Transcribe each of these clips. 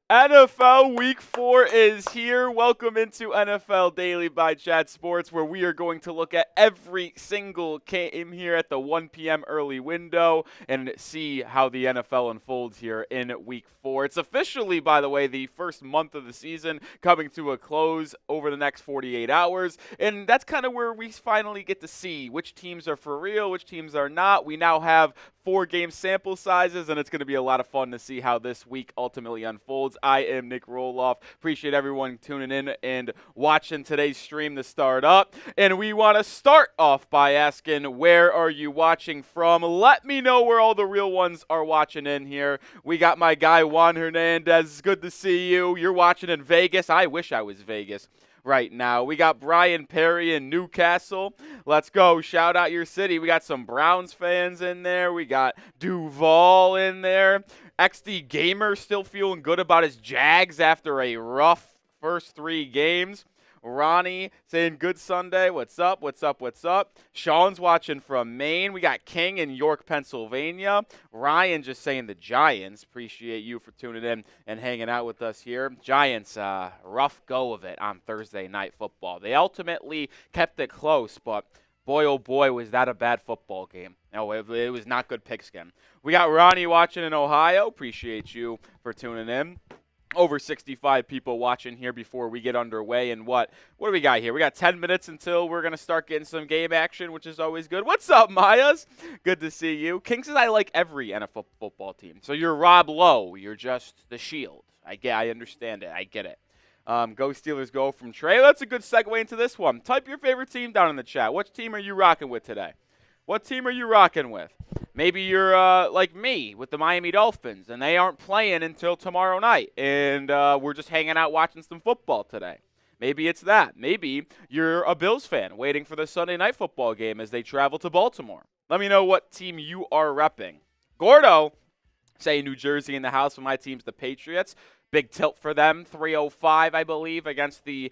NFL Week 4 is here. Welcome into NFL Daily by Chat Sports, where we are going to look at every single game here at the 1 p.m. early window and see how the NFL unfolds here in Week 4. It's officially, by the way, the first month of the season coming to a close over the next 48 hours, and that's kind of where we finally get to see which teams are for real, which teams are not. We now have 4-game sample sizes, and it's going to be a lot of fun to see how this week ultimately unfolds. I am Nic Rohloff. Appreciate everyone tuning in and watching today's stream to start up. And we want to start off by asking, where are you watching from? Let me know where all the real ones are watching in here. We got my guy Juan Hernandez. Good to see you. You're watching in Vegas. I wish I was Vegas right now. We got Brian Perry in Newcastle. Let's go. Shout out your city. We got some Browns fans in there. We got Duval in there. XD Gamer still feeling good about his Jags after a rough first 3 games. Ronnie saying good Sunday. What's up? What's up? What's up? Sean's watching from Maine. We got King in York, Pennsylvania. Ryan just saying the Giants. Appreciate you for tuning in and hanging out with us here. Giants, rough go of it on Thursday Night Football. They ultimately kept it close, but boy, oh boy, was that a bad football game. No, it was not good pigskin. We got Ronnie watching in Ohio. Appreciate you for tuning in. Over 65 people watching here before we get underway. And what do we got here? We got 10 minutes until we're going to start getting some game action, which is always good. What's up, Mayas? Good to see you. King says I like every NFL football team. So you're Rob Lowe. You're just the shield. I understand it. I get it. Go Steelers go from Trey. That's a good segue into this one. Type your favorite team down in the chat. What team are you rocking with today? What team are you rocking with? Maybe you're like me with the Miami Dolphins, and they aren't playing until tomorrow night, and we're just hanging out watching some football today. Maybe it's that. Maybe you're a Bills fan waiting for the Sunday night football game as they travel to Baltimore. Let me know what team you are repping. Gordo, say New Jersey in the house, when my team's the Patriots. Big tilt for them, 305, I believe, against the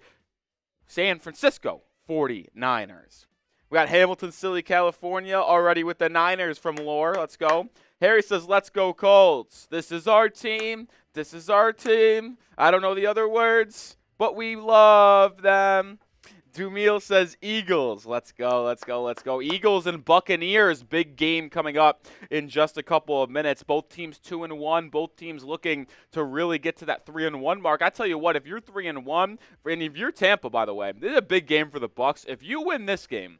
San Francisco 49ers. We got Hamilton City, California, already with the Niners from Lore. Let's go. Harry says, let's go Colts. This is our team. This is our team. I don't know the other words, but we love them. Dumil says Eagles. Let's go, let's go, let's go. Eagles and Buccaneers, big game coming up in just a couple of minutes. Both teams 2-1. Both teams looking to really get to that 3-1 mark. I tell you what, if you're 3-1, and if you're Tampa, by the way, this is a big game for the Bucs. If you win this game,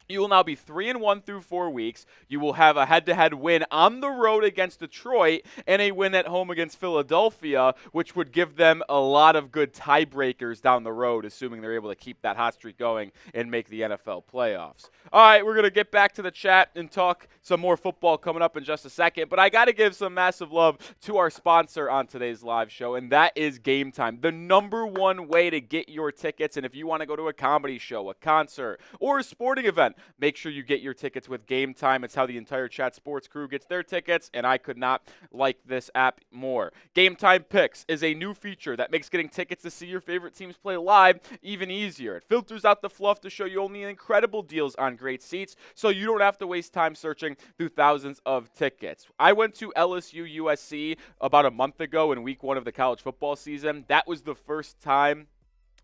you will now be 3-1 through 4 weeks. You will have a head-to-head win on the road against Detroit and a win at home against Philadelphia, which would give them a lot of good tiebreakers down the road, assuming they're able to keep that hot streak going and make the NFL playoffs. All right, we're going to get back to the chat and talk some more football coming up in just a second, but I got to give some massive love to our sponsor on today's live show, and that is Game Time, the #1 way to get your tickets. And if you want to go to a comedy show, a concert, or a sporting event, make sure you get your tickets with Game Time. It's how the entire Chat Sports crew gets their tickets, and I could not like this app more. Game Time Picks is a new feature that makes getting tickets to see your favorite teams play live even easier. It filters out the fluff to show you only incredible deals on great seats, so you don't have to waste time searching through thousands of tickets. I went to LSU USC about a month ago in week 1 of the college football season. That was the first time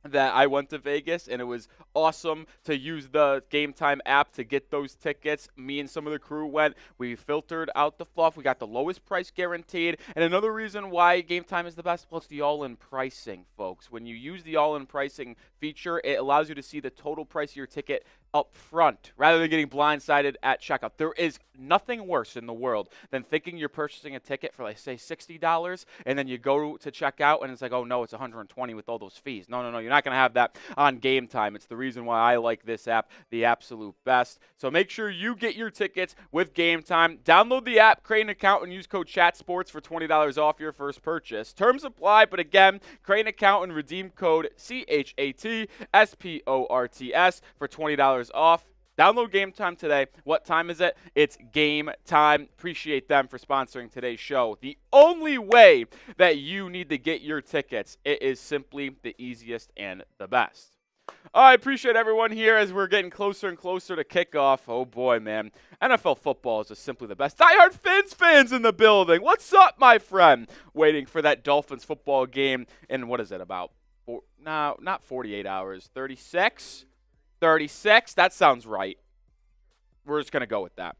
that I went to Vegas, and it was awesome to use the Game Time app to get those tickets. Me and some of the crew went. We filtered out the fluff. We got the lowest price guaranteed. And another reason why Game Time is the best, well, it's the all-in pricing, folks. When you use the all-in pricing feature, it allows you to see the total price of your ticket up front rather than getting blindsided at checkout. There is nothing worse in the world than thinking you're purchasing a ticket for, like, say, $60, and then you go to check out and it's like, oh no, it's $120 with all those fees. No, you're not going to have that on Game Time. It's the reason why I like this app the absolute best. So make sure you get your tickets with Game Time. Download the app, create an account, and use code CHATSPORTS for $20 off your first purchase. Terms apply, but again, create an account and redeem code CHATSPORTS for $20 off. Download Game Time today. What time is it? It's Game Time. Appreciate them for sponsoring today's show. The only way that you need to get your tickets, it is simply the easiest and the best. I appreciate everyone here as we're getting closer and closer to kickoff. Oh, boy, man. NFL football is just simply the best. Die-hard Fins fans in the building. What's up, my friend? Waiting for that Dolphins football game in, what is it, about? No, not 48 hours. 36? 36? That sounds right. We're just going to go with that.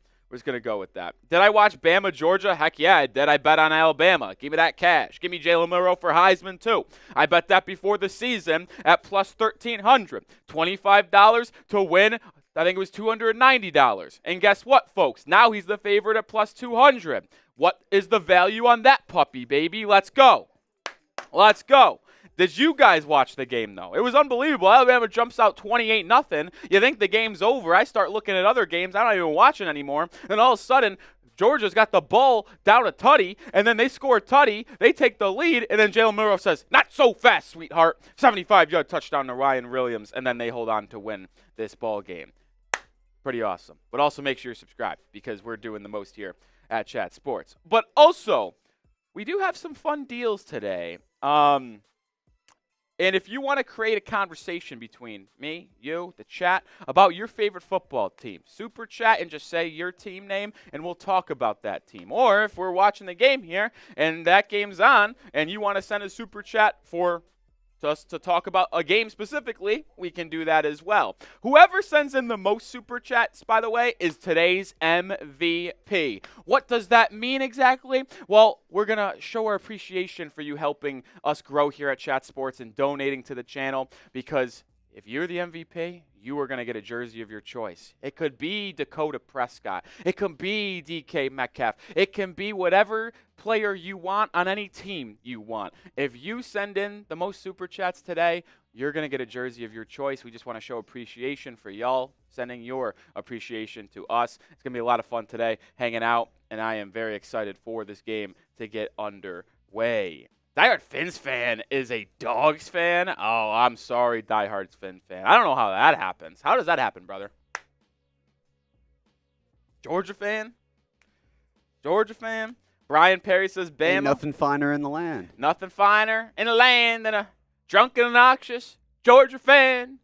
Did I watch Bama, Georgia? Heck yeah, I did. I bet on Alabama. Give me that cash. Give me Jalen Hurts for Heisman, too. I bet that before the season at plus 1,300. $25 to win, I think it was $290. And guess what, folks? Now he's the favorite at plus 200. What is the value on that puppy, baby? Let's go. Did you guys watch the game, though? It was unbelievable. Alabama jumps out 28-0. You think the game's over. I start looking at other games. I'm not even watching anymore. Then all of a sudden, Georgia's got the ball down a tutty, and then they score a tutty. They take the lead, and then Jalen Hurts says, "Not so fast, sweetheart." 75-yard touchdown to Ryan Williams, and then they hold on to win this ball game. Pretty awesome. But also make sure you're subscribed because we're doing the most here at Chat Sports. But also, we do have some fun deals today. And if you want to create a conversation between me, you, the chat, about your favorite football team, super chat and just say your team name, and we'll talk about that team. Or if we're watching the game here and that game's on and you want to send a super chat for us to talk about a game specifically, we can do that as well. Whoever sends in the most super chats, by the way, is today's MVP. What does that mean exactly? Well, we're going to show our appreciation for you helping us grow here at Chat Sports and donating to the channel, because if you're the MVP, you are going to get a jersey of your choice. It could be Dakota Prescott. It could be DK Metcalf. It can be whatever player you want on any team you want. If you send in the most super chats today, you're going to get a jersey of your choice. We just want to show appreciation for y'all sending your appreciation to us. It's going to be a lot of fun today hanging out, and I am very excited for this game to get underway. Diehard Fins fan is a Dogs fan? Oh, I'm sorry, Diehard Fins fan. I don't know how that happens. How does that happen, brother? Georgia fan? Brian Perry says Bama. Ain't nothing finer in the land. Nothing finer in the land than a drunken and obnoxious Georgia fan.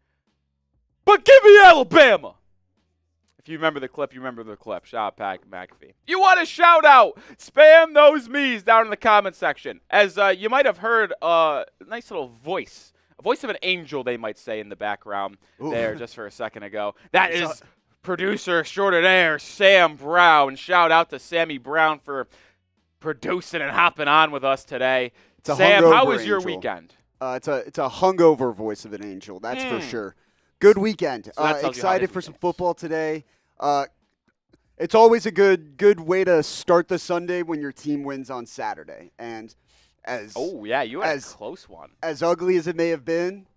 But give me Alabama. If you remember the clip, you remember the clip. Shout out Pat McAfee. You want a shout out? Spam those me's down in the comment section. As you might have heard a nice little voice. A voice of an angel, they might say, in the background there just for a second ago. That is producer extraordinaire Sam Brown. Shout out to Sammy Brown for producing and hopping on with us today. Sam, how was your weekend? It's a hungover voice of an angel, that's for sure. Good weekend. So excited for some football today. It's always a good way to start the Sunday when your team wins on Saturday. And you had a close one. As ugly as it may have been,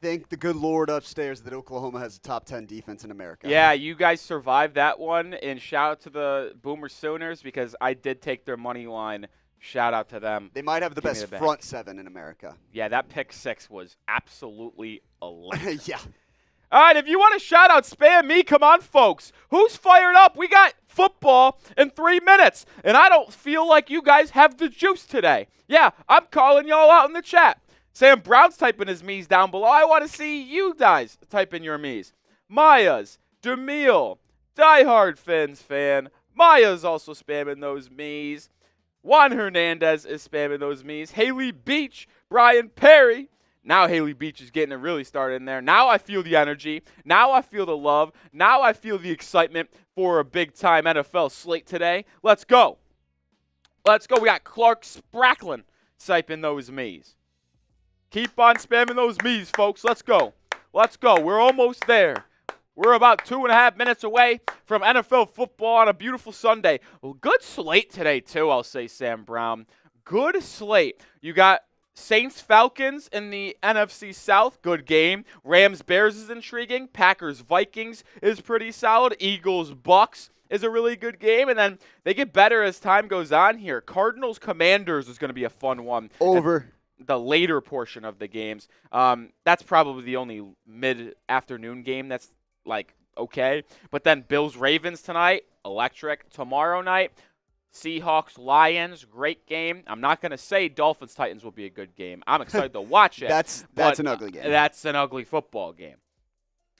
thank the good Lord upstairs that Oklahoma has a top 10 defense in America. Yeah, you guys survived that one, and shout out to the Boomer Sooners because I did take their money line. Shout out to them. They might have the best front seven in America. Yeah, that pick six was absolutely elite. Yeah. All right, if you want to shout out, spam me. Come on, folks. Who's fired up? We got football in 3 minutes, and I don't feel like you guys have the juice today. Yeah, I'm calling y'all out in the chat. Sam Brown's typing his me's down below. I want to see you guys type in your me's. Maya's, Demille, Diehard Fins fan. Maya's also spamming those me's. Juan Hernandez is spamming those me's. Haley Beach, Brian Perry. Now Haley Beach is getting it really started in there. Now I feel the energy. Now I feel the love. Now I feel the excitement for a big-time NFL slate today. Let's go. Let's go. We got Clark Spracklin typing those me's. Keep on spamming those me's, folks. Let's go. Let's go. We're almost there. We're about 2.5 minutes away from NFL football on a beautiful Sunday. Well, good slate today, too, I'll say, Sam Brown. Good slate. You got Saints-Falcons in the NFC South. Good game. Rams-Bears is intriguing. Packers-Vikings is pretty solid. Eagles-Bucks is a really good game. And then they get better as time goes on here. Cardinals-Commanders is going to be a fun one. Over. The later portion of the games. That's probably the only mid-afternoon game that's okay. But then Bills-Ravens tonight, electric. Tomorrow night, Seahawks, Lions, great game. I'm not going to say Dolphins, Titans will be a good game. I'm excited to watch it. That's an ugly game. That's an ugly football game.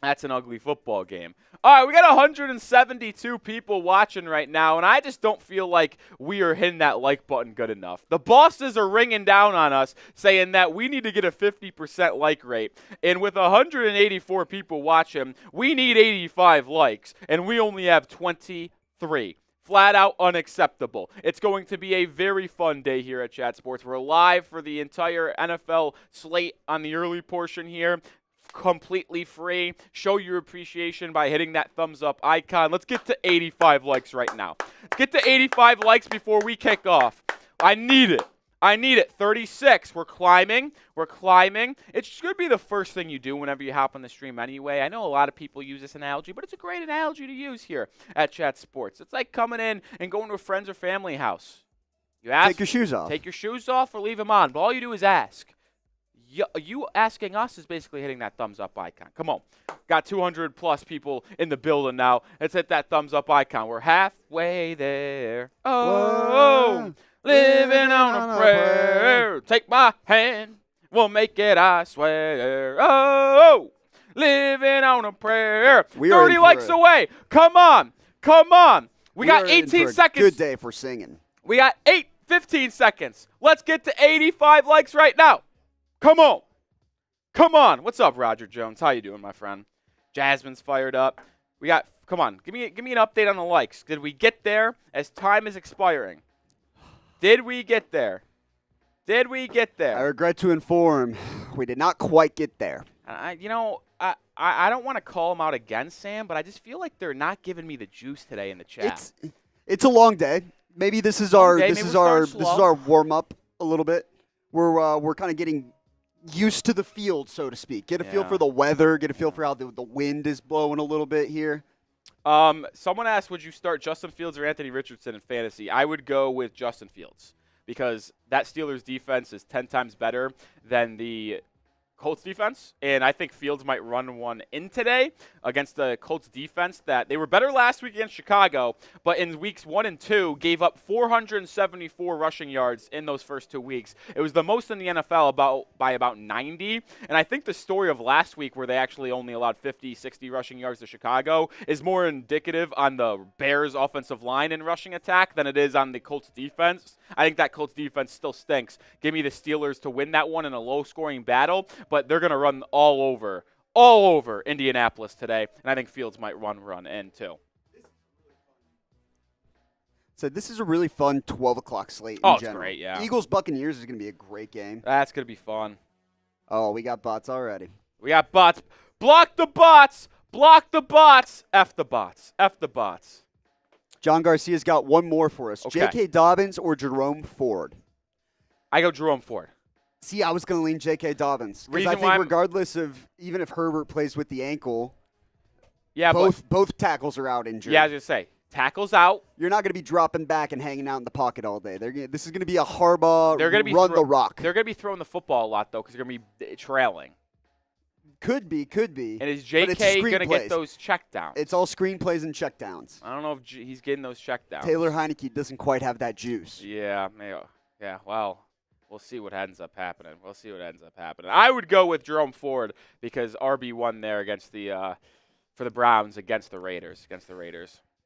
That's an ugly football game. All right, we got 172 people watching right now, and I just don't feel like we are hitting that like button good enough. The bosses are ringing down on us saying that we need to get a 50% like rate. And with 184 people watching, we need 85 likes, and we only have 23. Flat out unacceptable. It's going to be a very fun day here at Chat Sports. We're live for the entire NFL slate on the early portion here. Completely free. Show your appreciation by hitting that thumbs up icon. Let's get to 85 likes right now. Let's get to 85 likes before we kick off. I need it. 36. We're climbing. It should be the first thing you do whenever you hop on the stream anyway. I know a lot of people use this analogy, but it's a great analogy to use here at Chat Sports. It's like coming in and going to a friend's or family house. You ask, take your shoes off. Take your shoes off or leave them on. But all you do is ask. You asking us is basically hitting that thumbs up icon. Come on. Got 200 plus people in the building now. Let's hit that thumbs up icon. We're halfway there. Oh, living on a prayer. Take my hand. We'll make it, I swear. Oh, living on a prayer. 30 likes away. Come on. We got 18 seconds. Good day for singing. We got 15 seconds. Let's get to 85 likes right now. Come on. What's up, Roger Jones? How you doing, my friend? Jasmine's fired up. Come on. Give me an update on the likes. Did we get there as time is expiring? Did we get there? I regret to inform, we did not quite get there. I don't want to call them out again, Sam, but I just feel like they're not giving me the juice today in the chat. It's a long day. Maybe this is our warm up a little bit. We're kind of getting used to the field, so to speak. Get a feel for the weather. Get a feel for how the wind is blowing a little bit here. Someone asked, would you start Justin Fields or Anthony Richardson in fantasy? I would go with Justin Fields because that Steelers defense is 10 times better than the Colts defense, and I think Fields might run one in today against the Colts defense that they were better last week against Chicago, but in weeks 1 and 2 gave up 474 rushing yards in those first 2 weeks. It was the most in the NFL by about 90, and I think the story of last week where they actually only allowed 50, 60 rushing yards to Chicago is more indicative on the Bears offensive line and rushing attack than it is on the Colts defense. I think that Colts defense still stinks. Give me the Steelers to win that one in a low-scoring battle, but they're going to run all over Indianapolis today, and I think Fields might run in too. So this is a really fun 12 o'clock slate in general. It's great, yeah. Eagles-Buccaneers is going to be a great game. That's going to be fun. Oh, we got bots already. We got bots. Block the bots. F the bots. John Garcia's got one more for us. Okay. J.K. Dobbins or Jerome Ford? I go Jerome Ford. See, I was going to lean J.K. Dobbins. Because I think regardless of, even if Herbert plays with the ankle, both tackles are out injured. Yeah, I was going to say, tackles out. You're not going to be dropping back and hanging out in the pocket all day. This is going to be a Harbaugh run the rock. They're going to be throwing the football a lot, though, because they're going to be trailing. Could be. And is J.K. going to get those checkdowns? It's all screen plays and checkdowns. I don't know if he's getting those checkdowns. Taylor Heineke doesn't quite have that juice. Yeah, well, we'll see what ends up happening. I would go with Jerome Ford because RB1 there against for the Browns against the Raiders.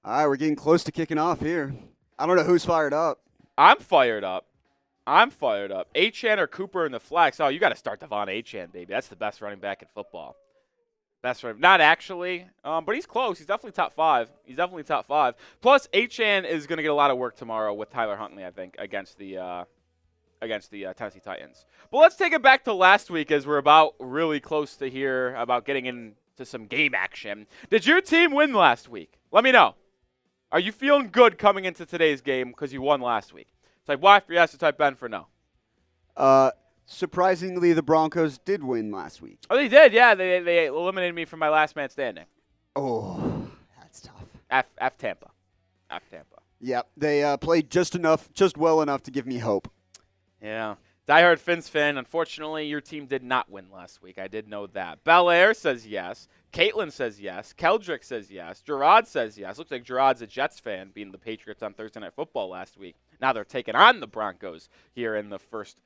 All right, we're getting close to kicking off here. I don't know who's fired up. I'm fired up. Achane or Cooper in the flex. Oh, you got to start Devon Achane, baby. That's the best running back in football. Not actually, but he's close. He's definitely top 5. Plus, Achane is going to get a lot of work tomorrow with Tyler Huntley, I think, against the Tennessee Titans. But let's take it back to last week as we're about really close to here about getting into some game action. Did your team win last week? Let me know. Are you feeling good coming into today's game because you won last week? Type Y for yes or type Ben for no. Surprisingly, the Broncos did win last week. Oh, they did, yeah. They eliminated me from my last man standing. Oh, that's tough. F Tampa. Yeah, they played just well enough to give me hope. Yeah. Diehard Fins fan, unfortunately, your team did not win last week. I did know that. Bel Air says yes. Caitlin says yes. Keldrick says yes. Gerard says yes. Looks like Gerard's a Jets fan, beating the Patriots on Thursday Night Football last week. Now they're taking on the Broncos here in the first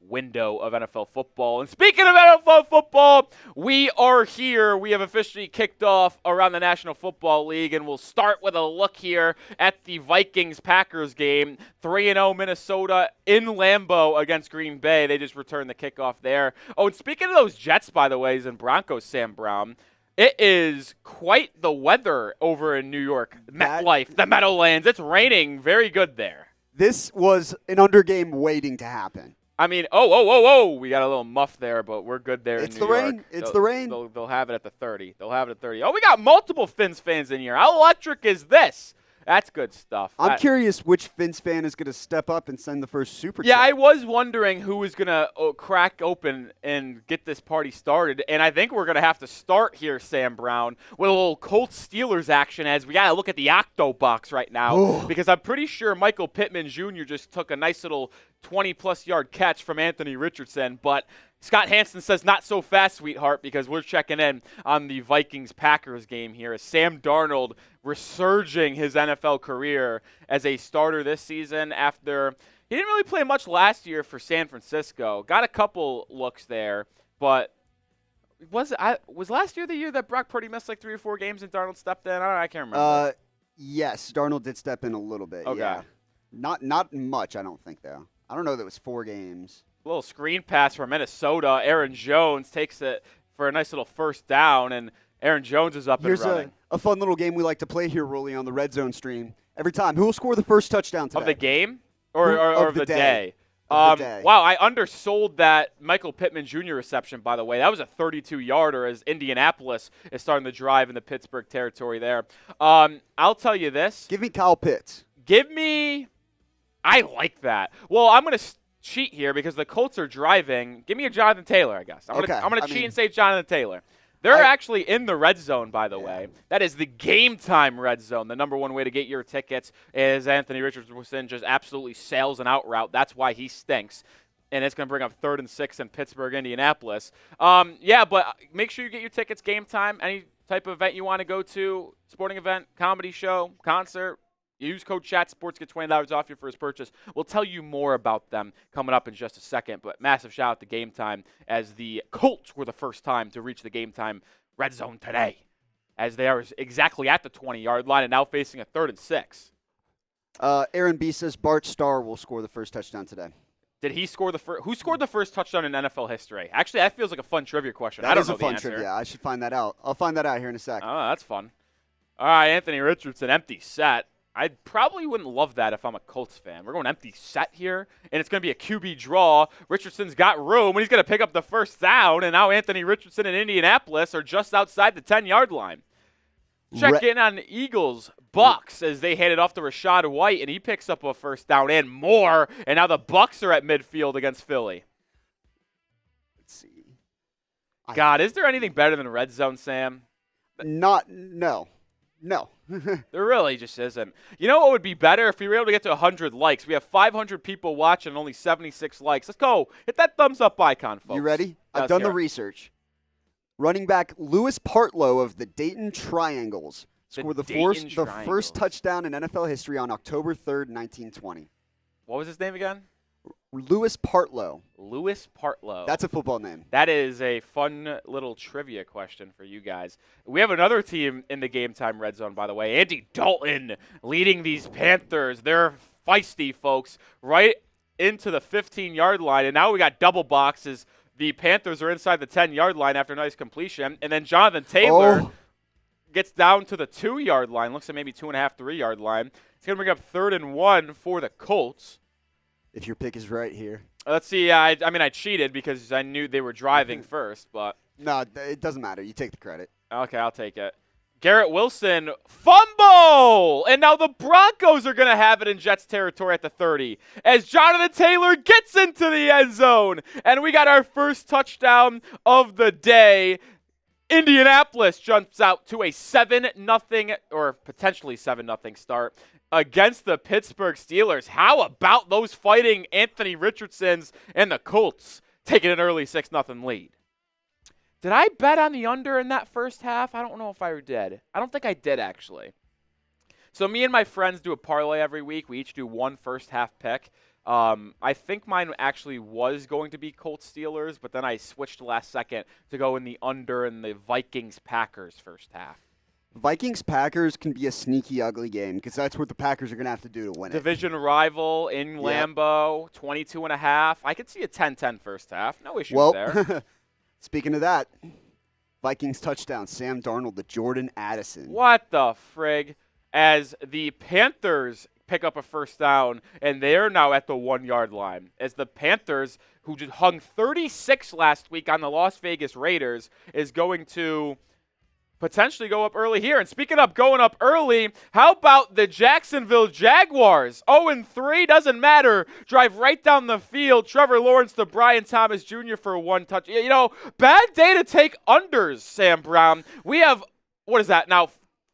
window of NFL football. And speaking of NFL football, we are here. We have officially kicked off around the National Football League, and we'll start with a look here at the Vikings-Packers game. 3-0 Minnesota in Lambeau against Green Bay. They just returned the kickoff there. Oh, and speaking of those Jets, by the way, and Broncos, Sam Brown, it is quite the weather over in New York. MetLife, the Meadowlands. It's raining very good there. This was an undergame waiting to happen. I mean, oh, we got a little muff there, but we're good there in New York. Rain. It's the rain. They'll have it at the 30. They'll have it at 30. Oh, we got multiple Fins fans in here. How electric is this? That's good stuff. I'm curious which Fins fan is going to step up and send the first super chat. Yeah, I was wondering who was going to crack open and get this party started, and I think we're going to have to start here, Sam Brown, with a little Colts Steelers action as we got to look at the Octo Box right now because I'm pretty sure Michael Pittman Jr. just took a nice little 20-plus yard catch from Anthony Richardson, but Scott Hansen says not so fast, sweetheart, because we're checking in on the Vikings-Packers game here as Sam Darnold resurging his NFL career as a starter this season after he didn't really play much last year for San Francisco. Got a couple looks there, but was last year the year that Brock Purdy missed like 3 or 4 games and Darnold stepped in? I can't remember. Yes, Darnold did step in a little bit. Okay. Yeah. Not much, I don't think, though. I don't know that it was 4 games. A little screen pass from Minnesota. Aaron Jones takes it for a nice little first down, and Aaron Jones is up and running. Here's a fun little game we like to play here, Rolly, on the RedZone stream. Every time. Who will score the first touchdown today? Of the game? Or of the day? Of the day. Wow, I undersold that Michael Pittman Jr. reception, by the way. That was a 32-yarder as Indianapolis is starting to drive in the Pittsburgh territory there. I'll tell you this. Give me Kyle Pitts. I like that. Well, I'm going to cheat here because the Colts are driving. Give me a Jonathan Taylor, I guess. I'm going to cheat and say Jonathan Taylor. They're actually in the red zone, by the way. That is the game time red zone. The number one way to get your tickets is Anthony Richardson just absolutely sails an out route. That's why he stinks. And it's going to bring up 3rd and 6 in Pittsburgh, Indianapolis. But make sure you get your tickets game time. Any type of event you want to go to, sporting event, comedy show, concert, use code CHATSPORTS, get $20 off your first purchase. We'll tell you more about them coming up in just a second. But massive shout out to Game Time as the Colts were the first time to reach the Game Time red zone today, as they are exactly at the 20-yard line and now facing a 3rd and 6. Aaron B says Bart Starr will score the first touchdown today. Did he score the first? Who scored the first touchdown in NFL history? Actually, that feels like a fun trivia question. I don't know the answer. That is a fun trivia. I should find that out. I'll find that out here in a sec. Oh, that's fun. All right, Anthony Richardson, empty set. I probably wouldn't love that if I'm a Colts fan. We're going empty set here, and it's going to be a QB draw. Richardson's got room, and he's going to pick up the first down, and now Anthony Richardson and Indianapolis are just outside the 10-yard line. Check in on the Eagles, Bucks, as they hand it off to Rachaad White, and he picks up a first down and more, and now the Bucks are at midfield against Philly. Let's see. God, is there anything better than red zone, Sam? No. There really just isn't. You know what would be better if we were able to get to 100 likes? We have 500 people watching and only 76 likes. Let's go. Hit that thumbs up icon, folks. You ready? I've done the research. Running back Louis Partlow of the Dayton Triangles scored the first touchdown in NFL history on October 3rd, 1920. What was his name again? Louis Partlow. Louis Partlow. That's a football name. That is a fun little trivia question for you guys. We have another team in the Game Time red zone, by the way. Andy Dalton leading these Panthers. They're feisty, folks, right into the 15-yard line. And now we got double boxes. The Panthers are inside the 10-yard line after a nice completion. And then Jonathan Taylor gets down to the 2-yard line. Looks like maybe 2.5, 3-yard line. It's going to bring up 3rd and 1 for the Colts. If your pick is right here. Let's see. I cheated because I knew they were driving first, but. No, it doesn't matter. You take the credit. Okay, I'll take it. Garrett Wilson, fumble! And now the Broncos are going to have it in Jets territory at the 30 as Jonathan Taylor gets into the end zone. And we got our first touchdown of the day Indianapolis jumps out to a 7-0 or potentially 7-0 start against the Pittsburgh Steelers. How about those fighting Anthony Richardsons and the Colts taking an early 6-0 lead? Did I bet on the under in that first half? I don't know if I did. I don't think I did, actually. So me and my friends do a parlay every week. We each do one first half pick. I think mine actually was going to be Colts Steelers, but then I switched last second to go in the under in the Vikings Packers first half. Vikings Packers can be a sneaky, ugly game because that's what the Packers are going to have to do to win it. Division rival in Lambeau, 22.5. I could see a 10-10 first half. No issues there. Speaking of that, Vikings touchdown, Sam Darnold to Jordan Addison. What the frig? As the Panthers pick up a first down, and they're now at the 1-yard line. As the Panthers, who just hung 36 last week on the Las Vegas Raiders, is going to potentially go up early here. And speaking of going up early, how about the Jacksonville Jaguars? 0-3, doesn't matter. Drive right down the field. Trevor Lawrence to Brian Thomas Jr. for 1 touch. You know, bad day to take unders, Sam Brown. We have, what is that now,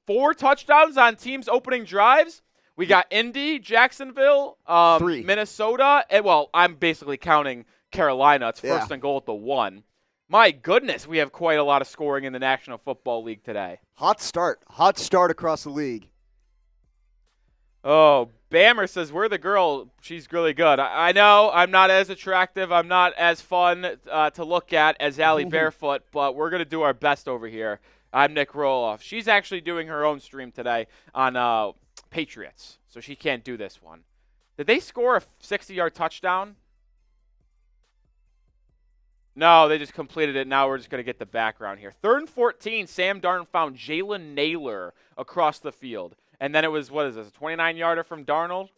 4 touchdowns on teams' opening drives? We got Indy, Jacksonville, 3. Minnesota, and well, I'm basically counting Carolina. It's first and goal at the 1. My goodness, we have quite a lot of scoring in the National Football League today. Hot start across the league. Oh, Bammer says, we're the girl. She's really good. I know I'm not as attractive. I'm not as fun to look at as Allie Barefoot, but we're going to do our best over here. I'm Nic Rohloff. She's actually doing her own stream today on Patriots, so she can't do this one. Did they score a 60-yard touchdown? No, they just completed it. Now we're just going to get the background here. 3rd and 14, Sam Darnold found Jalen Naylor across the field. And then it was, what is this, a 29-yarder from Darnold?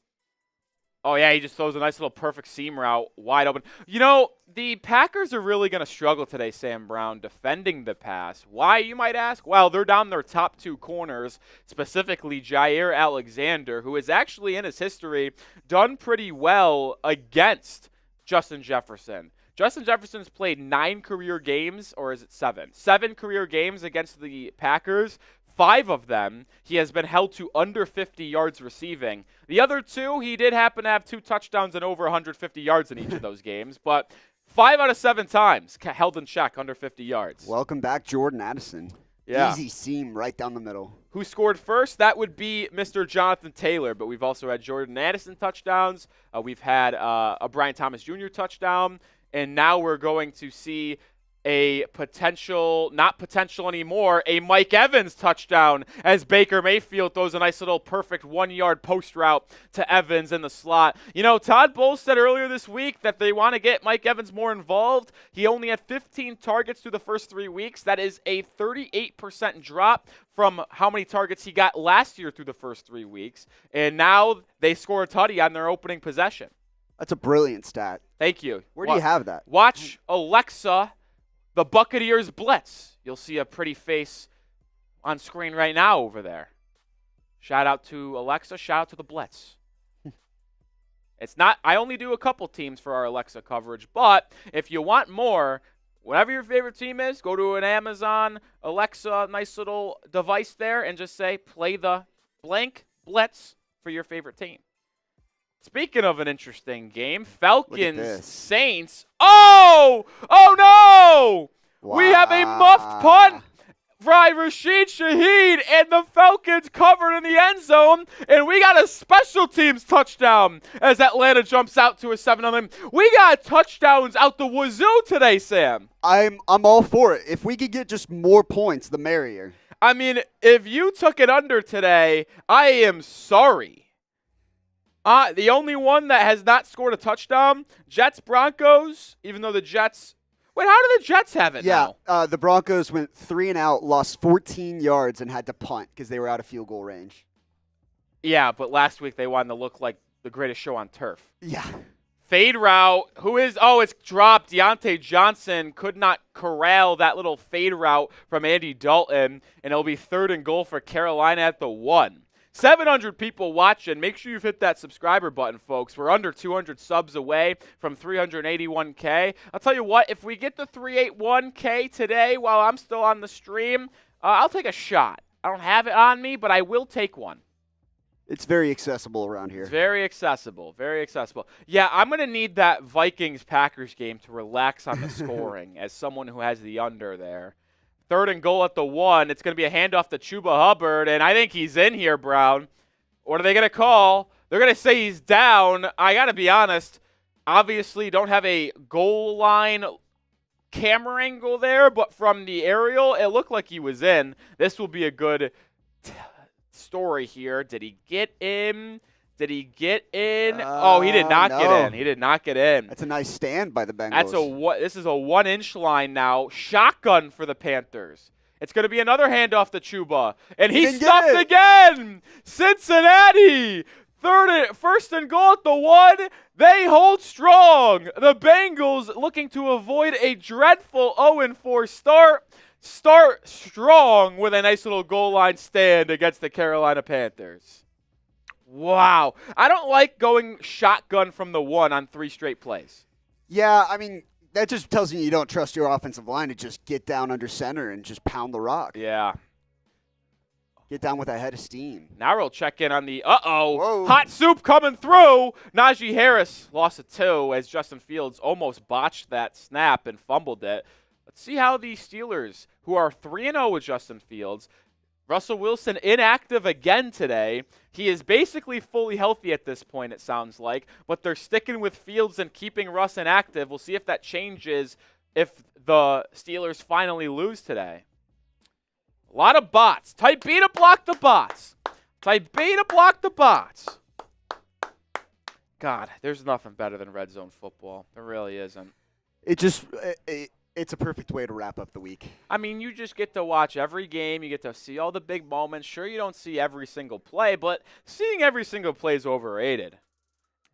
Oh, yeah, he just throws a nice little perfect seam route wide open. You know, the Packers are really going to struggle today, Sam Brown, defending the pass. Why, you might ask? Well, they're down their top 2 corners, specifically Jair Alexander, who has actually in his history done pretty well against Justin Jefferson. Justin Jefferson's played 9 career games, or is it 7? 7 career games against the Packers. 5 of them, he has been held to under 50 yards receiving. The other 2, he did happen to have 2 touchdowns and over 150 yards in each of those games, but 5 out of 7 times held in check under 50 yards. Welcome back, Jordan Addison. Yeah. Easy seam right down the middle. Who scored first? That would be Mr. Jonathan Taylor, but we've also had Jordan Addison touchdowns. We've had a Brian Thomas Jr. touchdown, and now we're going to see a potential, not potential anymore, a Mike Evans touchdown as Baker Mayfield throws a nice little perfect 1-yard post route to Evans in the slot. You know, Todd Bowles said earlier this week that they want to get Mike Evans more involved. He only had 15 targets through the first 3 weeks. That is a 38% drop from how many targets he got last year through the first 3 weeks. And now they score a tutty on their opening possession. That's a brilliant stat. Thank you. Where do you have that? Watch Alexa, the Buccaneers blitz. You'll see a pretty face on screen right now over there. Shout out to Alexa. Shout out to the blitz. It's not, I only do a couple teams for our Alexa coverage, but if you want more, whatever your favorite team is, go to an Amazon Alexa, nice little device there, and just say, play the blank blitz for your favorite team. Speaking of an interesting game, Falcons, Saints. Oh no! Wow. We have a muffed punt by Rashid Shaheed, and the Falcons covered in the end zone, and we got a special teams touchdown as Atlanta jumps out to a 7-0. We got touchdowns out the wazoo today, Sam. I'm all for it. If we could get just more points, the merrier. I mean, if you took it under today, I am sorry. The only one that has not scored a touchdown, Jets Broncos, even though the Jets. Wait, how do the Jets have it now? Yeah, the Broncos went 3 and out, lost 14 yards, and had to punt because they were out of field goal range. Yeah, but last week they wanted to look like the greatest show on turf. Yeah. Fade route. It's dropped. Deontay Johnson could not corral that little fade route from Andy Dalton, and it'll be 3rd and goal for Carolina at the 1. 700 people watching. Make sure you've hit that subscriber button, folks. We're under 200 subs away from 381K. I'll tell you what, if we get to 381K today while I'm still on the stream, I'll take a shot. I don't have it on me, but I will take one. It's very accessible around here. It's very accessible. Very accessible. Yeah, I'm going to need that Vikings-Packers game to relax on the scoring as someone who has the under there. 3rd and goal at the 1. It's going to be a handoff to Chuba Hubbard, and I think he's in here, Brown. What are they going to call? They're going to say he's down. I got to be honest. Obviously, don't have a goal line camera angle there, but from the aerial, it looked like he was in. This will be a good story here. Did he get in? Did he get in? Oh, he did not get in. He did not get in. That's a nice stand by the Bengals. This is a 1-inch line now. Shotgun for the Panthers. It's going to be another handoff to Chuba. And he's stuffed again. Cincinnati. 1st and goal at the 1. They hold strong. The Bengals looking to avoid a dreadful 0-4 start. Start strong with a nice little goal line stand against the Carolina Panthers. Wow. I don't like going shotgun from the 1 on 3 straight plays. Yeah, I mean, that just tells you don't trust your offensive line to just get down under center and just pound the rock. Yeah. Get down with a head of steam. Now we'll check in on the hot soup coming through. Najee Harris lost a 2 as Justin Fields almost botched that snap and fumbled it. Let's see how the Steelers, who are 3-0 with Justin Fields, Russell Wilson inactive again today. He is basically fully healthy at this point, it sounds like, but they're sticking with Fields and keeping Russ inactive. We'll see if that changes if the Steelers finally lose today. A lot of bots. Type B to block the bots. Type B to block the bots. God, there's nothing better than red zone football. There really isn't. It's a perfect way to wrap up the week. I mean, you just get to watch every game. You get to see all the big moments. Sure, you don't see every single play, but seeing every single play is overrated.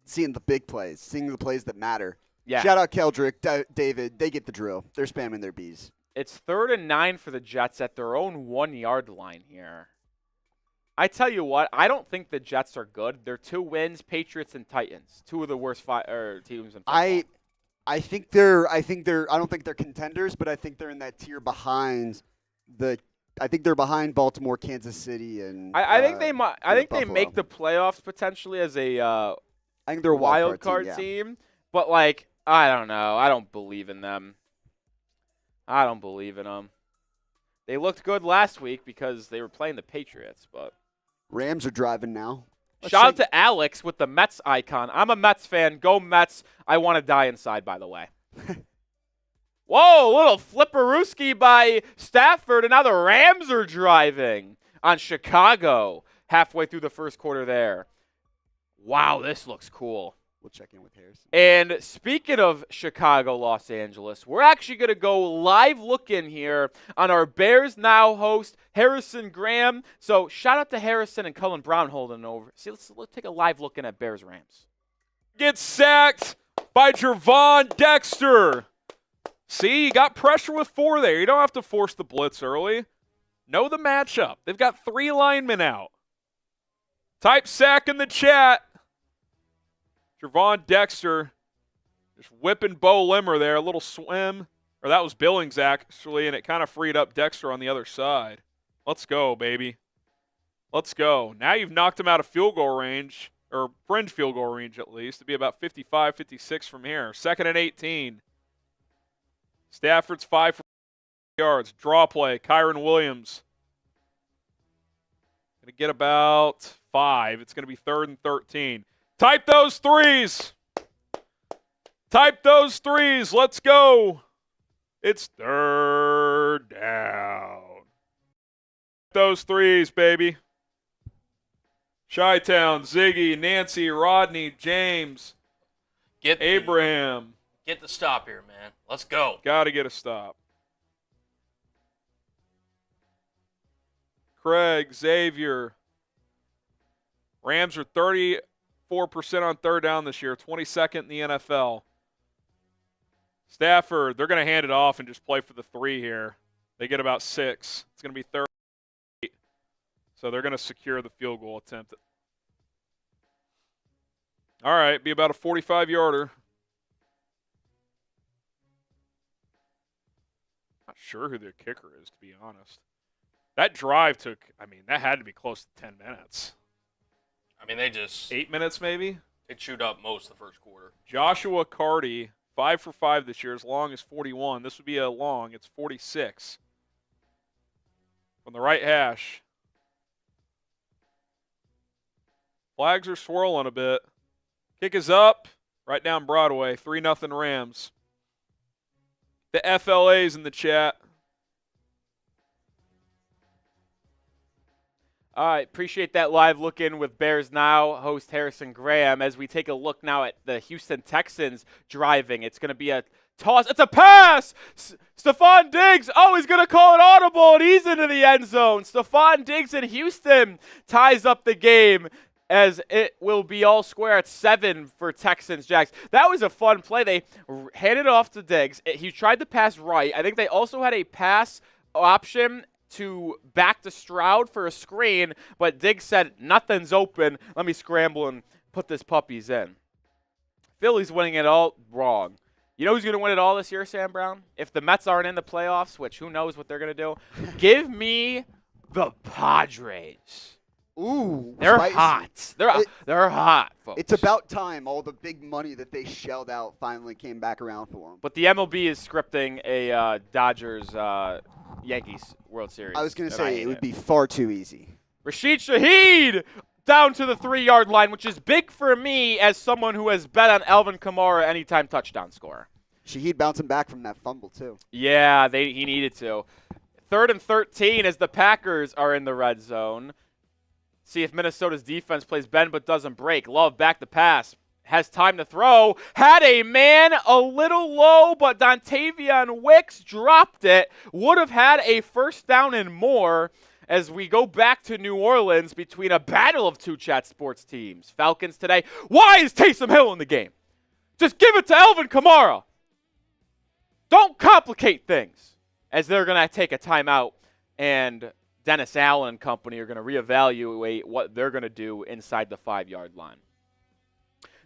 Seeing the big plays, seeing the plays that matter. Yeah. Shout out Keldrick, David. They get the drill. They're spamming their Bs. It's 3rd and 9 for the Jets at their own 1-yard line here. I tell you what, I don't think the Jets are good. They're 2 wins, Patriots and Titans, 2 of the worst teams in football. I think they're. I don't think they're contenders, but I think they're in that tier behind I think they're behind Baltimore, Kansas City, and. I think they might. I think Buffalo. They make the playoffs potentially as a. I think they're a wild card team, but like I don't know. I don't believe in them. I don't believe in them. They looked good last week because they were playing the Patriots, but. Rams are driving now. Shout out to Alex with the Mets icon. I'm a Mets fan. Go Mets. I want to die inside, by the way. Whoa, little flipperooski by Stafford, and now the Rams are driving on Chicago halfway through the first quarter there. Wow, this looks cool. We'll check in with Harrison. And speaking of Chicago, Los Angeles, we're actually going to go live look in here on our Bears Now host, Harrison Graham. So shout out to Harrison and Cullen Brown holding over. See, let's take a live look in at Bears Rams. Gets sacked by Gervon Dexter. See, you got pressure with 4 there. You don't have to force the blitz early. Know the matchup. They've got 3 linemen out. Type sack in the chat. Gervon Dexter just whipping Bo Limmer there. A little swim. Or that was Billings, actually, and it kind of freed up Dexter on the other side. Let's go, baby. Let's go. Now you've knocked him out of field goal range, or fringe field goal range at least, to be about 55, 56 from here. 2nd and 18. Stafford's 5 for yards. Draw play. Kyron Williams. Going to get about 5. It's going to be 3rd and 13. Type those threes. Type those threes. Let's go. It's 3rd down. Those threes, baby. Chi-Town, Ziggy, Nancy, Rodney, James, Abraham. Get the stop here, man. Let's go. Got to get a stop. Craig, Xavier. Rams are 34% on 3rd down this year, 22nd in the NFL. Stafford, they're going to hand it off and just play for the 3 here. They get about 6. It's going to be 3rd. So they're going to secure the field goal attempt. All right, be about a 45-yarder. Not sure who their kicker is, to be honest. That drive took, that had to be close to 10 minutes. They just 8 minutes maybe? They chewed up most of the first quarter. Joshua Carty, 5 for 5 this year, as long as 41. This would be a long. It's 46. From the right hash. Flags are swirling a bit. Kick is up. Right down Broadway. 3-0 Rams. The FLA's in the chat. All right, appreciate that live look in with Bears Now host Harrison Graham as we take a look now at the Houston Texans driving. It's going to be a toss. It's a pass! Stephon Diggs. Oh, he's going to call it audible, and he's into the end zone. Stephon Diggs in Houston ties up the game as it will be all square at 7 for Texans Jags. That was a fun play. They handed it off to Diggs. He tried to pass right. I think they also had a pass option to back to Stroud for a screen, but Diggs said, nothing's open. Let me scramble and put this puppies in. Philly's winning it all wrong. You know who's going to win it all this year, Sam Brown? If the Mets aren't in the playoffs, which who knows what they're going to do, give me the Padres. Ooh, they're spicy. hot. They're hot, folks. It's about time all the big money that they shelled out finally came back around for them. But the MLB is scripting a Dodgers Yankees World Series. I was going to say it would be far too easy. Rashid Shaheed down to the 3-yard line, which is big for me as someone who has bet on Alvin Kamara anytime touchdown scorer. Shaheed bouncing back from that fumble, too. Yeah, he needed to. 3rd and 13 as the Packers are in the red zone. See if Minnesota's defense plays bend but doesn't break. Love back to pass. Has time to throw. Had a man a little low, but Dontavian Wicks dropped it. Would have had a first down and more as we go back to New Orleans between a battle of two chat sports teams. Falcons today. Why is Taysom Hill in the game? Just give it to Alvin Kamara. Don't complicate things. As they're going to take a timeout and Dennis Allen and company are going to reevaluate what they're going to do inside the 5-yard line.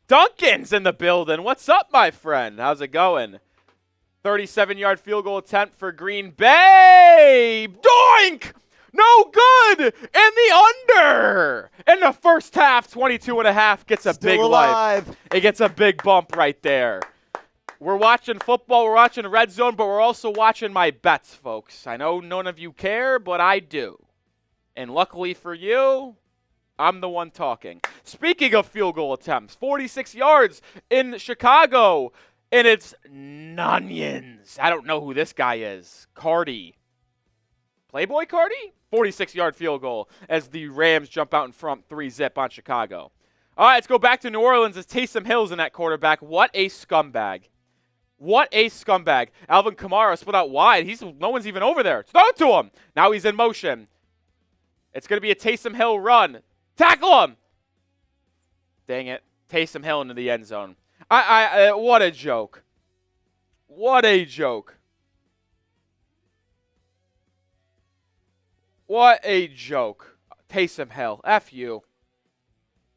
Duncan's in the building. What's up, my friend? How's it going? 37-yard field goal attempt for Green Bay. Doink! No good! In the under! In the first half, 22.5 gets a Still big alive. life. It gets a big bump right there. We're watching football, we're watching RedZone, but we're also watching my bets, folks. I know none of you care, but I do. And luckily for you, I'm the one talking. Speaking of field goal attempts, 46 yards in Chicago, and it's Nunions. I don't know who this guy is. Cardi. Playboy Cardi? 46-yard field goal as the Rams jump out in front 3-zip on Chicago. All right, let's go back to New Orleans as Taysom Hill's in that quarterback. What a scumbag. What a scumbag. Alvin Kamara split out wide. No one's even over there. Throw it to him. Now he's in motion. It's going to be a Taysom Hill run. Tackle him. Dang it. Taysom Hill into the end zone. What a joke. What a joke. What a joke. Taysom Hill. F you.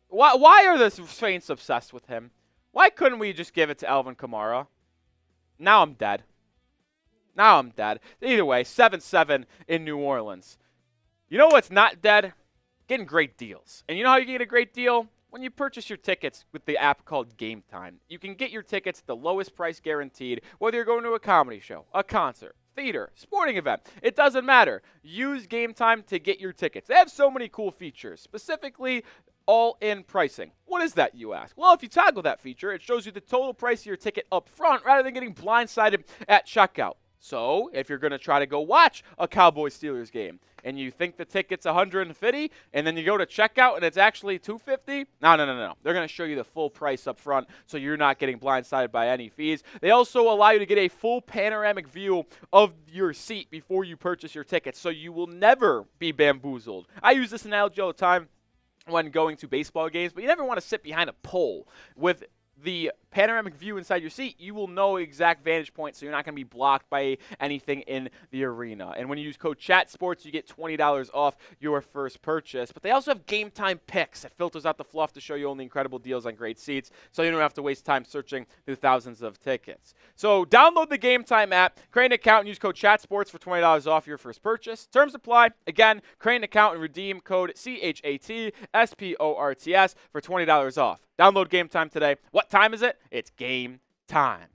Why are the Saints obsessed with him? Why couldn't we just give it to Alvin Kamara? Now I'm dead. Now I'm dead. Either way, 7-7 in New Orleans. You know what's not dead? Getting great deals. And you know how you get a great deal? When you purchase your tickets with the app called Game Time. You can get your tickets at the lowest price guaranteed, whether you're going to a comedy show, a concert, theater, sporting event. It doesn't matter. Use Game Time to get your tickets. They have so many cool features, specifically all-in pricing. What is that, you ask? Well, if you toggle that feature, it shows you the total price of your ticket up front rather than getting blindsided at checkout. So, if you're going to try to go watch a Cowboys-Steelers game and you think the ticket's $150 and then you go to checkout and it's actually $250, no. They're going to show you the full price up front so you're not getting blindsided by any fees. They also allow you to get a full panoramic view of your seat before you purchase your tickets so you will never be bamboozled. I use this analogy all the time when going to baseball games, but you never want to sit behind a pole with the panoramic view inside your seat, you will know exact vantage point, so you're not going to be blocked by anything in the arena. And when you use code CHATSPORTS, you get $20 off your first purchase. But they also have Game Time Picks. It filters out the fluff to show you only incredible deals on great seats, so you don't have to waste time searching through thousands of tickets. So download the Game Time app, create an account, and use code CHATSPORTS for $20 off your first purchase. Terms apply. Again, create an account and redeem code CHATSPORTS for $20 off. Download Game Time today. What time is it? It's game time.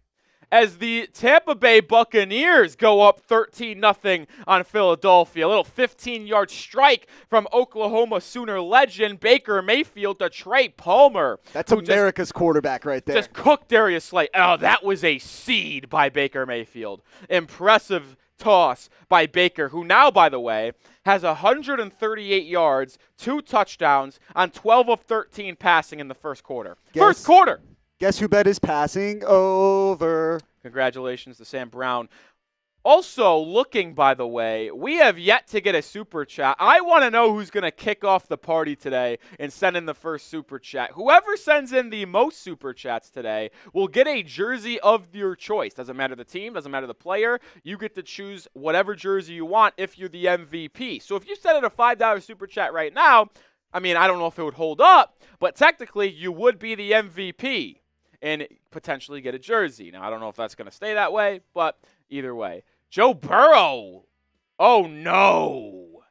As the Tampa Bay Buccaneers go up 13-0 on Philadelphia. A little 15-yard strike from Oklahoma Sooner legend Baker Mayfield to Trey Palmer. That's America's quarterback right there. Just cooked Darius Slay. Oh, that was a seed by Baker Mayfield. Impressive toss by Baker, who now, by the way, has 138 yards, 2 touchdowns on 12 of 13 passing in the first quarter. First quarter! Guess who bet his passing over? Congratulations to Sam Brown. Also looking, by the way, we have yet to get a super chat. I want to know who's going to kick off the party today and send in the first super chat. Whoever sends in the most super chats today will get a jersey of your choice. Doesn't matter the team, doesn't matter the player. You get to choose whatever jersey you want if you're the MVP. So if you send in a $5 super chat right now, I mean, I don't know if it would hold up, but technically you would be the MVP and potentially get a jersey. Now, I don't know if that's going to stay that way, but either way. Joe Burrow, oh no,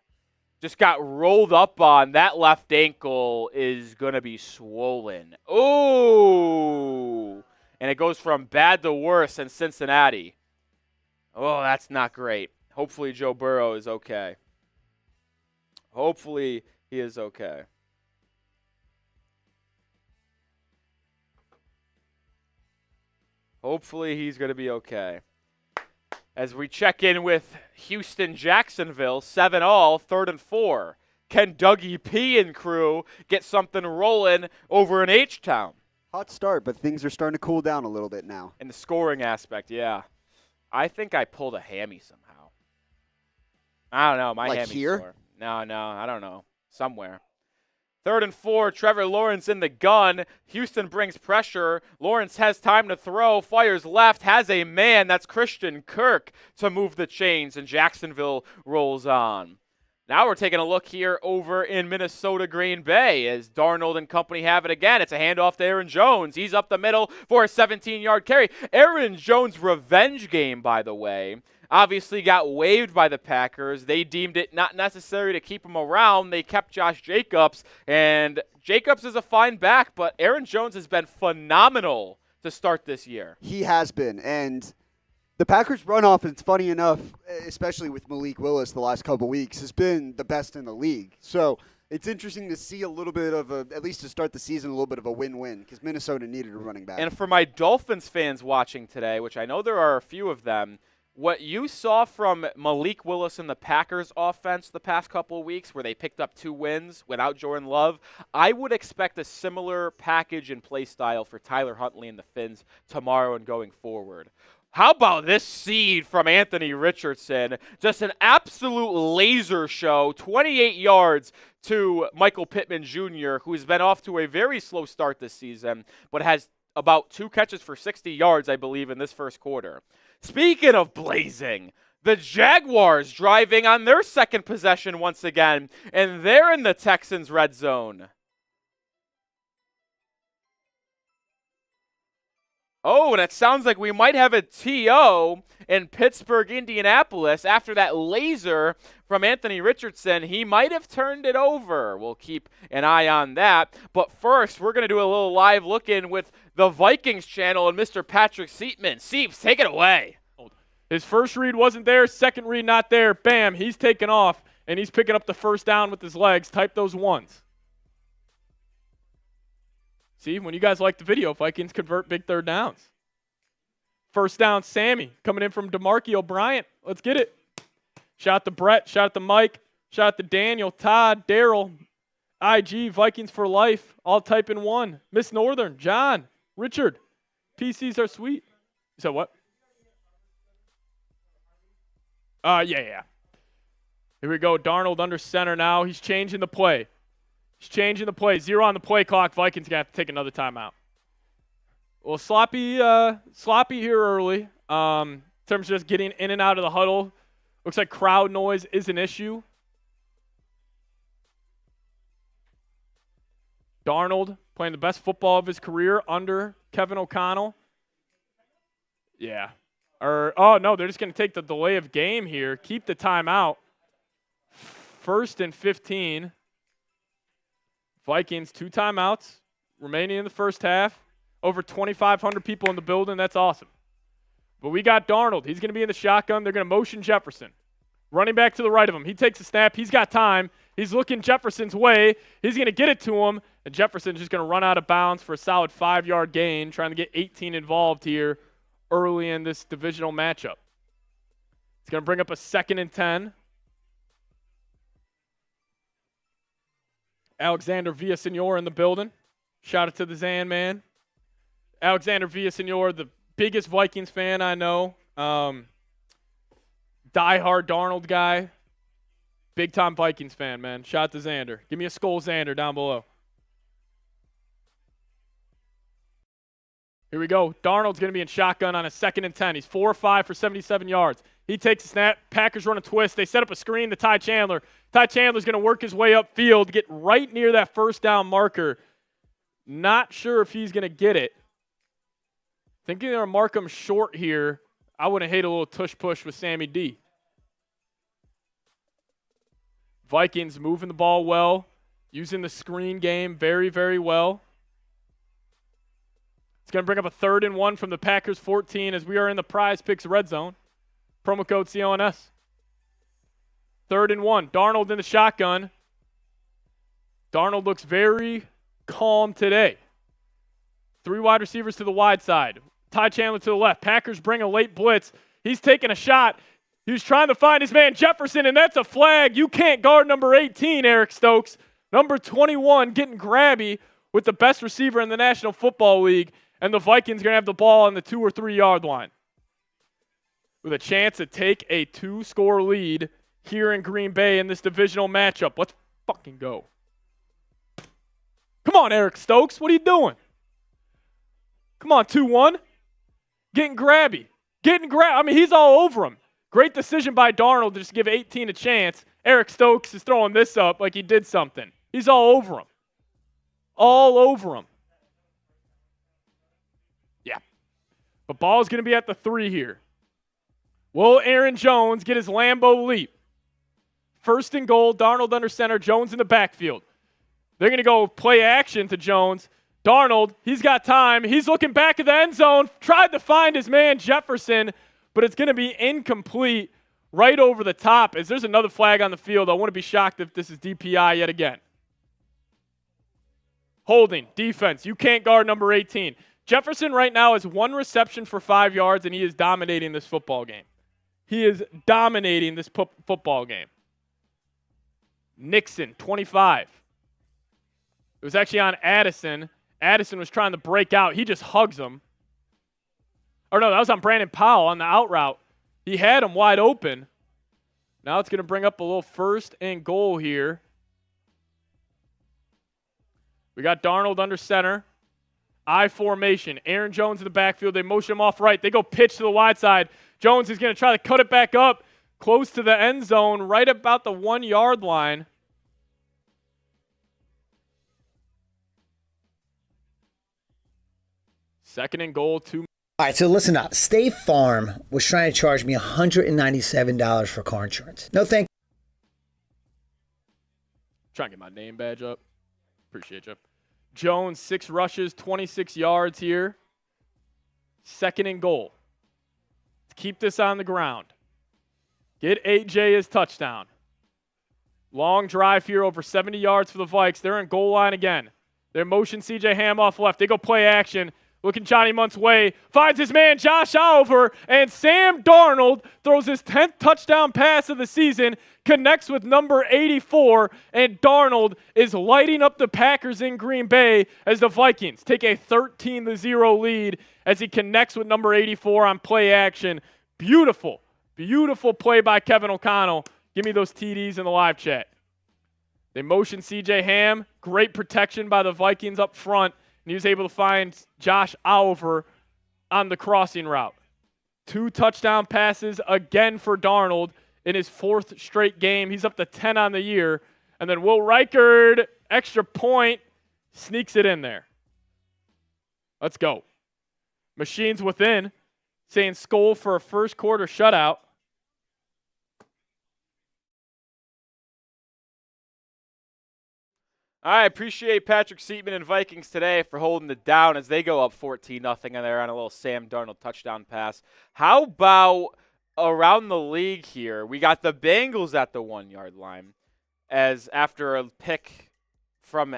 just got rolled up on. That left ankle is going to be swollen. Ooh, and it goes from bad to worse in Cincinnati. Oh, that's not great. Hopefully Joe Burrow is okay. Hopefully he is okay. Hopefully he's going to be okay. As we check in with Houston, Jacksonville, 7-all, 3rd and 4. Can Dougie P and crew get something rolling over in H-Town? Hot start, but things are starting to cool down a little bit now. In the scoring aspect, yeah. I think I pulled a hammy somehow. I don't know. My like hammy's here? sore. No, I don't know. Somewhere. 3rd and 4, Trevor Lawrence in the gun. Houston brings pressure. Lawrence has time to throw, fires left, has a man. That's Christian Kirk to move the chains, and Jacksonville rolls on. Now we're taking a look here over in Minnesota, Green Bay, as Darnold and company have it again. It's a handoff to Aaron Jones. He's up the middle for a 17-yard carry. Aaron Jones' revenge game, by the way, obviously got waived by the Packers. They deemed it not necessary to keep him around. They kept Josh Jacobs, and Jacobs is a fine back, but Aaron Jones has been phenomenal to start this year. He has been, and the Packers' run offense, funny enough, especially with Malik Willis the last couple weeks, has been the best in the league. So it's interesting to see a little bit of at least to start the season, a little bit of a win-win, because Minnesota needed a running back. And for my Dolphins fans watching today, which I know there are a few of them, what you saw from Malik Willis and the Packers offense the past couple of weeks, where they picked up 2 wins without Jordan Love, I would expect a similar package and play style for Tyler Huntley and the Finns tomorrow and going forward. How about this seed from Anthony Richardson? Just an absolute laser show, 28 yards to Michael Pittman Jr., who's been off to a very slow start this season, but has about 2 catches for 60 yards, I believe, in this first quarter. Speaking of blazing, the Jaguars driving on their second possession once again, and they're in the Texans' red zone. Oh, and it sounds like we might have a TO in Pittsburgh, Indianapolis. After that laser from Anthony Richardson, he might have turned it over. We'll keep an eye on that. But first, we're going to do a little live look-in with the Vikings channel and Mr. Patrick Seatman. Seeps, take it away. His first read wasn't there, second read not there. Bam, he's taking off, and he's picking up the first down with his legs. Type those ones. See, when you guys like the video, Vikings convert big third downs. First down, Sammy, coming in from DeMarco Bryant. Let's get it. Shout out to Brett, shout out to Mike, shout out to Daniel, Todd, Daryl, IG, Vikings for life, all type in one. Miss Northern, John, Richard, PCs are sweet. You said what? Yeah. Here we go, Darnold under center now. He's changing the play. 0 on the play clock. Vikings going to have to take another timeout. Well, sloppy here early. In terms of just getting in and out of the huddle. Looks like crowd noise is an issue. Darnold playing the best football of his career under Kevin O'Connell. Yeah. Oh, no, they're just going to take the delay of game here. Keep the timeout. 1st and 15. Vikings, 2 timeouts remaining in the first half. Over 2,500 people in the building. That's awesome. But we got Darnold. He's going to be in the shotgun. They're going to motion Jefferson. Running back to the right of him. He takes a snap. He's got time. He's looking Jefferson's way. He's going to get it to him. And Jefferson's just going to run out of bounds for a solid 5-yard gain, trying to get 18 involved here early in this divisional matchup. It's going to bring up a 2nd and 10. Alexander Villasenor in the building. Shout out to the Zan man. Alexander Villasenor, the biggest Vikings fan I know. Diehard Darnold guy. Big-time Vikings fan, man. Shout out to Xander. Give me a skull Xander down below. Here we go. Darnold's going to be in shotgun on a 2nd and 10. He's 4 or 5 for 77 yards. He takes a snap. Packers run a twist. They set up a screen to Ty Chandler. Ty Chandler's going to work his way upfield, get right near that first down marker. Not sure if he's going to get it. Thinking they're going to mark him short here. I wouldn't hate a little tush-push with Sammy D. Vikings moving the ball well, using the screen game very, very well. It's going to bring up a 3rd and 1 from the Packers 14 as we are in the Prize Picks red zone. Promo code CONS. 3rd and 1. Darnold in the shotgun. Darnold looks very calm today. 3 wide receivers to the wide side. Ty Chandler to the left. Packers bring a late blitz. He's taking a shot. He was trying to find his man Jefferson, and that's a flag. You can't guard number 18, Eric Stokes. Number 21 getting grabby with the best receiver in the National Football League, and the Vikings are going to have the ball on the 2 or 3 yard line with a chance to take a 2-score lead here in Green Bay in this divisional matchup. Let's fucking go. Come on, Eric Stokes. What are you doing? Come on, 2-1. Getting grabby. I mean, he's all over him. Great decision by Darnold to just give 18 a chance. Eric Stokes is throwing this up like he did something. He's all over him. All over him. Yeah. But ball's going to be at the 3 here. Will Aaron Jones get his Lambeau leap? 1st and goal, Darnold under center, Jones in the backfield. They're going to go play action to Jones. Darnold, he's got time. He's looking back at the end zone, tried to find his man Jefferson, but it's going to be incomplete right over the top. As there's another flag on the field, I wouldn't be shocked if this is DPI yet again. Holding, defense, you can't guard number 18. Jefferson right now has 1 reception for 5 yards, and he is dominating this football game. He is dominating this football game. Nixon, 25. It was actually on Addison. Addison was trying to break out. He just hugs him. Or no, that was on Brandon Powell on the out route. He had him wide open. Now it's going to bring up a little 1st and goal here. We got Darnold under center. I formation. Aaron Jones in the backfield. They motion him off right. They go pitch to the wide side. Jones is going to try to cut it back up close to the end zone, right about the 1 yard line. Second and goal, 2. All right, so listen up. State Farm was trying to charge me $197 for car insurance. No thank you. Trying to get my name badge up. Appreciate you. Jones, 6 rushes, 26 yards here. Second and goal. Keep this on the ground. Get AJ his touchdown. Long drive here, over 70 yards for the Vikes. They're in goal line again. They're motion CJ Ham off left. They go play action. Looking Johnny Munt's way. Finds his man Josh Oliver. And Sam Darnold throws his 10th touchdown pass of the season. Connects with number 84. And Darnold is lighting up the Packers in Green Bay as the Vikings take a 13-0 lead as he connects with number 84 on play action. Beautiful, beautiful play by Kevin O'Connell. Give me those TDs in the live chat. They motion CJ Ham. Great protection by the Vikings up front. he was able to find Josh Oliver on the crossing route. 2 touchdown passes again for Darnold in his 4th straight game. He's up to 10 on the year. And then Will Reichard, extra point, sneaks it in there. Let's go. Machines within, saying Skol for a first quarter shutout. I appreciate Patrick Seatman and Vikings today for holding it down as they go up 14-0 and they're on a little Sam Darnold touchdown pass. How about around the league here? We got the Bengals at the 1-yard line as after a pick from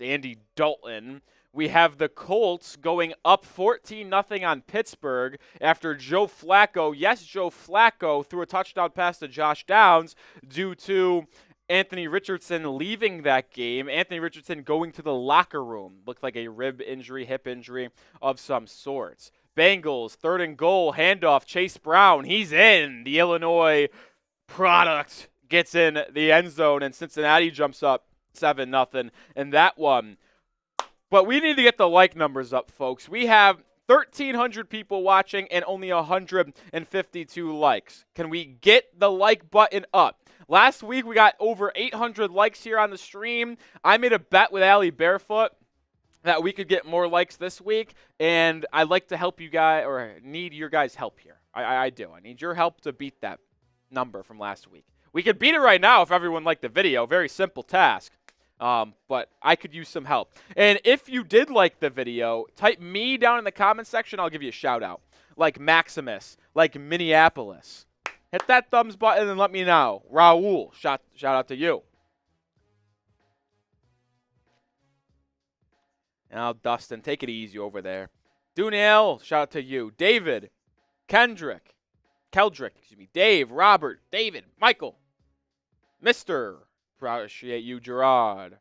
Andy Dalton. We have the Colts going up 14-0 on Pittsburgh after Joe Flacco threw a touchdown pass to Josh Downs due to Anthony Richardson leaving that game. Anthony Richardson going to the locker room. Looked like a rib injury, hip injury of some sorts. Bengals, 3rd and goal, handoff, Chase Brown. He's in. The Illinois product gets in the end zone, and Cincinnati jumps up 7-0 in that one. But we need to get the like numbers up, folks. We have 1,300 people watching and only 152 likes. Can we get the like button up? Last week, we got over 800 likes here on the stream. I made a bet with Allie Barefoot that we could get more likes this week, and I'd like to help you guys, or need your guys' help here. I do. I need your help to beat that number from last week. We could beat it right now if everyone liked the video. Very simple task, but I could use some help. And if you did like the video, type me down in the comment section. I'll give you a shout-out, like Maximus, like Minneapolis. Hit that thumbs button and let me know. Raul, shout out to you. Now, Dustin, take it easy over there. Dunale, shout out to you. David, Keldrick, Dave, Robert, David, Michael, Mr. Appreciate you, Gerard.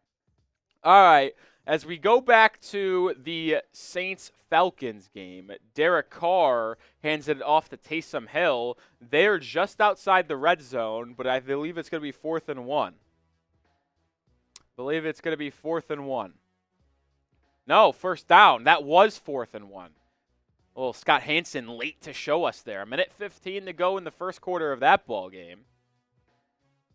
All right, as we go back to the Saints-Falcons game, Derek Carr hands it off to Taysom Hill. They're just outside the red zone, but I believe it's going to be 4th and 1. No, first down. That was 4th and 1. Well, Scott Hansen late to show us there. 1:15 to go in the first quarter of that ball game.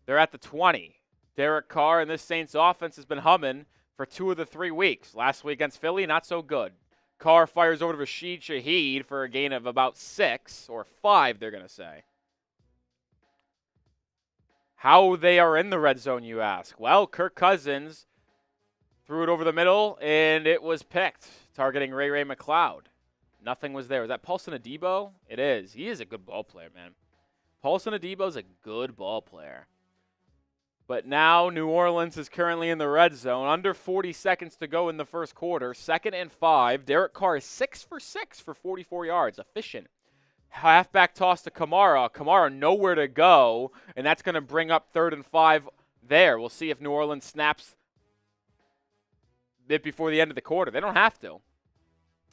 They're at the 20. Derek Carr and this Saints offense has been humming for 2 of the 3 weeks. Last week against Philly, not so good. Carr fires over to Rashid Shaheed for a gain of about 6 or 5, they're going to say. How they are in the red zone, you ask? Well, Kirk Cousins threw it over the middle, and it was picked, targeting Ray McLeod. Nothing was there. Was that Paulson Adebo? It is. He is a good ball player, man. Paulson Adebo is a good ball player. But now New Orleans is currently in the red zone. Under 40 seconds to go in the first quarter. 2nd and 5. Derek Carr is 6 for 6 for 44 yards. Efficient. Halfback toss to Kamara. Kamara nowhere to go. And that's going to bring up 3rd and 5 there. We'll see if New Orleans snaps it before the end of the quarter. They don't have to.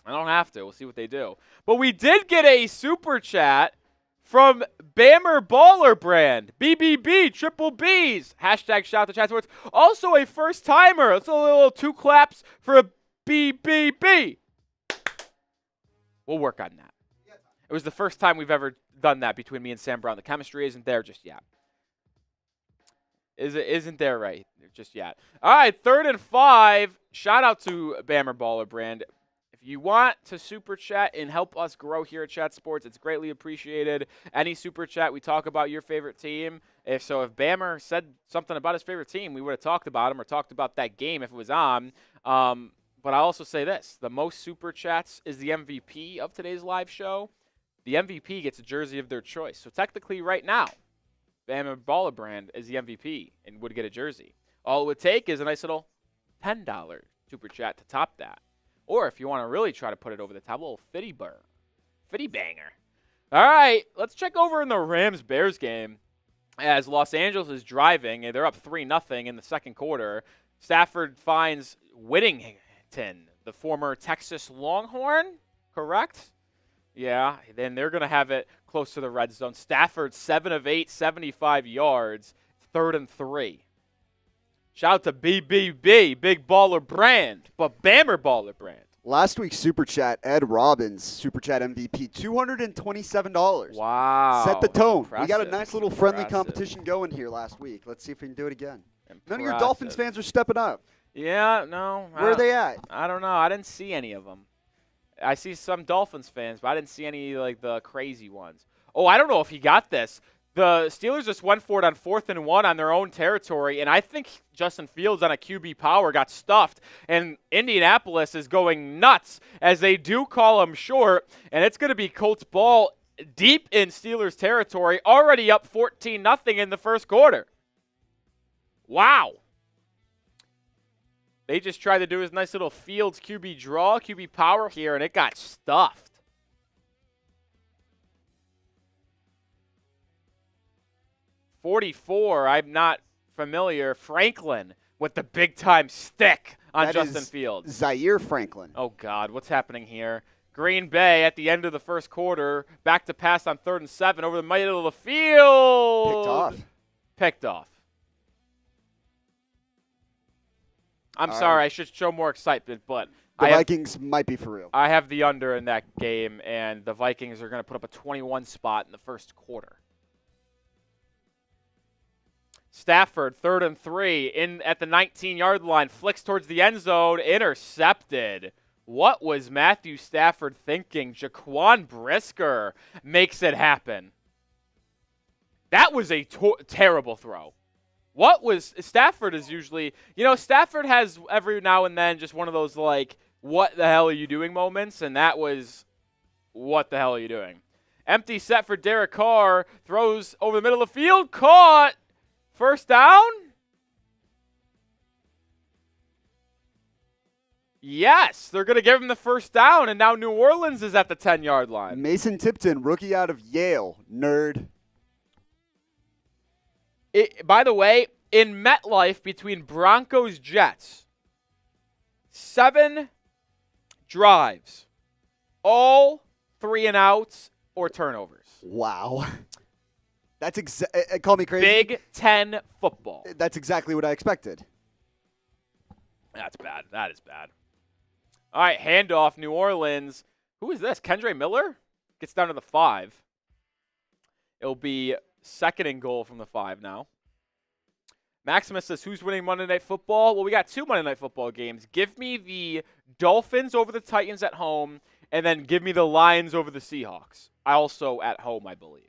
We'll see what they do. But we did get a super chat from Bammer Baller Brand. BBB, triple Bs. Hashtag shout out to chat sports. Also a first timer. Let's do a little 2 claps for a BBB. We'll work on that. It was the first time we've ever done that between me and Sam Brown. The chemistry isn't there just yet. Isn't there right just yet. All right, 3rd and 5. Shout out to Bammer Baller Brand. If you want to super chat and help us grow here at Chat Sports, it's greatly appreciated. Any super chat, we talk about your favorite team. If Bammer said something about his favorite team, we would have talked about him or talked about that game if it was on. But I'll also say this. The most super chats is the MVP of today's live show. The MVP gets a jersey of their choice. So technically right now, Bammer Baller Brand is the MVP and would get a jersey. All it would take is a nice little $10 super chat to top that. Or if you want to really try to put it over the top, a little fitty banger. All right, let's check over in the Rams-Bears game as Los Angeles is driving. They're up 3-0 in the second quarter. Stafford finds Whittington, the former Texas Longhorn, correct? Yeah, then they're going to have it close to the red zone. Stafford, 7 of 8, 75 yards, 3rd and 3. Shout out to BBB, Big Baller Brand, but Bammer Baller Brand. Last week's Super Chat, Ed Robbins, Super Chat MVP, $227. Wow. Set the tone. Impressive. We got a nice little friendly Impressive. competition going here last week. Let's see if we can do it again. Impressive. None of your Dolphins fans are stepping up. Yeah, no. Where are they at? I don't know. I didn't see any of them. I see some Dolphins fans, but I didn't see any like the crazy ones. Oh, I don't know if he got this. The Steelers just went for it on 4th and 1 on their own territory, and I think Justin Fields on a QB power got stuffed, and Indianapolis is going nuts as they do call him short, and it's going to be Colts ball deep in Steelers territory, already up 14-0 in the first quarter. Wow. They just tried to do his nice little Fields QB draw, QB power here, and it got stuffed. 44, I'm not familiar. Franklin with the big-time stick on Justin Fields. Zaire Franklin. Oh, God, what's happening here? Green Bay at the end of the first quarter, back to pass on 3rd and 7 over the middle of the field. Picked off. I'm sorry, I should show more excitement, but the Vikings might be for real. I have the under in that game, and the Vikings are going to put up a 21 spot in the first quarter. Stafford, 3rd and 3, in at the 19-yard line, flicks towards the end zone, intercepted. What was Matthew Stafford thinking? Jaquan Brisker makes it happen. That was a terrible throw. What was Stafford is usually, Stafford has every now and then just one of those like, what the hell are you doing moments, and that was, what the hell are you doing? Empty set for Derek Carr, throws over the middle of the field, caught. First down? Yes, they're going to give him the first down, and now New Orleans is at the 10-yard line. Mason Tipton, rookie out of Yale, nerd. By the way, in MetLife between Broncos-Jets, 7 drives, all 3-and-outs or turnovers. Wow. That's call me crazy. Big Ten football. That's exactly what I expected. That's bad. That is bad. All right, handoff, New Orleans. Who is this? Kendre Miller? Gets down to the 5. It'll be 2nd and goal from the 5 now. Maximus says, who's winning Monday Night Football? Well, we got 2 Monday Night Football games. Give me the Dolphins over the Titans at home, and then give me the Lions over the Seahawks. Also at home, I believe.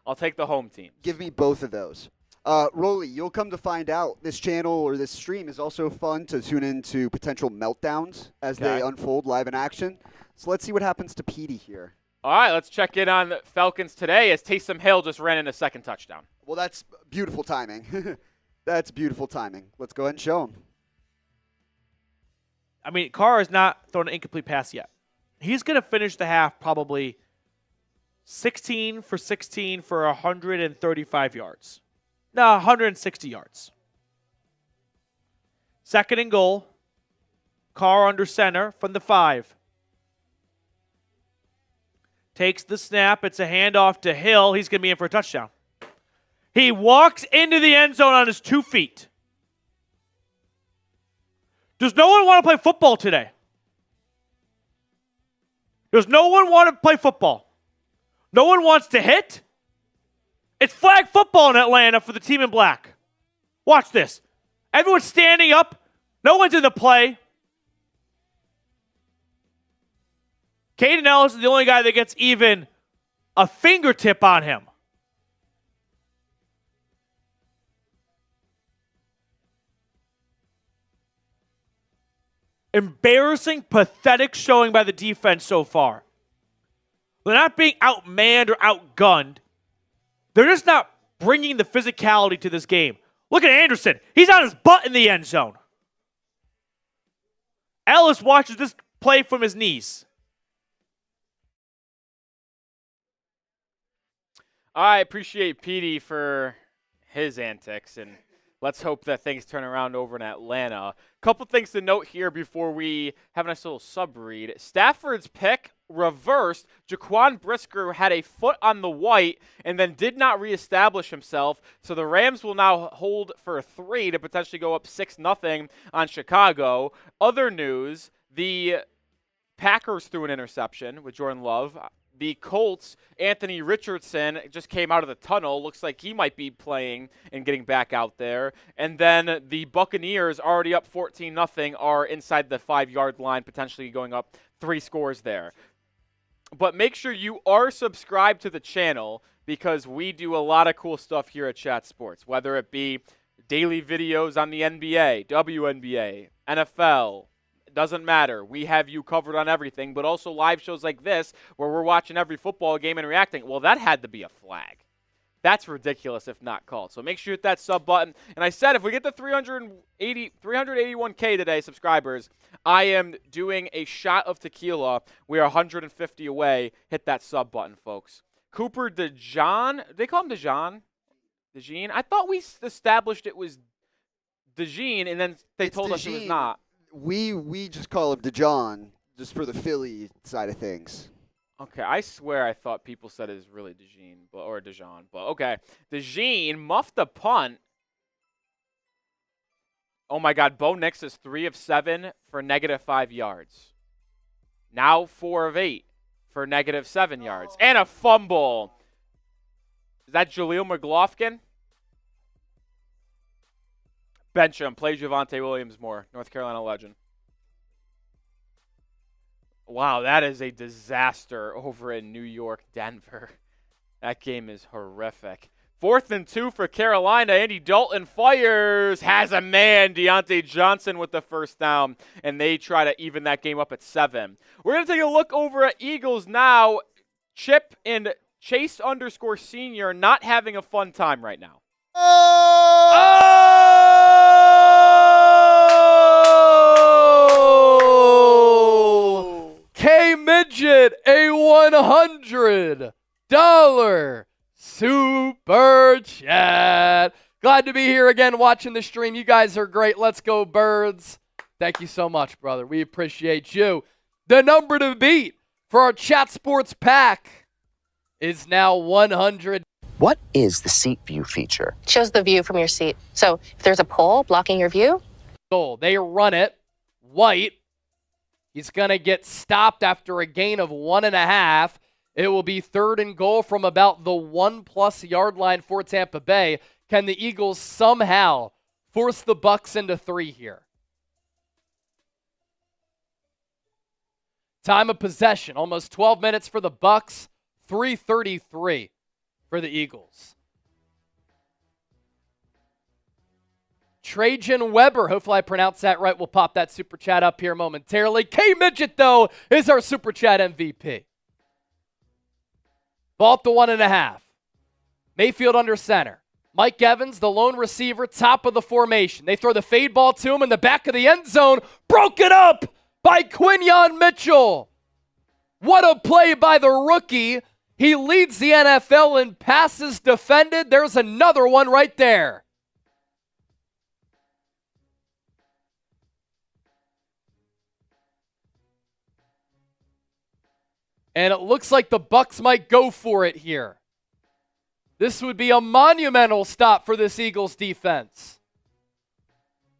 I'll take the home team. Give me both of those. Rolly, you'll come to find out this channel or this stream is also fun to tune into potential meltdowns as they unfold live in action. So let's see what happens to Petey here. All right, let's check in on the Falcons today as Taysom Hill just ran in a 2nd touchdown. Well, that's beautiful timing. That's beautiful timing. Let's go ahead and show him. I mean, Carr has not thrown an incomplete pass yet. He's going to finish the half probably 16 for 16 for 135 yards. No, 160 yards. 2nd and goal. Carr under center from the 5. Takes the snap. It's a handoff to Hill. He's going to be in for a touchdown. He walks into the end zone on his 2 feet. Does no one want to play football today? Does no one want to play football? No one wants to hit? It's flag football in Atlanta for the team in black. Watch this. Everyone's standing up. No one's in the play. Caden Ellis is the only guy that gets even a fingertip on him. Embarrassing, pathetic showing by the defense so far. They're not being outmanned or outgunned. They're just not bringing the physicality to this game. Look at Anderson. He's on his butt in the end zone. Ellis watches this play from his knees. I appreciate Petey for his antics, and let's hope that things turn around over in Atlanta. A couple things to note here before we have a nice little sub-read. Stafford's pick reversed. Jaquan Brisker had a foot on the white and then did not reestablish himself. So the Rams will now hold for 3 to potentially go up 6-0 on Chicago. Other news, the Packers threw an interception with Jordan Love. The Colts, Anthony Richardson just came out of the tunnel. Looks like he might be playing and getting back out there. And then the Buccaneers, already up 14-0, are inside the 5-yard line, potentially going up 3 scores there. But make sure you are subscribed to the channel because we do a lot of cool stuff here at Chat Sports, whether it be daily videos on the NBA, WNBA, NFL. Doesn't matter. We have you covered on everything, but also live shows like this where we're watching every football game and reacting. Well, that had to be a flag. That's ridiculous if not called. So make sure you hit that sub button. And I said if we get to 381K today, subscribers, I am doing a shot of tequila. We are 150 away. Hit that sub button, folks. Cooper DeJean. They call him DeJean? DeJean? I thought we established it was DeJean, and then they told us it was not. We just call him DeJean, just for the Philly side of things. Okay, I swear I thought people said it was really DeJean, or DeJean, but okay. DeJean muffed a punt. Oh my God, Bo Nix is 3 of 7 for -5 yards. Now 4 of 8 for -7 yards. And a fumble. Is that Jaleel McLaughlin? Bench him. Play Javonte Williams more. North Carolina legend. Wow, that is a disaster over in New York, Denver. That game is horrific. 4th and 2 for Carolina. Andy Dalton fires. Has a man. Deontay Johnson with the first down. And they try to even that game up at 7. We're going to take a look over at Eagles now. Chip and Chase _ Senior not having a fun time right now. K-Midget, a $100 super chat. Glad to be here again watching the stream. You guys are great. Let's go, Birds. Thank you so much, brother. We appreciate you. The number to beat for our Chat Sports pack is now 100. What is the seat view feature? It shows the view from your seat. So if there's a pole blocking your view. They run it. White. He's going to get stopped after a gain of 1.5. It will be 3rd and goal from about the 1+ yard line for Tampa Bay. Can the Eagles somehow force the Bucs into 3 here? Time of possession, almost 12 minutes for the Bucs, 3:33 for the Eagles. Trajan Weber, hopefully I pronounced that right. We'll pop that super chat up here momentarily. K-Midget, though, is our super chat MVP. Ball up to 1.5. Mayfield under center. Mike Evans, the lone receiver, top of the formation. They throw the fade ball to him in the back of the end zone. Broken up by Quinyon Mitchell. What a play by the rookie. He leads the NFL in passes defended. There's another one right there. And it looks like the Bucs might go for it here. This would be a monumental stop for this Eagles defense.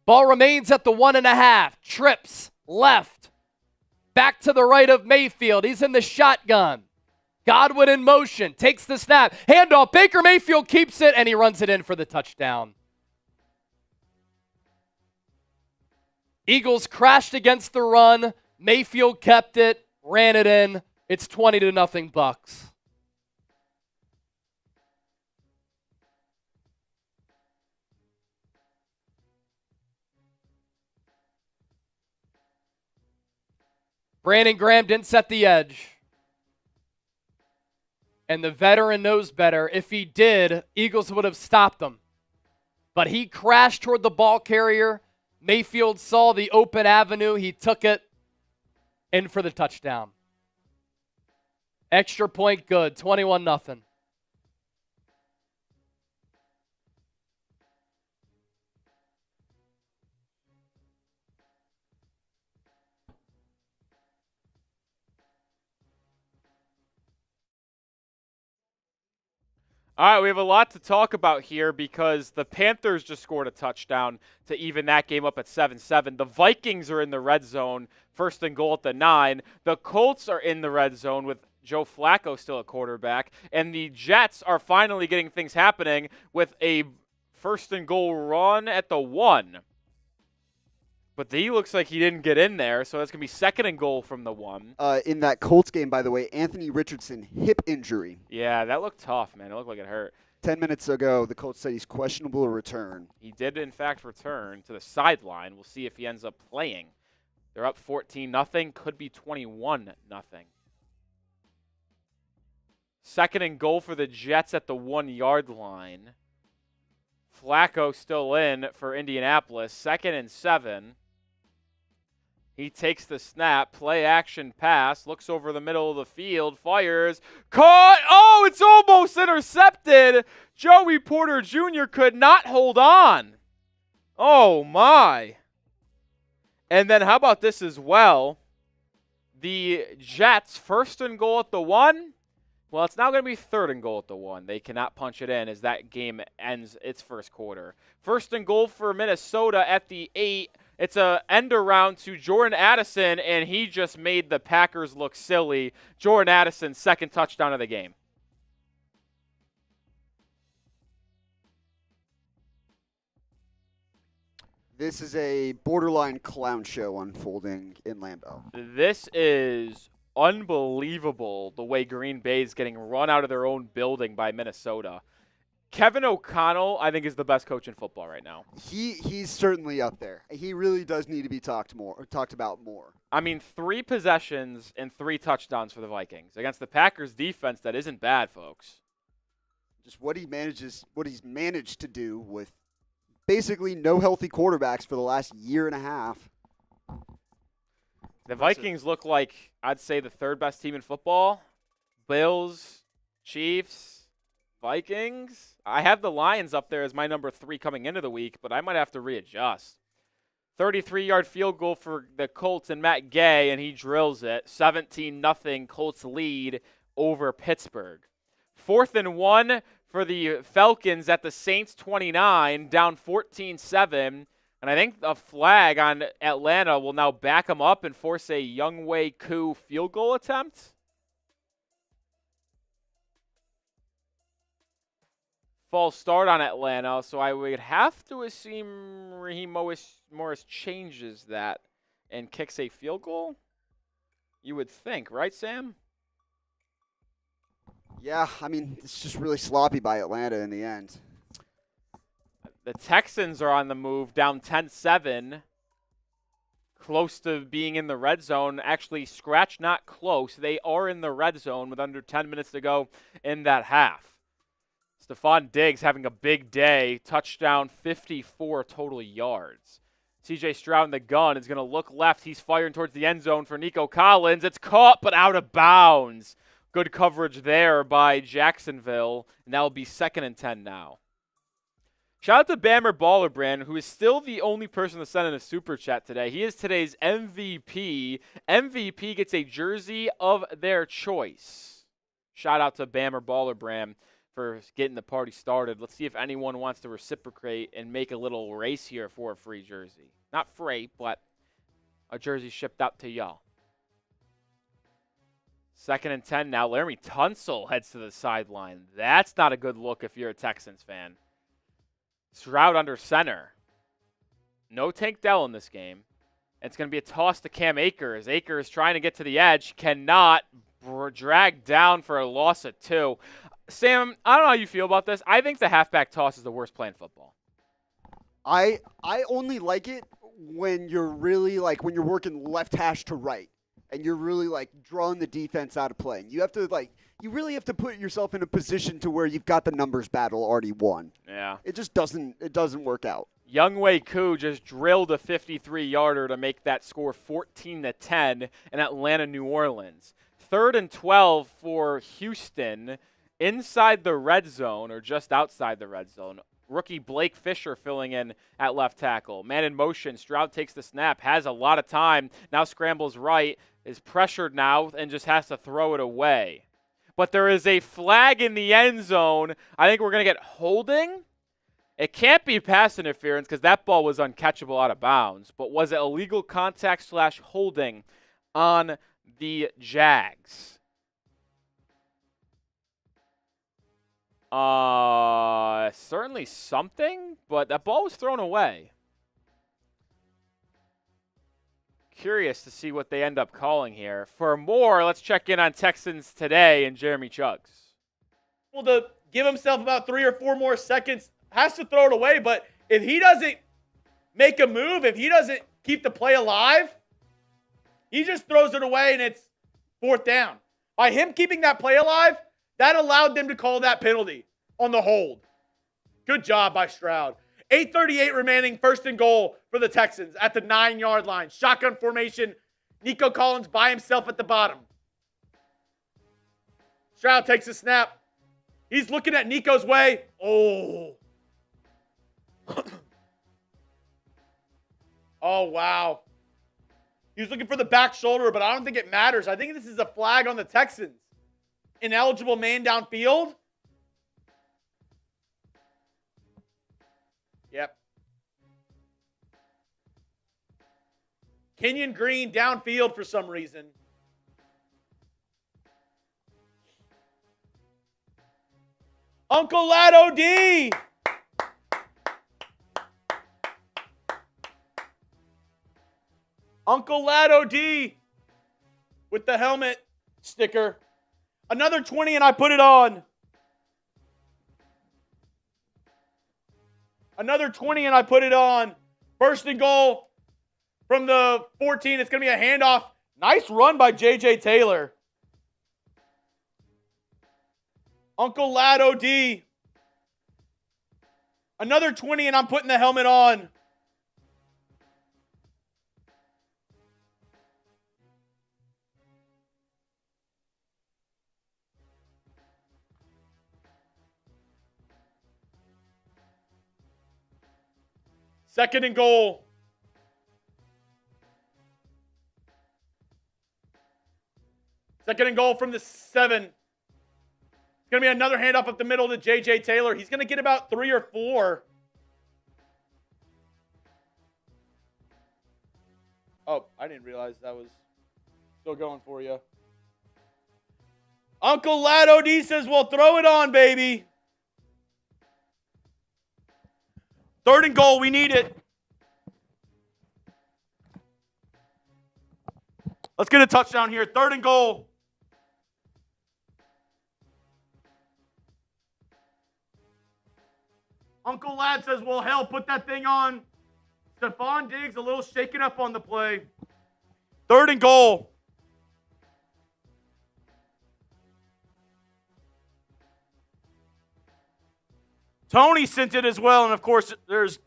Ball remains at the 1.5. Trips left. Back to the right of Mayfield. He's in the shotgun. Godwin in motion. Takes the snap. Handoff. Baker Mayfield keeps it, and he runs it in for the touchdown. Eagles crashed against the run. Mayfield kept it, ran it in. It's 20-0 Bucs. Brandon Graham didn't set the edge. And the veteran knows better. If he did, Eagles would have stopped him. But he crashed toward the ball carrier. Mayfield saw the open avenue. He took it in for the touchdown. Extra point good, 21-0. All right, we have a lot to talk about here because the Panthers just scored a touchdown to even that game up at 7-7. The Vikings are in the red zone, 1st and goal at the 9. The Colts are in the red zone with Joe Flacco still at quarterback. And the Jets are finally getting things happening with a 1st and goal run at the 1. But he looks like he didn't get in there, so that's going to be 2nd and goal from the 1. In that Colts game, by the way, Anthony Richardson, hip injury. Yeah, that looked tough, man. It looked like it hurt. 10 minutes ago, the Colts said he's questionable to return. He did, in fact, return to the sideline. We'll see if he ends up playing. They're up 14-0, could be 21-0. 2nd and goal for the Jets at the 1-yard line. Flacco still in for Indianapolis. 2nd and 7. He takes the snap, play action pass, looks over the middle of the field, fires, caught. Oh, it's almost intercepted. Joey Porter Jr. could not hold on. Oh, my. And then how about this as well? The Jets, 1st and goal at the 1. Well, it's now going to be 3rd and goal at the 1. They cannot punch it in as that game ends its first quarter. 1st and goal for Minnesota at the 8. It's a end around to Jordan Addison, and he just made the Packers look silly. Jordan Addison's 2nd touchdown of the game. This is a borderline clown show unfolding in Lambeau. This is unbelievable the way Green Bay is getting run out of their own building by Minnesota. Kevin O'Connell, I think, is the best coach in football right now. He's certainly up there. He really does need to be talked about more. I mean, 3 possessions and 3 touchdowns for the Vikings against the Packers defense that isn't bad, folks. Just what he's managed to do with basically no healthy quarterbacks for the last year and a half. The Vikings look like, I'd say, the 3rd best team in football. Bills, Chiefs, Vikings. I have the Lions up there as my number 3 coming into the week, but I might have to readjust. 33-yard field goal for the Colts and Matt Gay, and he drills it. 17-0 Colts lead over Pittsburgh. 4th and 1 for the Falcons at the Saints 29, down 14-7. And I think a flag on Atlanta will now back them up and force a Younghoe Koo field goal attempt. False start on Atlanta, so I would have to assume Raheem Morris changes that and kicks a field goal. You would think, right, Sam? Yeah, I mean, it's just really sloppy by Atlanta in the end. The Texans are on the move, down 10-7, close to being in the red zone. Actually, scratch not close. They are in the red zone with under 10 minutes to go in that half. Stephon Diggs having a big day, touchdown, 54 total yards. CJ Stroud in the gun is going to look left. He's firing towards the end zone for Nico Collins. It's caught, but out of bounds. Good coverage there by Jacksonville, and that will be 2nd and 10 now. Shout out to Bammer Ballerbrand, who is still the only person to send in a super chat today. He is today's MVP. MVP gets a jersey of their choice. Shout out to Bammer Ballerbrand for getting the party started. Let's see if anyone wants to reciprocate and make a little race here for a free jersey. Not free, but a jersey shipped out to y'all. 2nd and 10 now. Laramie Tunsil heads to the sideline. That's not a good look if you're a Texans fan. Stroud under center. No Tank Dell in this game. It's going to be a toss to Cam Akers. Akers trying to get to the edge. Cannot. Dragged down for a loss of 2. Sam, I don't know how you feel about this. I think the halfback toss is the worst play in football. I only like it when you're really when you're working left hash to right and you're really drawing the defense out of play. And you have to you really have to put yourself in a position to where you've got the numbers battle already won. Yeah. It just doesn't work out. Younghoe Koo just drilled a 53-yarder to make that score 14-10 in Atlanta, New Orleans. 3rd and 12 for Houston. Inside the red zone, or just outside the red zone. Rookie Blake Fisher filling in at left tackle. Man in motion. Stroud takes the snap, has a lot of time. Now scrambles right, is pressured now, and just has to throw it away. but there is a flag in the end zone. I think we're going to get holding. It can't be pass interference because that ball was uncatchable out of bounds, but was it illegal contact / holding on the Jags? Certainly something, but that ball was thrown away. Curious to see what they end up calling here. For more, let's check in on Texans today and Jeremy Chuggs. Well, to give himself about 3 or 4 more seconds, has to throw it away, but if he doesn't make a move, if he doesn't keep the play alive, he just throws it away and it's 4th down. By him keeping that play alive, that allowed them to call that penalty on the hold. Good job by Stroud. 8:38 remaining, 1st and goal for the Texans at the 9-yard line. Shotgun formation. Nico Collins by himself at the bottom. Stroud takes a snap. He's looking at Nico's way. Oh. Oh, wow. He was looking for the back shoulder, but I don't think it matters. I think this is a flag on the Texans. Ineligible man downfield. Yep. Kenyon Green downfield for some reason. Uncle Lad OD. Uncle Lad OD with the helmet sticker. Another 20 and I put it on. Another 20 and I put it on. 1st and goal from the 14. It's going to be a handoff. Nice run by J.J. Taylor. Uncle Lad OD. Another 20 and I'm putting the helmet on. Second and goal. Second and goal from the 7. It's going to be another handoff up the middle to J.J. Taylor. He's going to get about 3 or 4. Oh, I didn't realize that was still going for you. Uncle Lad OD says, well, throw it on, baby. 3rd and goal. We need it. Let's get a touchdown here. 3rd and goal. Uncle Lad says, well, hell, put that thing on. Stephon Diggs a little shaken up on the play. 3rd and goal. Tony sent it as well, and of course, there's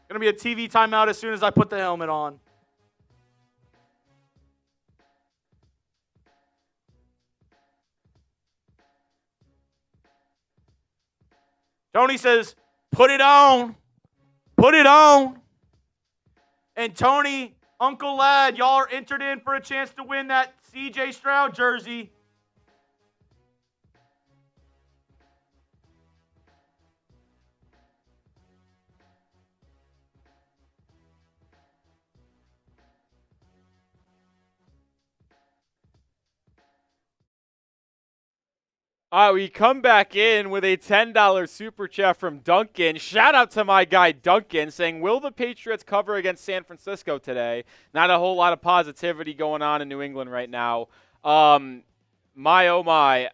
going to be a TV timeout as soon as I put the helmet on. Tony says, put it on. Put it on. And Tony, Uncle Lad, y'all are entered in for a chance to win that CJ Stroud jersey. All right, we come back in with a $10 super chat from Duncan. Shout out to my guy Duncan saying, will the Patriots cover against San Francisco today? Not a whole lot of positivity going on in New England right now. My, oh my,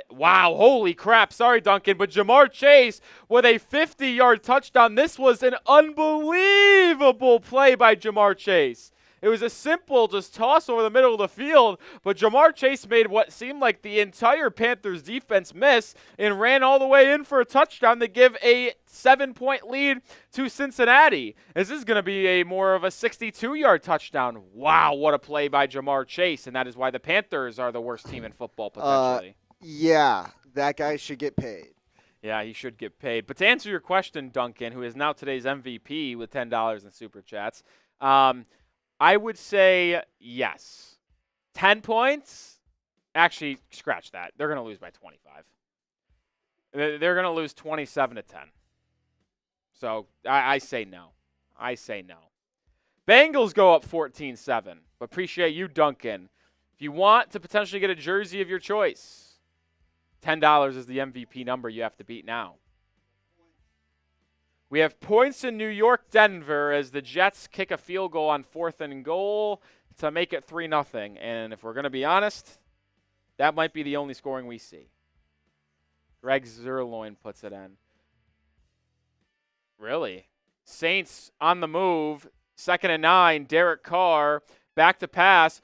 wow, holy crap. Sorry, Duncan, but Jamar Chase with a 50-yard touchdown. This was an unbelievable play by Jamar Chase. It was a simple just toss over the middle of the field, but Jamar Chase made what seemed like the entire Panthers defense miss and ran all the way in for a touchdown to give a 7-point lead to Cincinnati. This is going to be a more of a 62-yard touchdown. Wow, what a play by Jamar Chase, and that is why the Panthers are the worst team in football potentially. Yeah, that guy should get paid. Yeah, he should get paid. But to answer your question, Duncan, who is now today's MVP with $10 in super chats, I would say yes. 10 points, Actually, scratch that. They're going to lose by 25. They're going to lose 27-10. So I say no. I say no. Bengals go up 14-7. But appreciate you, Duncan. If you want to potentially get a jersey of your choice, $10 is the MVP number you have to beat now. We have points in New York, Denver, as the Jets kick a field goal on 4th and goal to make it 3-0. And if we're going to be honest, that might be the only scoring we see. Greg Zerloin puts it in. Really? Saints on the move. 2nd and 9. Derek Carr back to pass.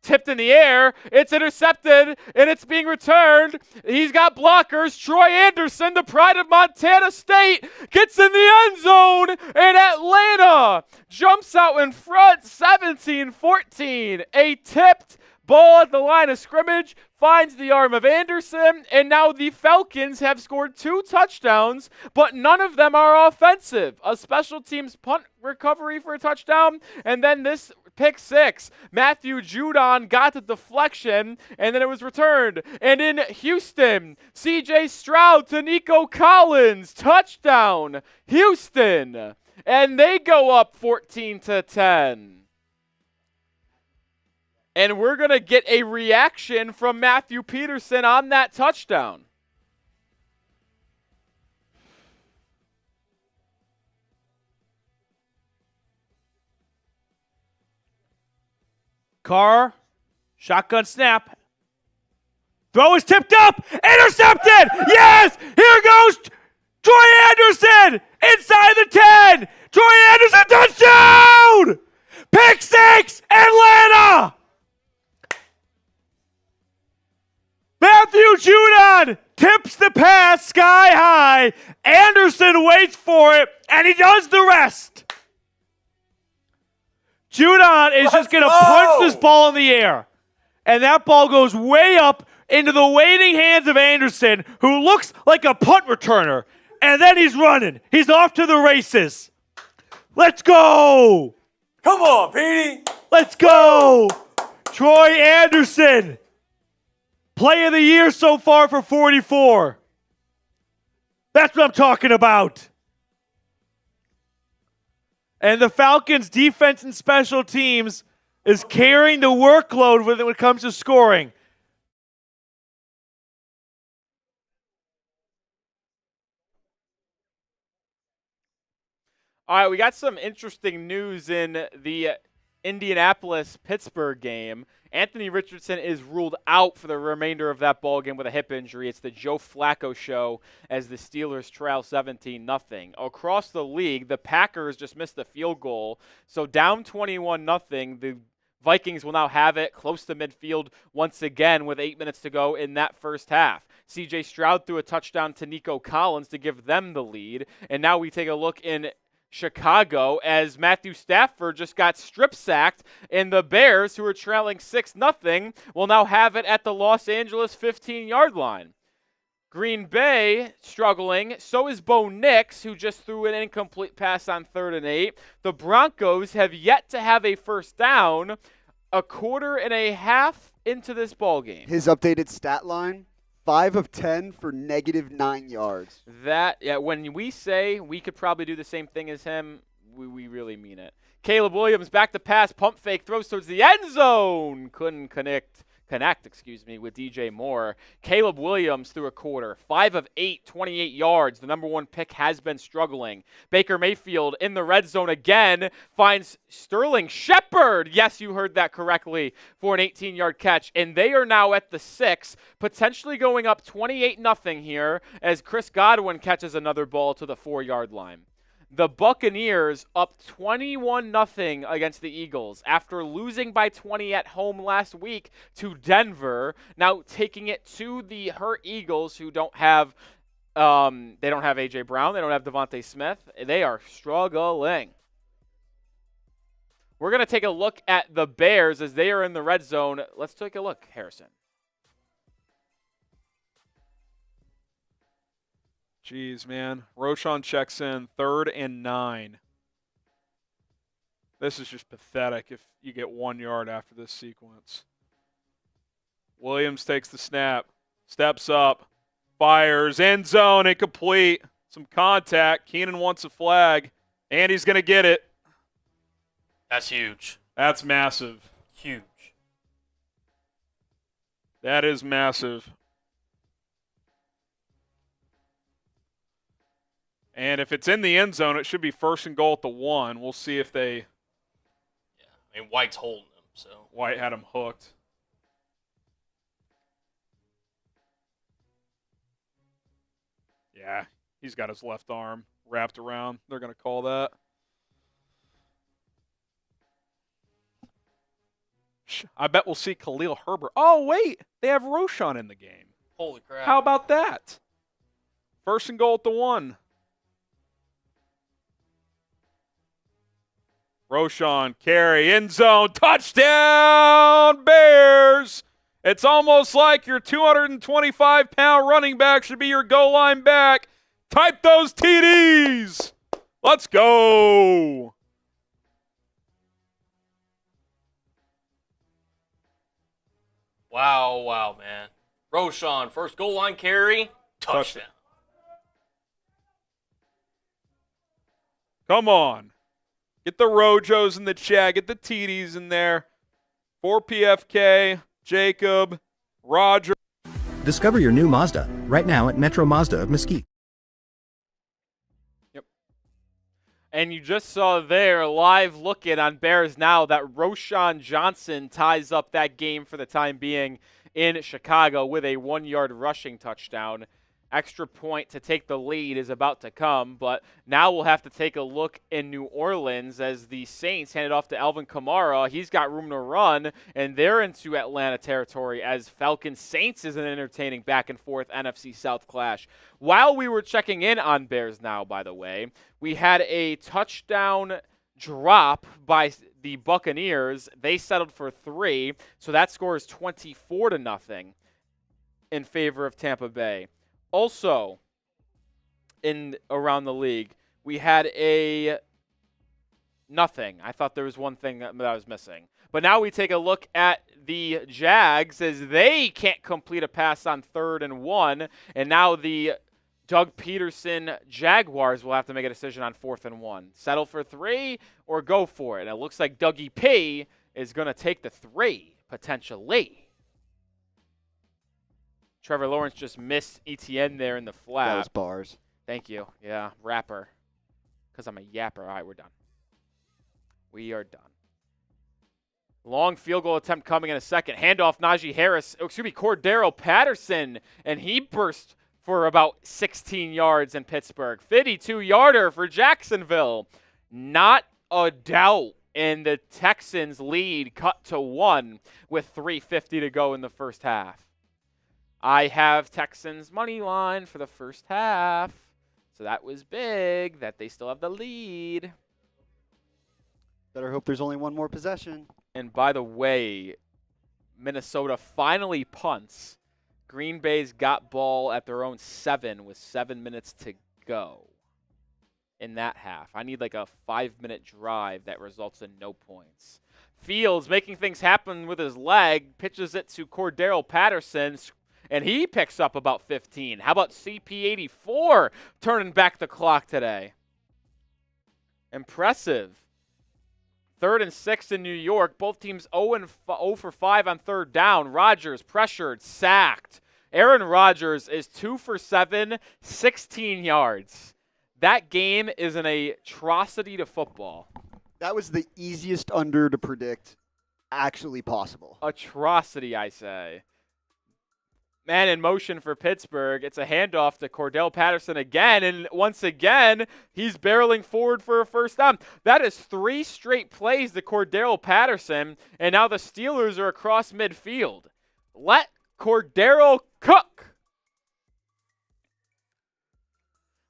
Tipped in the air. It's intercepted, and it's being returned. He's got blockers. Troy Anderson, the pride of Montana State, gets in the end zone, and Atlanta jumps out in front 17-14. A tipped ball at the line of scrimmage finds the arm of Anderson, and now the Falcons have scored 2 touchdowns, but none of them are offensive. A special teams punt recovery for a touchdown, and then this pick 6. Matthew Judon got the deflection, and then it was returned. And in Houston, CJ Stroud to Nico Collins, touchdown, Houston, and they go up 14-10. And we're going to get a reaction from Matthew Peterson on that touchdown. Carr, shotgun snap. Throw is tipped up. Intercepted. Yes. Here goes Troy Anderson inside the 10. Troy Anderson touchdown. Pick 6. Atlanta. Matthew Judon tips the pass sky high. Anderson waits for it, and he does the rest. Judon is just going to punch this ball in the air. And that ball goes way up into the waiting hands of Anderson, who looks like a punt returner. And then he's running. He's off to the races. Let's go. Come on, Petey. Let's go. Troy Anderson. Play of the year so far for 44. That's what I'm talking about. And the Falcons' defense and special teams is carrying the workload when it comes to scoring. All right, we got some interesting news in the Indianapolis-Pittsburgh game. Anthony Richardson is ruled out for the remainder of that ball game with a hip injury. It's the Joe Flacco show as the Steelers trail 17-0. Across the league, the Packers just missed a field goal. So down 21-0, the Vikings will now have it close to midfield once again with 8 minutes to go in that first half. CJ Stroud threw a touchdown to Nico Collins to give them the lead. And now we take a look in Chicago as Matthew Stafford just got strip sacked, and the Bears, who are trailing 6-0, will now have it at the Los Angeles 15-yard line. Green Bay struggling. So is Bo Nix, who just threw an incomplete pass on 3rd and 8. The Broncos have yet to have a first down a quarter and a half into this ball game. His updated stat line, 5 of 10 for -9 yards. When we say we could probably do the same thing as him, we really mean it. Caleb Williams back to pass, pump fake, throws towards the end zone. Couldn't connect with DJ Moore. Caleb Williams threw a quarter, 5 of 8, 28 yards. The number 1 pick has been struggling. Baker Mayfield in the red zone again finds Sterling Shepard. Yes, you heard that correctly, for an 18-yard catch. And they are now at the 6, potentially going up 28-0 here as Chris Godwin catches another ball to the 4-yard line. The Buccaneers up 21-0 against the Eagles after losing by 20 at home last week to Denver. Now taking it to the hurt Eagles, who don't have A.J. Brown, they don't have Devontae Smith. They are struggling. We're going to take a look at the Bears as they are in the red zone. Let's take a look, Harrison. Jeez, man. Roschon checks in 3rd and 9. This is just pathetic if you get 1 yard after this sequence. Williams takes the snap, steps up, fires, end zone, incomplete. Some contact. Keenan wants a flag, and he's going to get it. That's huge. That's massive. Huge. That is massive. And if it's in the end zone, it should be 1st and goal at the 1. We'll see if they... Yeah, I mean, White's holding him, so... White had him hooked. Yeah, he's got his left arm wrapped around. They're going to call that. I bet we'll see Khalil Herbert. Oh, wait. They have Roschon in the game. Holy crap. How about that? 1st and goal at the 1. Roschon, carry, end zone, touchdown, Bears! It's almost like your 225-pound running back should be your goal line back. Type those TDs! Let's go! Wow, man. Roschon, first goal line carry, touchdown. Come on. Get the Rojos in the chat. Get the TDs in there. 4 PFK, Jacob, Roger. Discover your new Mazda right now at Metro Mazda of Mesquite. Yep. And you just saw there, live looking on Bears Now, that Roschon Johnson ties up that game for the time being in Chicago with a 1-yard rushing touchdown. Extra point to take the lead is about to come, but now we'll have to take a look in New Orleans as the Saints hand it off to Alvin Kamara. He's got room to run, and they're into Atlanta territory as Falcons-Saints is an entertaining back-and-forth NFC South clash. While we were checking in on Bears Now, by the way, we had a touchdown drop by the Buccaneers. They settled for 3, so that score is 24-0 in favor of Tampa Bay. Also, in around the league, we had a nothing. I thought there was one thing that I was missing. But now we take a look at the Jags as they can't complete a pass on 3rd and 1. And now the Doug Peterson Jaguars will have to make a decision on 4th and 1. Settle for 3 or go for it. And it looks like Dougie P is going to take the 3, potentially. Trevor Lawrence just missed ETN there in the flat. That was bars. Thank you. Yeah, rapper. Because I'm a yapper. All right, we're done. We are done. Long field goal attempt coming in a second. Handoff, Cordero Patterson. And he burst for about 16 yards in Pittsburgh. 52-yarder for Jacksonville. Not a doubt. And the Texans lead cut to 1 with 3:50 to go in the first half. I have Texans money line for the first half. So that was big that they still have the lead. Better hope there's only one more possession. And by the way, Minnesota finally punts. Green Bay's got ball at their own 7 with 7 minutes to go in that half. I need like a 5-minute drive that results in no points. Fields making things happen with his leg, pitches it to Cordero Patterson, and he picks up about 15. How about CP84 turning back the clock today? Impressive. 3rd and 6 in New York. Both teams 0 for 5 on 3rd down. Rodgers pressured, sacked. Aaron Rodgers is 2 for 7, 16 yards. That game is an atrocity to football. That was the easiest under to predict actually possible. Atrocity, I say. Man in motion for Pittsburgh. It's a handoff to Cordell Patterson again, and once again, he's barreling forward for a first down. That is 3 straight plays to Cordell Patterson, and now the Steelers are across midfield. Let Cordero cook.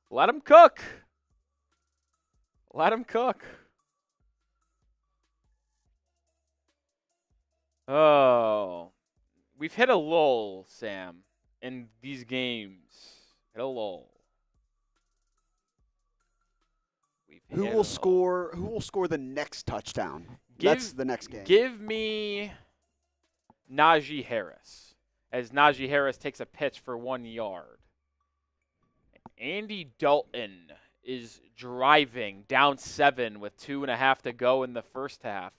Let him cook. Let him cook. Oh. We've hit a lull, Sam, in these games. Hit a lull. Who will score the next touchdown? That's the next game. Give me Najee Harris. as Najee Harris takes a pitch for 1 yard. Andy Dalton is driving down 7 with 2.5 to go in the first half.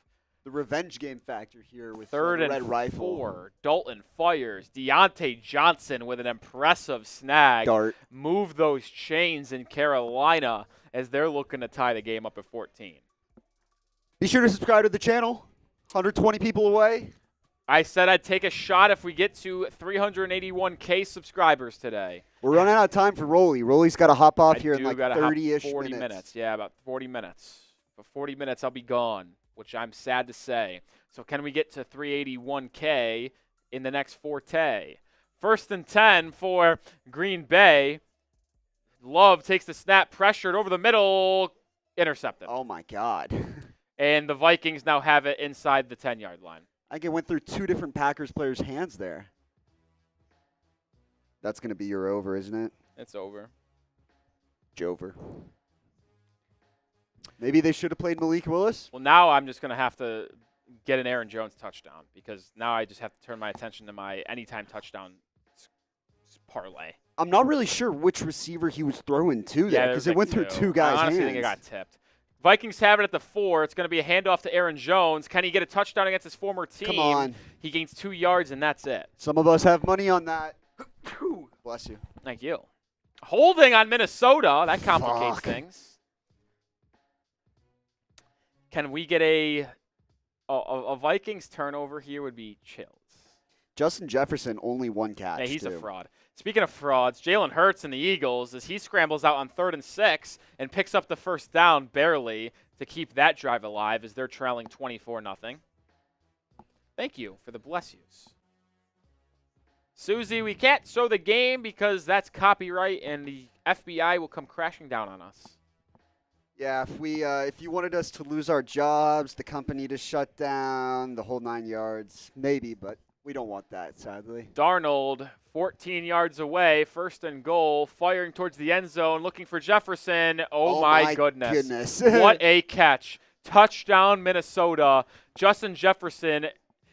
The revenge game factor here with Third Red and Rifle. 4. Dalton fires. Deontay Johnson with an impressive snag. Dart. Move those chains in Carolina as they're looking to tie the game up at 14. Be sure to subscribe to the channel. 120 people away. I said I'd take a shot if we get to 381K subscribers today. We're running out of time for Rolly. Rolly's got to hop off here in like gotta 30-ish 40 minutes. Yeah, about 40 minutes. For 40 minutes, I'll be gone, which I'm sad to say. So can we get to 381K in the next forte? 1st and 10 for Green Bay. Love takes the snap, pressured over the middle, intercepted. Oh, my God. And the Vikings now have it inside the 10-yard line. I think it went through 2 different Packers players' hands there. That's going to be your over, isn't it? It's over. Jover. Maybe they should have played Malik Willis. Well, now I'm just going to have to get an Aaron Jones touchdown because now I just have to turn my attention to my anytime touchdown parlay. I'm not really sure which receiver he was throwing to there because it went through 2 guys' hands. I honestly think it got tipped. Vikings have it at the 4. It's going to be a handoff to Aaron Jones. Can he get a touchdown against his former team? Come on. He gains 2 yards, and that's it. Some of us have money on that. Bless you. Thank you. Holding on Minnesota. That complicates things. Can we get a Vikings turnover here would be chills. Justin Jefferson, only 1 catch. Yeah, he's a fraud. Speaking of frauds, Jalen Hurts and the Eagles, as he scrambles out on 3rd and 6 and picks up the first down barely to keep that drive alive as they're trailing 24-0. Thank you for the bless yous. Susie, we can't show the game because that's copyright and the FBI will come crashing down on us. Yeah, if you wanted us to lose our jobs, the company to shut down, the whole 9 yards, maybe, but we don't want that, sadly. Darnold, 14 yards away, 1st and goal, firing towards the end zone, looking for Jefferson. Oh my goodness. What a catch. Touchdown, Minnesota. Justin Jefferson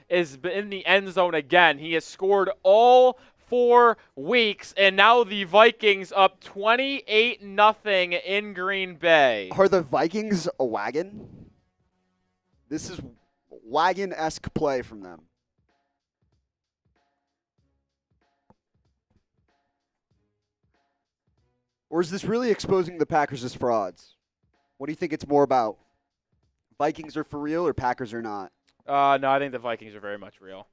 is in the end zone again. He has scored all 4 weeks, and now the Vikings up 28-0 in Green Bay. Are the Vikings a wagon? This is wagon-esque play from them. Or is this really exposing the Packers as frauds? What do you think it's more about? Vikings are for real or Packers are not? No, I think the Vikings are very much real.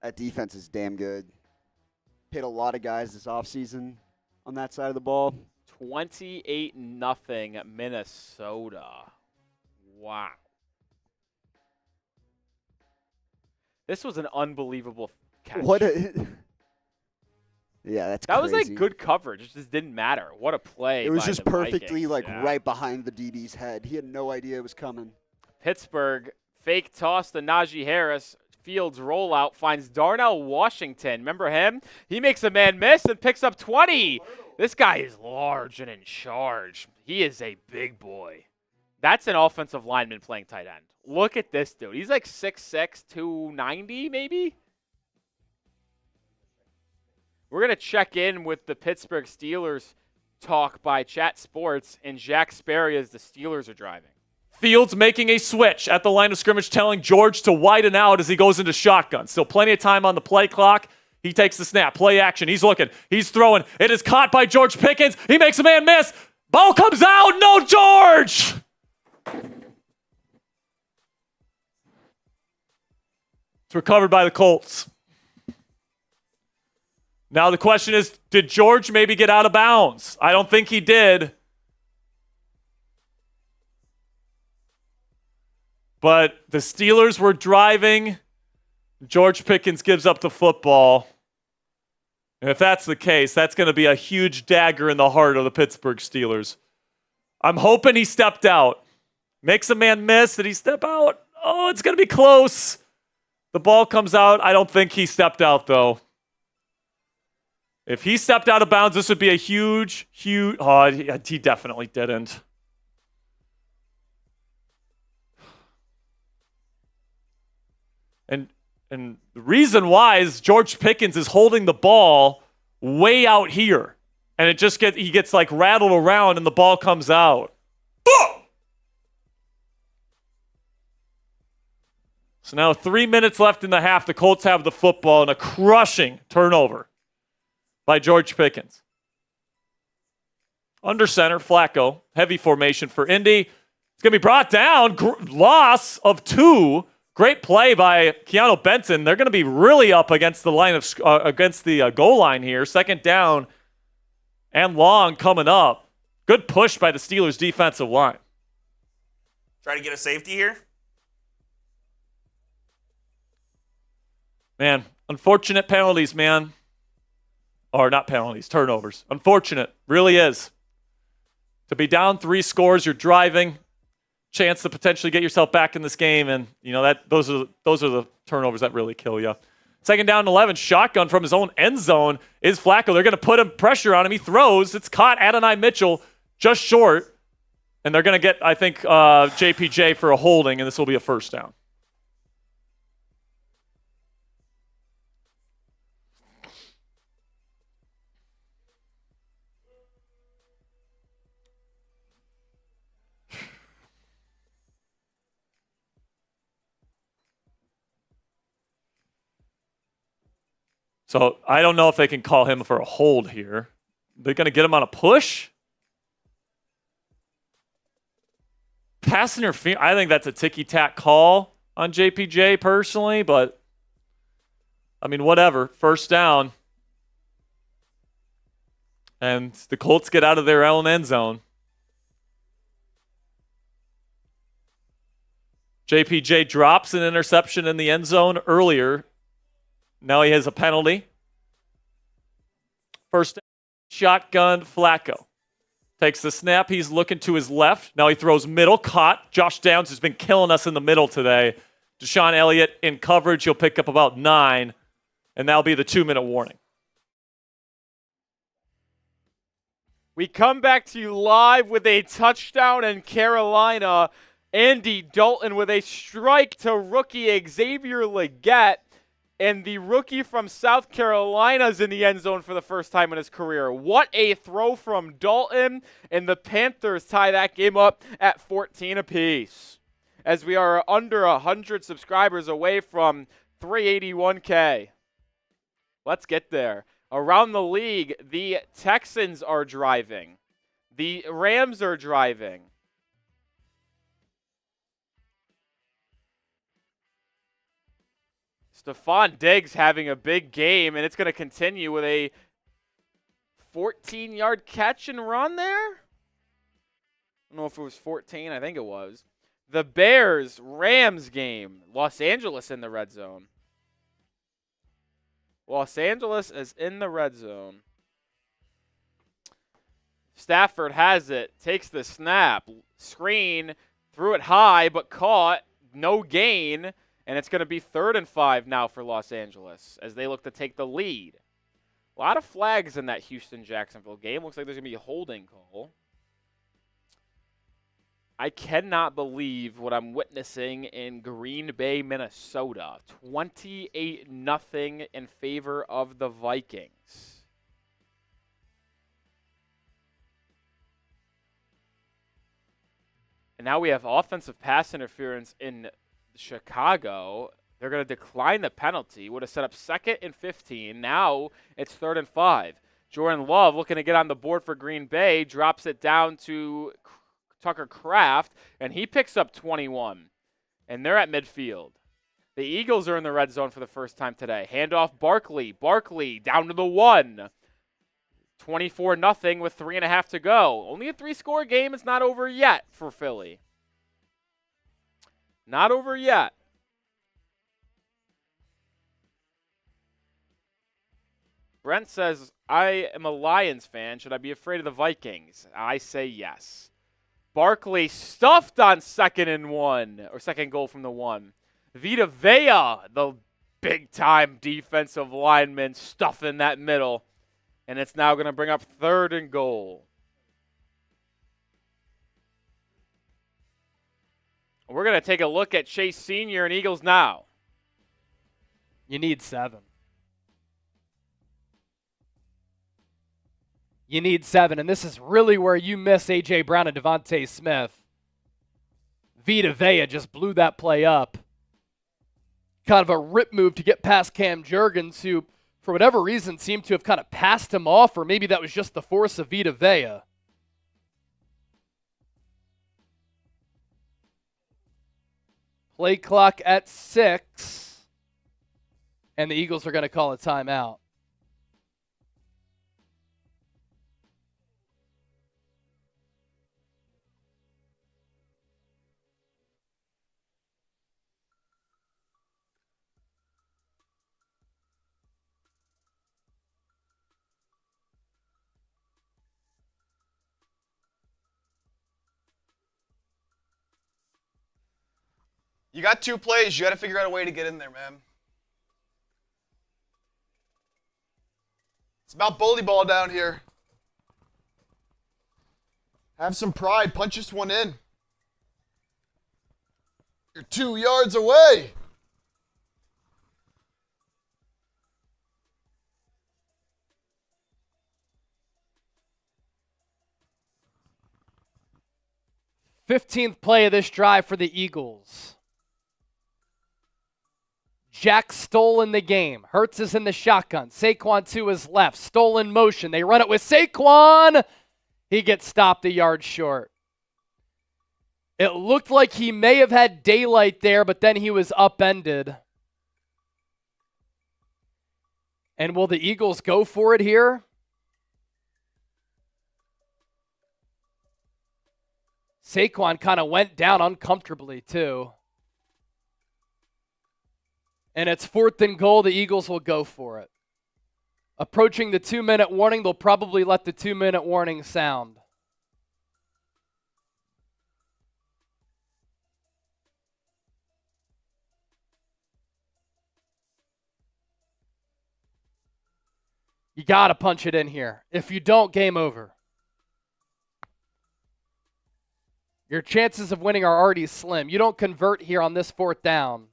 That defense is damn good. Paid a lot of guys this offseason on that side of the ball. 28-0 Minnesota. Wow. This was an unbelievable catch. Yeah, that's that crazy. Was like good coverage. It just didn't matter. What a play. It was by just the perfectly Vikings. right behind the DB's head. He had no idea it was coming. Pittsburgh, fake toss to Najee Harris. Fields rollout finds Darnell Washington. Remember him? He makes a man miss and picks up 20. This guy is large and in charge. He is a big boy. That's an offensive lineman playing tight end. Look at this dude. He's like 6'6", 290 maybe? We're going to check in with the Pittsburgh Steelers talk by Chat Sports and Jack Sperry as the Steelers are driving. Fields making a switch at the line of scrimmage, telling George to widen out as he goes into shotgun. Still plenty of time on the play clock. He takes the snap. Play action. He's looking. He's throwing. It is caught by George Pickens. He makes a man miss. Ball comes out. No, George! It's recovered by the Colts. Now the question is, did George maybe get out of bounds? I don't think he did. But the Steelers were driving. George Pickens gives up the football. And if that's the case, that's going to be a huge dagger in the heart of the Pittsburgh Steelers. I'm hoping he stepped out. Makes a man miss. Did he step out? Oh, it's going to be close. The ball comes out. I don't think he stepped out, though. If he stepped out of bounds, this would be a huge. Oh, he definitely didn't. And And the reason why is George Pickens is holding the ball way out here. And he gets like rattled around and the ball comes out. So now 3 minutes left in the half. The Colts have the football and a crushing turnover by George Pickens. Under center, Flacco. Heavy formation for Indy. It's going to be brought down. Loss of 2. Great play by Keanu Benton. They're going to be really up against the line of against the goal line here. Second down and long coming up. Good push by the Steelers defensive line. Try to get a safety here. Man, unfortunate penalties, man. Or not penalties, turnovers. Unfortunate, really is. To be down 3 scores, you're driving, chance to potentially get yourself back in this game, and those are the turnovers that really kill you. Second down and 11, shotgun from his own end zone is Flacco. They're going to put pressure on him. He throws. It's caught. Adonai Mitchell just short, and they're going to get, I think, JPJ for a holding, and this will be a first down. So I don't know if they can call him for a hold here. They're going to get him on a push? Pass interference. I think that's a ticky-tack call on JPJ personally, but I mean, whatever. First down. And the Colts get out of their own end zone. JPJ drops an interception in the end zone earlier. Now he has a penalty. First shotgun, Flacco. Takes the snap. He's looking to his left. Now he throws middle. Caught. Josh Downs has been killing us in the middle today. Deshaun Elliott in coverage. He'll pick up about 9. And that'll be the 2-minute warning. We come back to you live with a touchdown in Carolina. Andy Dalton with a strike to rookie Xavier Legette. And the rookie from South Carolina is in the end zone for the first time in his career. What a throw from Dalton. And the Panthers tie that game up at 14 apiece. As we are under 100 subscribers away from 381K. Let's get there. Around the league, the Texans are driving. The Rams are driving. Stephon Diggs having a big game, and it's going to continue with a 14-yard catch and run there. I don't know if it was 14. I think it was. The Bears-Rams game. Los Angeles in the red zone. Los Angeles is in the red zone. Stafford has it. Takes the snap. Screen. Threw it high, but caught. No gain. And it's going to be 3rd and 5 now for Los Angeles as they look to take the lead. A lot of flags in that Houston-Jacksonville game. Looks like there's going to be a holding call. I cannot believe what I'm witnessing in Green Bay, Minnesota. 28-0 in favor of the Vikings. And now we have offensive pass interference in Chicago. They're going to decline the penalty. Would have set up 2nd and 15. Now it's 3rd and 5. Jordan Love looking to get on the board for Green Bay. Drops it down to Tucker Kraft, and he picks up 21. And they're at midfield. The Eagles are in the red zone for the first time today. Handoff Barkley. Barkley down to the 1. 24-0 with 3.5 to go. Only a 3-score game. It's not over yet for Philly. Not over yet. Brent says, I am a Lions fan. Should I be afraid of the Vikings? I say yes. Barkley stuffed on 2nd and 1, or 2nd goal from the 1. Vita Vea, the big-time defensive lineman, stuffing that middle. And it's now going to bring up 3rd and goal. We're going to take a look at Chase Sr. and Eagles now. You need 7. You need 7, and this is really where you miss A.J. Brown and Devontae Smith. Vita Vea just blew that play up. Kind of a rip move to get past Cam Jurgens, who, for whatever reason, seemed to have kind of passed him off, or maybe that was just the force of Vita Vea. Play clock at 6, and the Eagles are going to call a timeout. You got 2 plays. You got to figure out a way to get in there, man. It's about bully ball down here. Have some pride. Punch this one in. You're 2 yards away. Fifteenth play of this drive for the Eagles. Jack stolen the game. Hurts is in the shotgun. Saquon to his left. Stolen motion. They run it with Saquon. He gets stopped a yard short. It looked like he may have had daylight there, but then he was upended. And will the Eagles go for it here? Saquon kind of went down uncomfortably, too. And it's 4th and goal. The Eagles will go for it. Approaching the 2-minute warning, they'll probably let the 2-minute warning sound. You got to punch it in here. If you don't, game over. Your chances of winning are already slim. You don't convert here on this 4th down,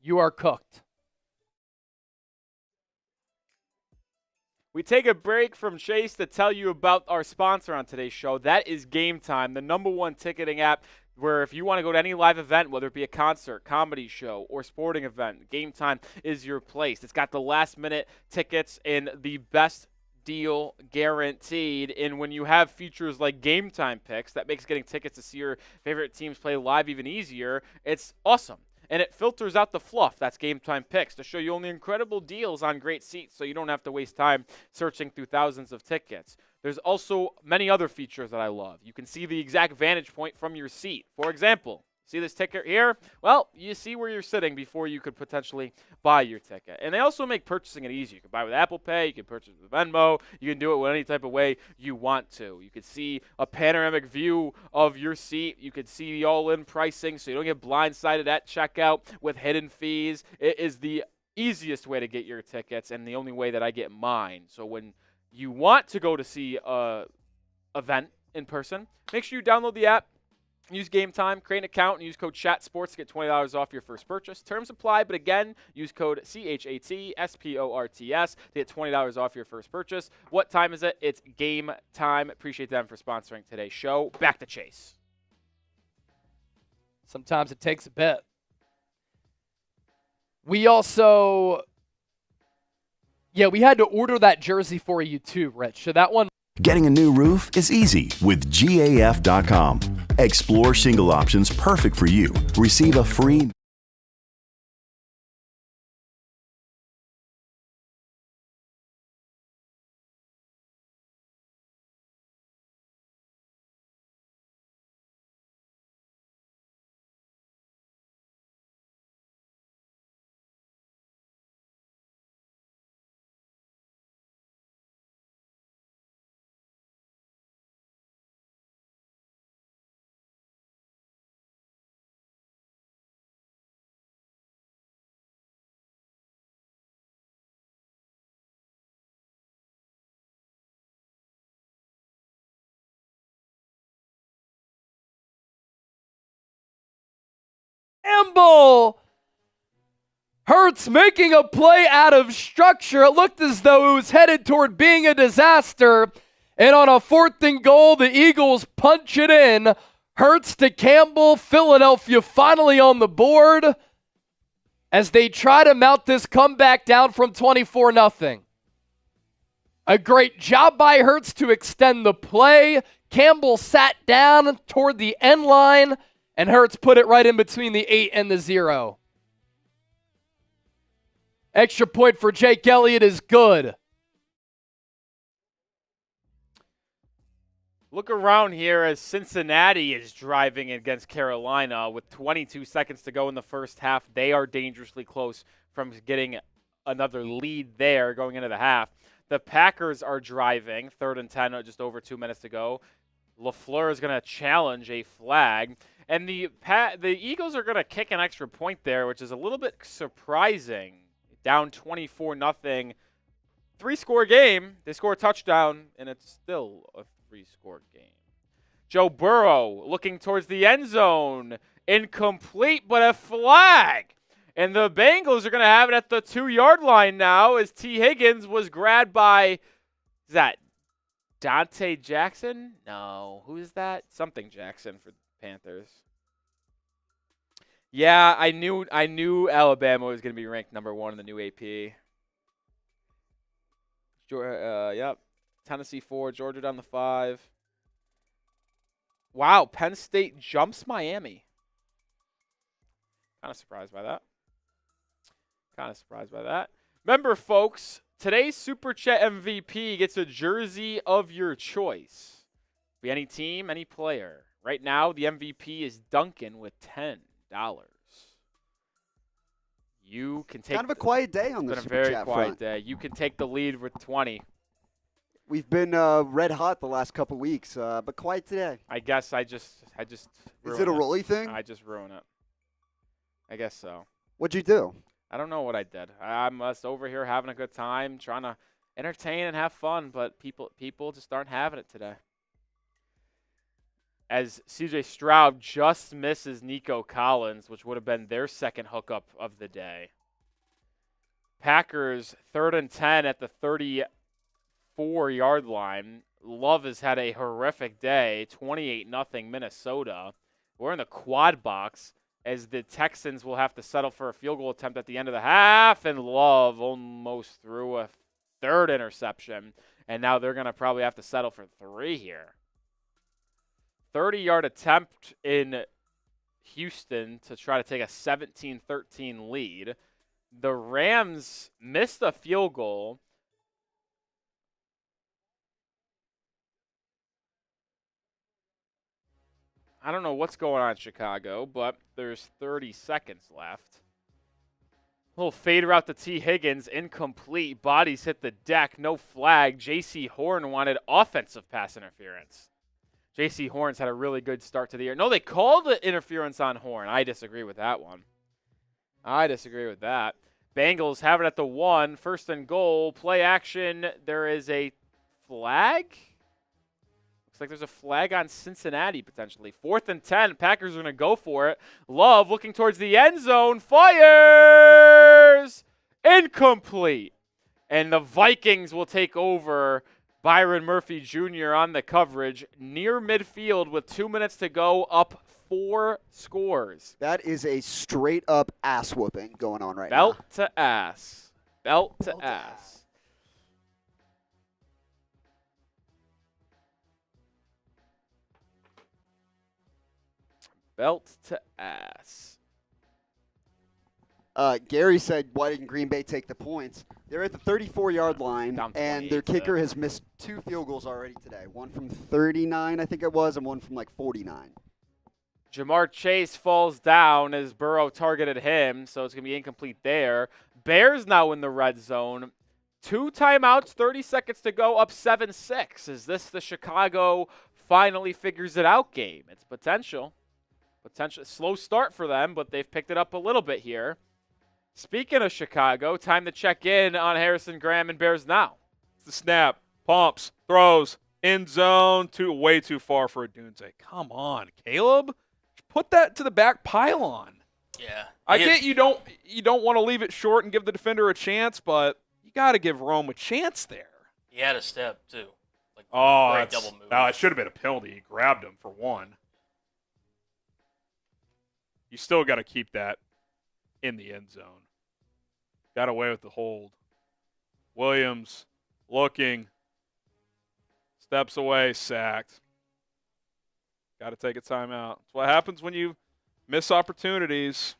you are cooked. We take a break from Chase to tell you about our sponsor on today's show. That is Game Time, the #1 ticketing app where if you want to go to any live event, whether it be a concert, comedy show, or sporting event, Game Time is your place. It's got the last-minute tickets and the best deal guaranteed. And when you have features like Game Time picks, that makes getting tickets to see your favorite teams play live even easier. It's awesome. And it filters out the fluff. That's Game Time picks to show you only incredible deals on great seats so you don't have to waste time searching through thousands of tickets. There's also many other features that I love. You can see the exact vantage point from your seat. For example, see this ticket here? Well, you see where you're sitting before you could potentially buy your ticket. And they also make purchasing it easy. You can buy with Apple Pay. You can purchase with Venmo. You can do it with any type of way you want to. You can see a panoramic view of your seat. You can see the all-in pricing so you don't get blindsided at checkout with hidden fees. It is the easiest way to get your tickets and the only way that I get mine. So when you want to go to see a event in person, make sure you download the app. Use Game Time, create an account, and use code CHATSPORTS to get $20 off your first purchase. Terms apply, but again, use code CHATSPORTS to get $20 off your first purchase. What time is it? It's Game Time. Appreciate them for sponsoring today's show. Back to Chase. Sometimes it takes a bit. We also, we had to order that jersey for you too, Rich. So that one. Getting a new roof is easy with GAF.com. Explore shingle options perfect for you. Receive a free Campbell. Hurts making a play out of structure. It looked as though it was headed toward being a disaster. And on a 4th and goal, the Eagles punch it in. Hurts to Campbell. Philadelphia finally on the board as they try to mount this comeback down from 24-0. A great job by Hurts to extend the play. Campbell sat down toward the end line, and Hurts put it right in between the 8 and the 0. Extra point for Jake Elliott is good. Look around here as Cincinnati is driving against Carolina with 22 seconds to go in the first half. They are dangerously close from getting another lead there going into the half. The Packers are driving, 3rd and 10, just over 2 minutes to go. LaFleur is going to challenge a flag. And the Eagles are going to kick an extra point there, which is a little bit surprising. Down 24-0, 3-score game. They score a touchdown, and it's still a 3-score game. Joe Burrow looking towards the end zone. Incomplete, but a flag. And the Bengals are going to have it at the 2-yard line now as T. Higgins was grabbed by, is that Dante Jackson? No. Who is that? Something Jackson for the Panthers. Yeah, I knew Alabama was going to be ranked number 1 in the new AP. Yep. Tennessee 4, Georgia down the 5. Wow, Penn State jumps Miami. Kind of surprised by that. Remember, folks, today's Super Chat MVP gets a jersey of your choice. Be any team, any player. Right now, the MVP is Duncan with $10. You can take kind of a quiet day on the Super Chat front. It's been a very quiet day. You can take the lead with 20. We've been red hot the last couple weeks, but quiet today. I guess I just. Is it a Rolly thing? I just ruin it. I guess so. What'd you do? I don't know what I did. I'm just over here having a good time, trying to entertain and have fun, but people just aren't having it today. As CJ Stroud just misses Nico Collins, which would have been their second hookup of the day. Packers 3rd and 10 at the 34-yard line. Love has had a horrific day, 28-0 Minnesota. We're in the quad box as the Texans will have to settle for a field goal attempt at the end of the half, and Love almost threw a 3rd interception, and now they're going to probably have to settle for 3 here. 30-yard attempt in Houston to try to take a 17-13 lead. The Rams missed a field goal. I don't know what's going on in Chicago, but there's 30 seconds left. Little fade route to T. Higgins, incomplete. Bodies hit the deck, no flag. J.C. Horn wanted offensive pass interference. J.C. Horn's had a really good start to the year. No, they called the interference on Horn. I disagree with that one. Bengals have it at the 1. 1st and goal. Play action. There is a flag. Looks like there's a flag on Cincinnati potentially. 4th and 10. Packers are going to go for it. Love looking towards the end zone. Fires. Incomplete. And the Vikings will take over. Byron Murphy Jr. on the coverage near midfield with 2 minutes to go, up 4 scores. That is a straight up ass whooping going on right now. Belt to ass. Belt to ass. Belt to ass. Gary said, why didn't Green Bay take the points? They're at the 34-yard line, and their kicker has missed 2 field goals already today. One from 39, I think it was, and one from 49. Jamar Chase falls down as Burrow targeted him, so it's going to be incomplete there. Bears now in the red zone. 2 timeouts, 30 seconds to go, up 7-6. Is this the Chicago finally figures it out game? It's potential. Slow start for them, but they've picked it up a little bit here. Speaking of Chicago, time to check in on Harrison Graham and Bears Now. It's the snap, pumps, throws, end zone, way too far for a Dunze. Come on, Caleb. Put that to the back pylon. Yeah. I get you don't want to leave it short and give the defender a chance, but you got to give Rome a chance there. He had a step, too. Like, Oh, double move. it should have been a penalty. He grabbed him for one. You still got to keep that in the end zone. Got away with the hold. Williams looking. Steps away, sacked. Got to take a timeout. That's what happens when you miss opportunities.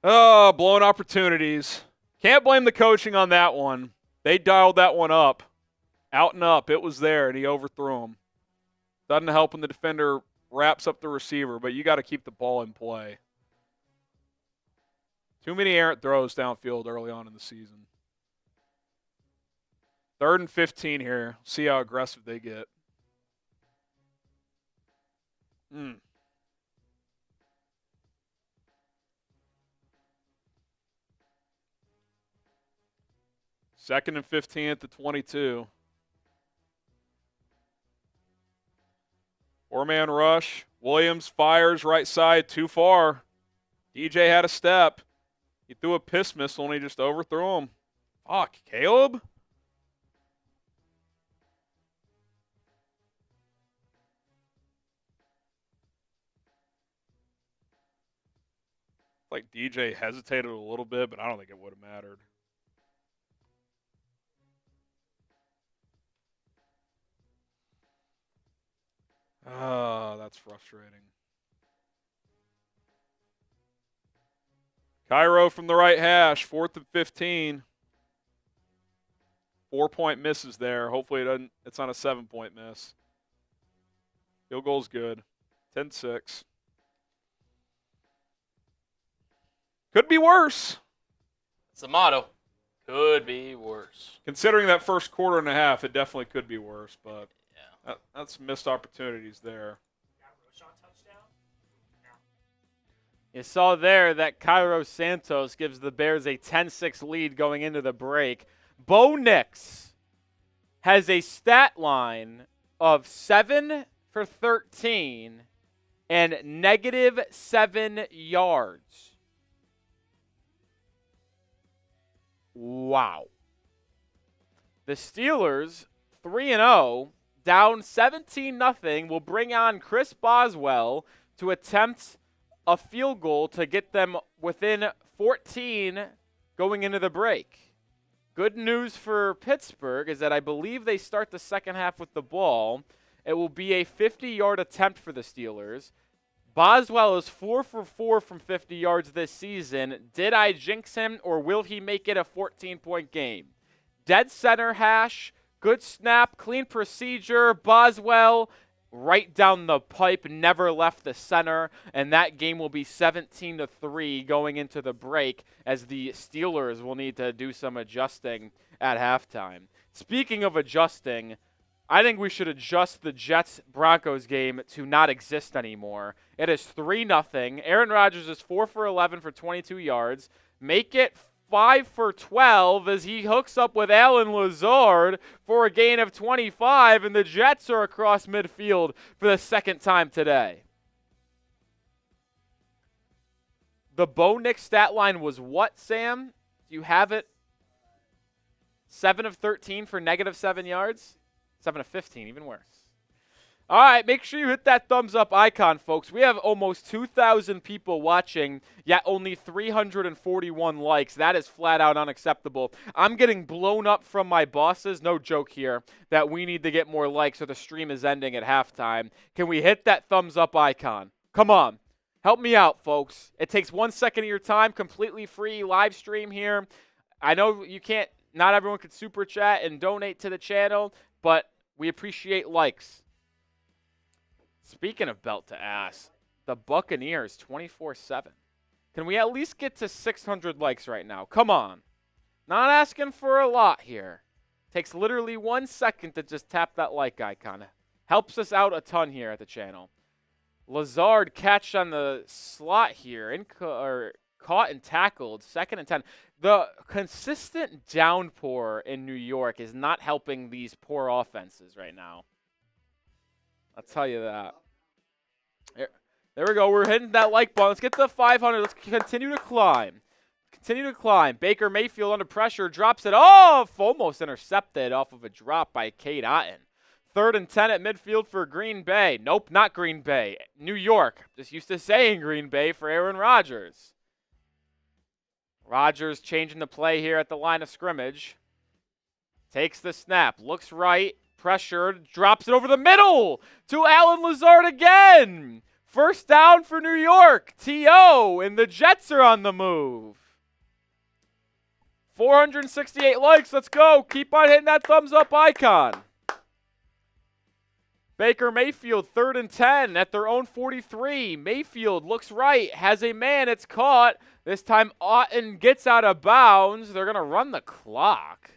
Oh, blown opportunities. Can't blame the coaching on that one. They dialed that one up. Out and up. It was there, and he overthrew him. Doesn't help when the defender wraps up the receiver, but you got to keep the ball in play. Too many errant throws downfield early on in the season. 3rd and 15 here. See how aggressive they get. Second and 15 at the 22. 4-man rush. Williams fires right side too far. DJ had a step. He threw a piss missile and he just overthrew him. Fuck, Caleb? Like DJ hesitated a little bit, but I don't think it would have mattered. Oh, that's frustrating. Cairo from the right hash, 4th and 15. 4-point misses there. Hopefully it's not a 7-point miss. Field goal's good. 10-6. Could be worse. It's the motto. Could be worse. Considering that first quarter and a half, it definitely could be worse, but that's missed opportunities there. You saw there that Cairo Santos gives the Bears a 10-6 lead going into the break. Bo Nix has a stat line of 7 for 13 and -7 yards. Wow. The Steelers, 3-0, down 17-0, will bring on Chris Boswell to attempt a field goal to get them within 14 going into the break. Good news for Pittsburgh is that I believe they start the second half with the ball. It will be a 50-yard attempt for the Steelers. Boswell is 4 for 4 from 50 yards this season. Did I jinx him, or will he make it a 14-point game? Dead center hash, good snap, clean procedure. Boswell right down the pipe, never left the center, and that game will be 17-3 going into the break as the Steelers will need to do some adjusting at halftime. Speaking of adjusting, I think we should adjust the Jets-Broncos game to not exist anymore. It is 3-0. Aaron Rodgers is 4 for 11 for 22 yards. Make it 5 for 12 as he hooks up with Allen Lazard for a gain of 25, and the Jets are across midfield for the second time today. The Bo Nix stat line was what, Sam? Do you have it? 7 of 13 for -7 yards? 7 of 15, even worse. All right, make sure you hit that thumbs up icon, folks. We have almost 2,000 people watching, yet only 341 likes. That is flat out unacceptable. I'm getting blown up from my bosses, no joke here, that we need to get more likes or the stream is ending at halftime. Can we hit that thumbs up icon? Come on. Help me out, folks. It takes 1 second of your time, completely free live stream here. I know you can't, not everyone could super chat and donate to the channel, but we appreciate likes. Speaking of belt to ass, the Buccaneers 24-7. Can we at least get to 600 likes right now? Come on. Not asking for a lot here. Takes literally 1 second to just tap that like icon. Helps us out a ton here at the channel. Lazard catch on the slot here. Caught and tackled. 2nd and 10. The consistent downpour in New York is not helping these poor offenses right now. I'll tell you that. There we go. We're hitting that like button. Let's get to 500. Let's continue to climb. Continue to climb. Baker Mayfield under pressure. Drops it off. Almost intercepted off of a drop by Cade Otton. 3rd and 10 at midfield for Green Bay. Nope, not Green Bay. New York. Just used to saying Green Bay for Aaron Rodgers. Rodgers changing the play here at the line of scrimmage. Takes the snap. Looks right. Pressured. Drops it over the middle to Allen Lazard again. First down for New York. T.O. and the Jets are on the move. 468 likes. Let's go. Keep on hitting that thumbs up icon. Baker Mayfield, 3rd and 10 at their own 43. Mayfield looks right, has a man, it's caught. This time Otton gets out of bounds. They're going to run the clock,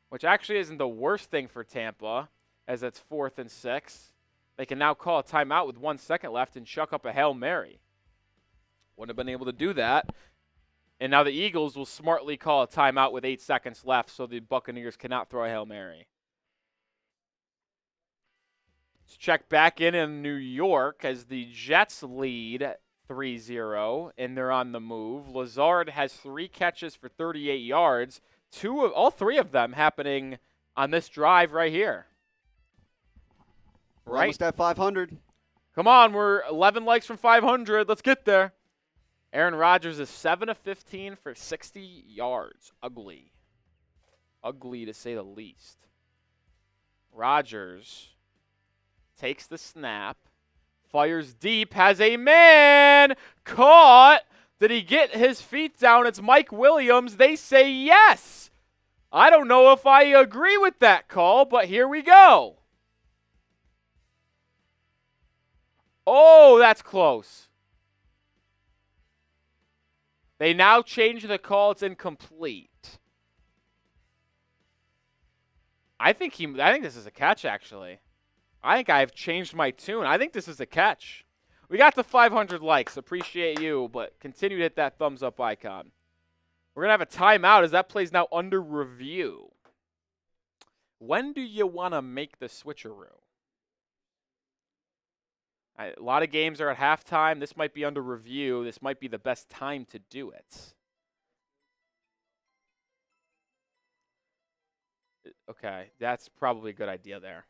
which actually isn't the worst thing for Tampa, as it's 4th and 6. They can now call a timeout with 1 second left and chuck up a Hail Mary. Wouldn't have been able to do that. And now the Eagles will smartly call a timeout with 8 seconds left so the Buccaneers cannot throw a Hail Mary. Let's check back in New York as the Jets lead 3-0, and they're on the move. Lazard has 3 catches for 38 yards. All three of them happening on this drive right here. We're almost at 500. Come on, we're 11 likes from 500. Let's get there. Aaron Rodgers is 7 of 15 for 60 yards. Ugly. Ugly to say the least. Rodgers takes the snap, fires deep, has a man, caught. Did he get his feet down? It's Mike Williams. They say yes. I don't know if I agree with that call, but here we go. Oh, that's close. They now change the call. It's incomplete. I think this is a catch, actually. I think I've changed my tune. I think this is a catch. We got to 500 likes. Appreciate you, but continue to hit that thumbs up icon. We're going to have a timeout as that play's now under review. When do you want to make the switcheroo? A lot of games are at halftime. This might be under review. This might be the best time to do it. Okay, that's probably a good idea there.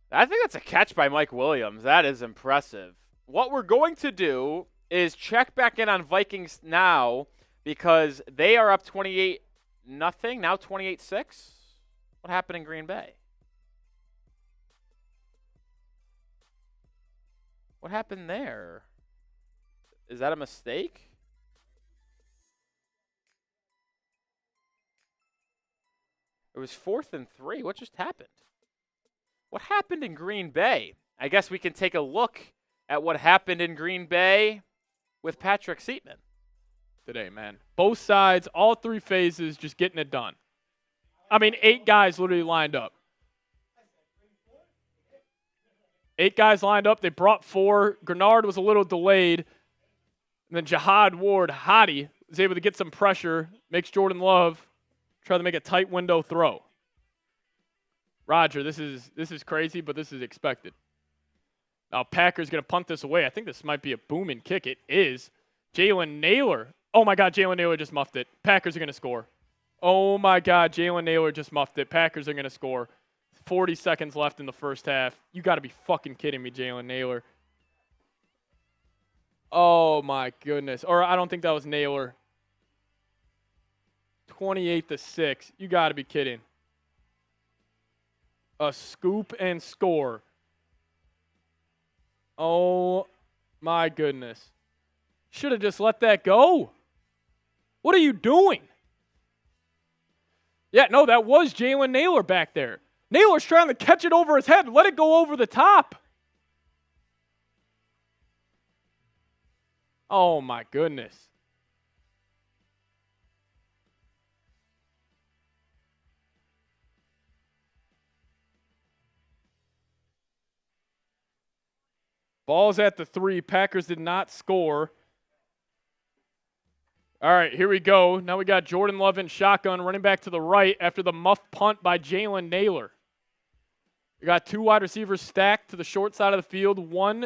I think that's a catch by Mike Williams. That is impressive. What we're going to do is check back in on Vikings now because they are up 28-0, now 28-6. What happened in Green Bay? What happened there? Is that a mistake? It was 4th and 3. What just happened? What happened in Green Bay? I guess we can take a look at what happened in Green Bay with Patrick Seatman. Today, man. Both sides, all 3 phases, just getting it done. I mean, 8 guys literally lined up. 8 guys lined up. They brought 4. Grenard was a little delayed. And then Jihad Ward, Hottie, was able to get some pressure, makes Jordan Love try to make a tight window throw. Roger, this is crazy, but this is expected. Now, Packers going to punt this away. I think this might be a booming kick. It is. Jalen Naylor. Oh, my God, Jalen Naylor just muffed it. Packers are going to score. Oh, my God, Jalen Naylor just muffed it. Packers are going to score. 40 seconds left in the first half. You got to be fucking kidding me, Jalen Naylor. Oh, my goodness. Or I don't think that was Naylor. 28-6. You got to be kidding. A scoop and score. Oh, my goodness. Should have just let that go. What are you doing? Yeah, no, that was Jalen Naylor back there. Naylor's trying to catch it over his head. Let it go over the top. Oh, my goodness. Ball's at the 3. Packers did not score. All right, here we go. Now we got Jordan Love in shotgun, running back to the right after the muff punt by Jalen Naylor. We got 2 wide receivers stacked to the short side of the field, 1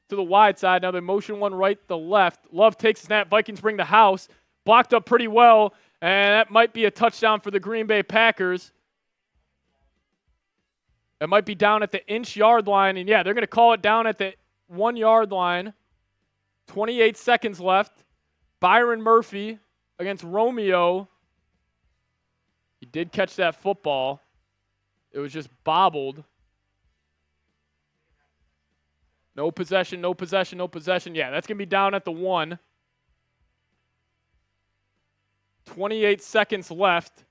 to the wide side. Now they motion 1 right to left. Love takes a snap. Vikings bring the house. Blocked up pretty well, and that might be a touchdown for the Green Bay Packers. It might be down at the inch-yard line, and yeah, they're going to call it down at the 1-yard line. 28 seconds left. Byron Murphy against Romeo. He did catch that football. It was just bobbled. No possession, no possession, no possession. Yeah, that's going to be down at the 1. 28 seconds left.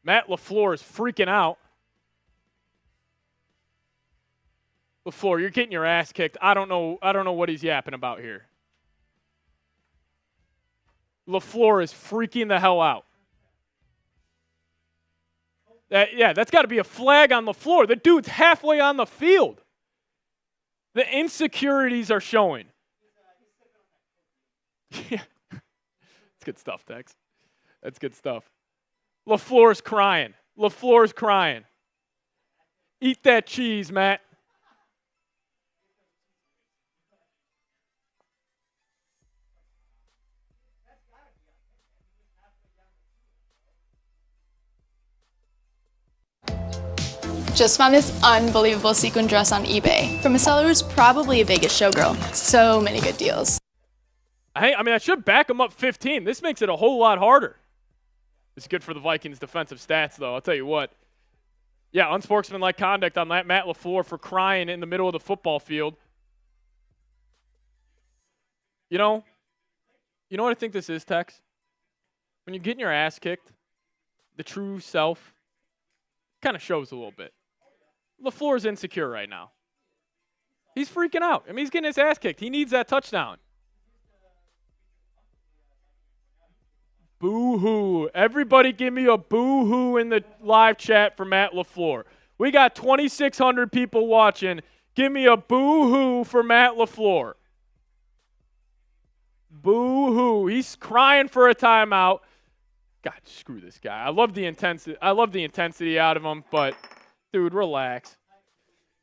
Matt LaFleur is freaking out. LaFleur, you're getting your ass kicked. I don't know what he's yapping about here. LaFleur is freaking the hell out. That's got to be a flag on LaFleur. The dude's halfway on the field. The insecurities are showing. Yeah. That's good stuff, Tex. That's good stuff. LaFleur's crying. LaFleur's crying. Eat that cheese, Matt. Just found this unbelievable sequin dress on eBay from a seller who's probably a Vegas showgirl. So many good deals. I mean, I should back them up 15. This makes it a whole lot harder. It's good for the Vikings' defensive stats, though. I'll tell you what. Yeah, unsportsmanlike conduct on that Matt LaFleur for crying in the middle of the football field. You know what I think this is, Tex? When you're getting your ass kicked, the true self kind of shows a little bit. LaFleur's insecure right now. He's freaking out. I mean, he's getting his ass kicked. He needs that touchdown. Boo-hoo. Everybody give me a boo-hoo in the live chat for Matt LaFleur. We got 2,600 people watching. Give me a boo-hoo for Matt LaFleur. Boo-hoo. He's crying for a timeout. God, screw this guy. I love the intensity out of him, but dude, relax.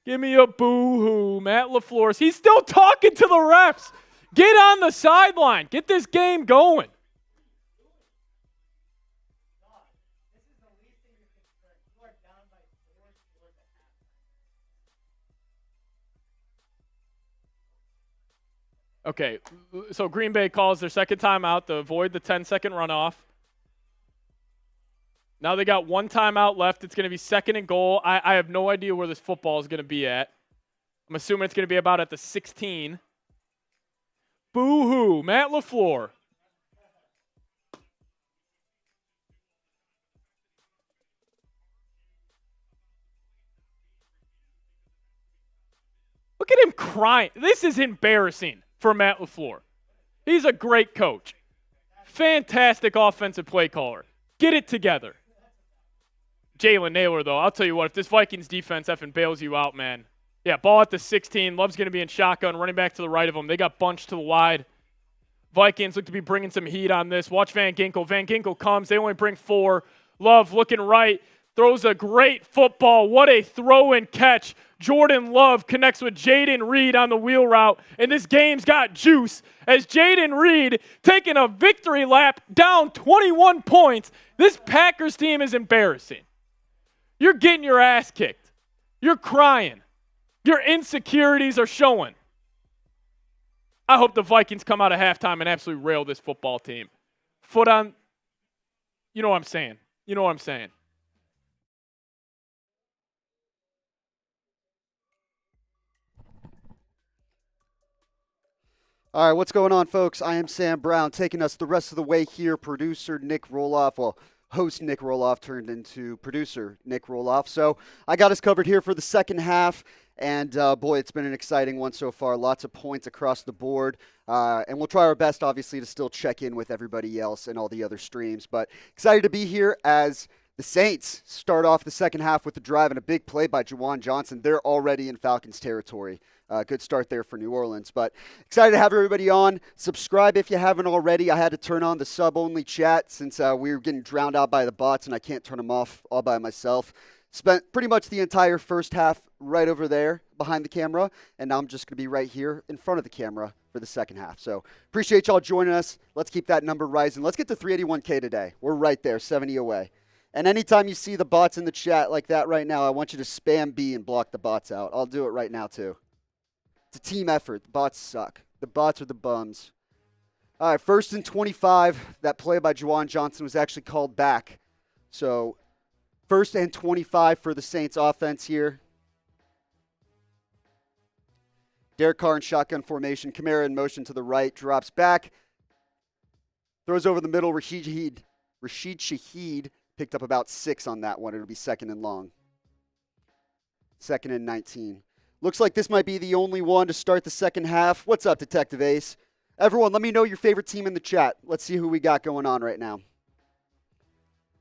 Give me a boo-hoo. Matt LaFleur. He's still talking to the refs. Get on the sideline. Get this game going. Okay, so Green Bay calls their second timeout to avoid the 10-second runoff. Now they got 1 timeout left. It's going to be 2nd and goal. I have no idea where this football is going to be at. I'm assuming it's going to be about at the 16. Boo-hoo, Matt LaFleur. Look at him crying. This is embarrassing for Matt LaFleur. He's a great coach. Fantastic offensive play caller. Get it together. Jalen Naylor, though, I'll tell you what, if this Vikings defense effing bails you out, man. Yeah, ball at the 16. Love's going to be in shotgun, running back to the right of him. They got bunched to the wide. Vikings look to be bringing some heat on this. Watch Van Ginkel. Van Ginkel comes. They only bring 4. Love looking right. Throws a great football. What a throw and catch. Jordan Love connects with Jaden Reed on the wheel route. And this game's got juice as Jaden Reed taking a victory lap down 21 points. This Packers team is embarrassing. You're getting your ass kicked. You're crying. Your insecurities are showing. I hope the Vikings come out of halftime and absolutely rail this football team. Foot on. You know what I'm saying. You know what I'm saying. All right, what's going on, folks? I am Sam Brown, taking us the rest of the way here. Producer Nic Rohloff, well, host Nic Rohloff turned into producer Nic Rohloff. So I got us covered here for the second half, and boy, it's been an exciting one so far. Lots of points across the board, and we'll try our best, obviously, to still check in with everybody else and all the other streams. But excited to be here as The Saints start off the second half with a drive and a big play by Juwan Johnson. They're already in Falcons territory. Good start there for New Orleans. But excited to have everybody on. Subscribe if you haven't already. I had to turn on the sub-only chat since we were getting drowned out by the bots, and I can't turn them off all by myself. Spent pretty much the entire first half right over there behind the camera, and now I'm just going to be right here in front of the camera for the second half. So appreciate y'all joining us. Let's keep that number rising. Let's get to 381K today. We're right there, 70 away. And anytime you see the bots in the chat like that right now, I want you to spam B and block the bots out. I'll do it right now too. It's a team effort. The bots suck. The bots are the bums. All right, 1st and 25. That play by Juwan Johnson was actually called back. So 1st and 25 for the Saints offense here. Derek Carr in shotgun formation. Kamara in motion to the right. Drops back. Throws over the middle. Rashid Shaheed picked up about 6 on that one. It'll be 2nd and long. 2nd and 19. Looks like this might be the only one to start the second half. What's up, Detective Ace? Everyone, let me know your favorite team in the chat. Let's see who we got going on right now.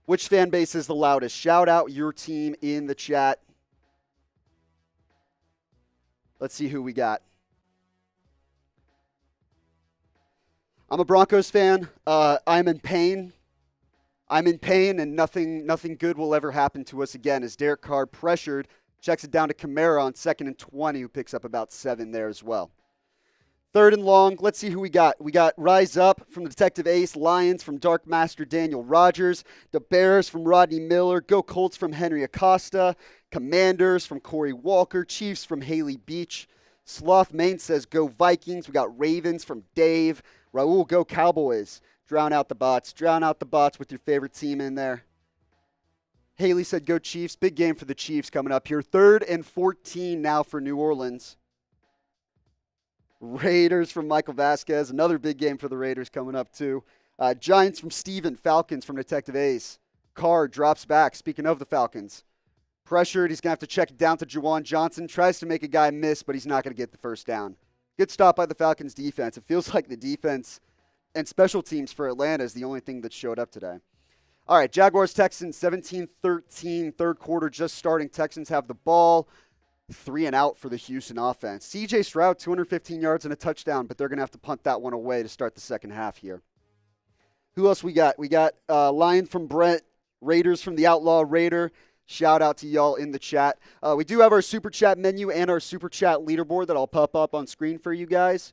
Which fan base is the loudest? Shout out your team in the chat. Let's see who we got. I'm a Broncos fan. I'm in pain. I'm in pain, and nothing good will ever happen to us again as Derek Carr pressured, checks it down to Kamara on 2nd and 20, who picks up about 7 there as well. 3rd and long. Let's see who we got. We got Rise Up from the Detective Ace, Lions from Dark Master Daniel Rodgers, the Bears from Rodney Miller, Go Colts from Henry Acosta, Commanders from Corey Walker, Chiefs from Haley Beach. Sloth Main says Go Vikings. We got Ravens from Dave. Raul, Go Cowboys. Drown out the bots. Drown out the bots with your favorite team in there. Haley said Go Chiefs. Big game for the Chiefs coming up here. 3rd and 14 now for New Orleans. Raiders from Michael Vasquez. Another big game for the Raiders coming up too. Giants from Steven. Falcons from Detective Ace. Carr drops back. Speaking of the Falcons. Pressured. He's going to have to check it down to Juwan Johnson. Tries to make a guy miss, but he's not going to get the first down. Good stop by the Falcons defense. It feels like the defense and special teams for Atlanta is the only thing that showed up today. All right, Jaguars, Texans, 17-13, third quarter just starting. Texans have the ball, 3 and out for the Houston offense. CJ Stroud, 215 yards and a touchdown, but they're going to have to punt that one away to start the second half here. Who else we got? We got Lion from Brent, Raiders from the Outlaw Raider. Shout out to y'all in the chat. We do have our Super Chat menu and our Super Chat leaderboard that I'll pop up on screen for you guys.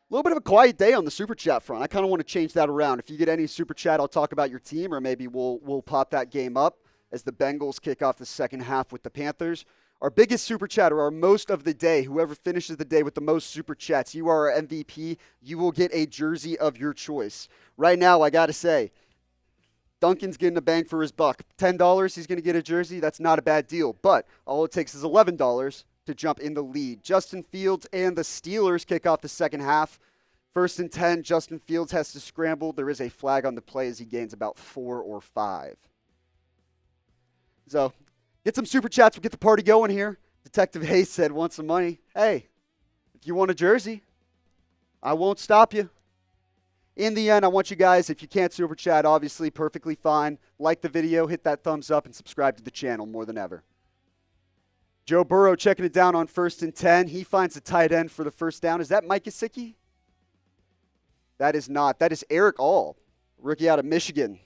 A little bit of a quiet day on the Super Chat front. I kind of want to change that around. If you get any Super Chat, I'll talk about your team, or maybe we'll pop that game up as the Bengals kick off the second half with the Panthers. Our biggest Super Chat, or our most of the day, whoever finishes the day with the most Super Chats, you are our MVP. You will get a jersey of your choice. Right now, I got to say, Duncan's getting a bang for his buck. $10, he's going to get a jersey. That's not a bad deal, but all it takes is $11 to jump in the lead. Justin Fields and the Steelers kick off the second half. 1st and 10, Justin Fields has to scramble. There is a flag on the play as he gains about 4 or 5. So, get some Super Chats. We'll get the party going here. Detective Hayes said, want some money? Hey, if you want a jersey, I won't stop you. In the end, I want you guys, if you can't Super Chat, obviously, perfectly fine. Like the video, hit that thumbs up, and subscribe to the channel more than ever. Joe Burrow checking it down on 1st and 10. He finds a tight end for the first down. Is that Mike Gesicki? That is not. That is Eric All, rookie out of Michigan.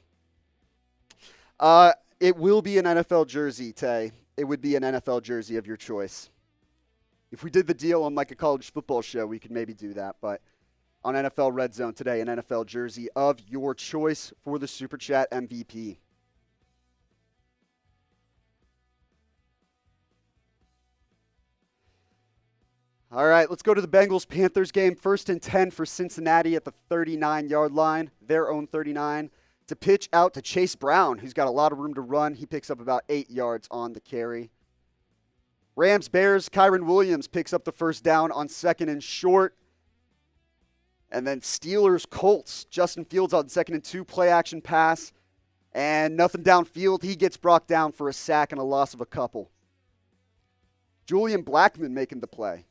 It will be an NFL jersey, Tay. It would be an NFL jersey of your choice. If we did the deal on like a college football show, we could maybe do that. But on NFL Red Zone today, an NFL jersey of your choice for the Super Chat MVP. All right, let's go to the Bengals-Panthers game. 1st and 10 for Cincinnati at the 39-yard line, their own 39. To pitch out to Chase Brown, who's got a lot of room to run. He picks up about 8 yards on the carry. Rams-Bears, Kyron Williams picks up the first down on 2nd and short. And then Steelers-Colts, Justin Fields on 2nd and 2, play-action pass. And nothing downfield. He gets brought down for a sack and a loss of a couple. Julian Blackmon making the play.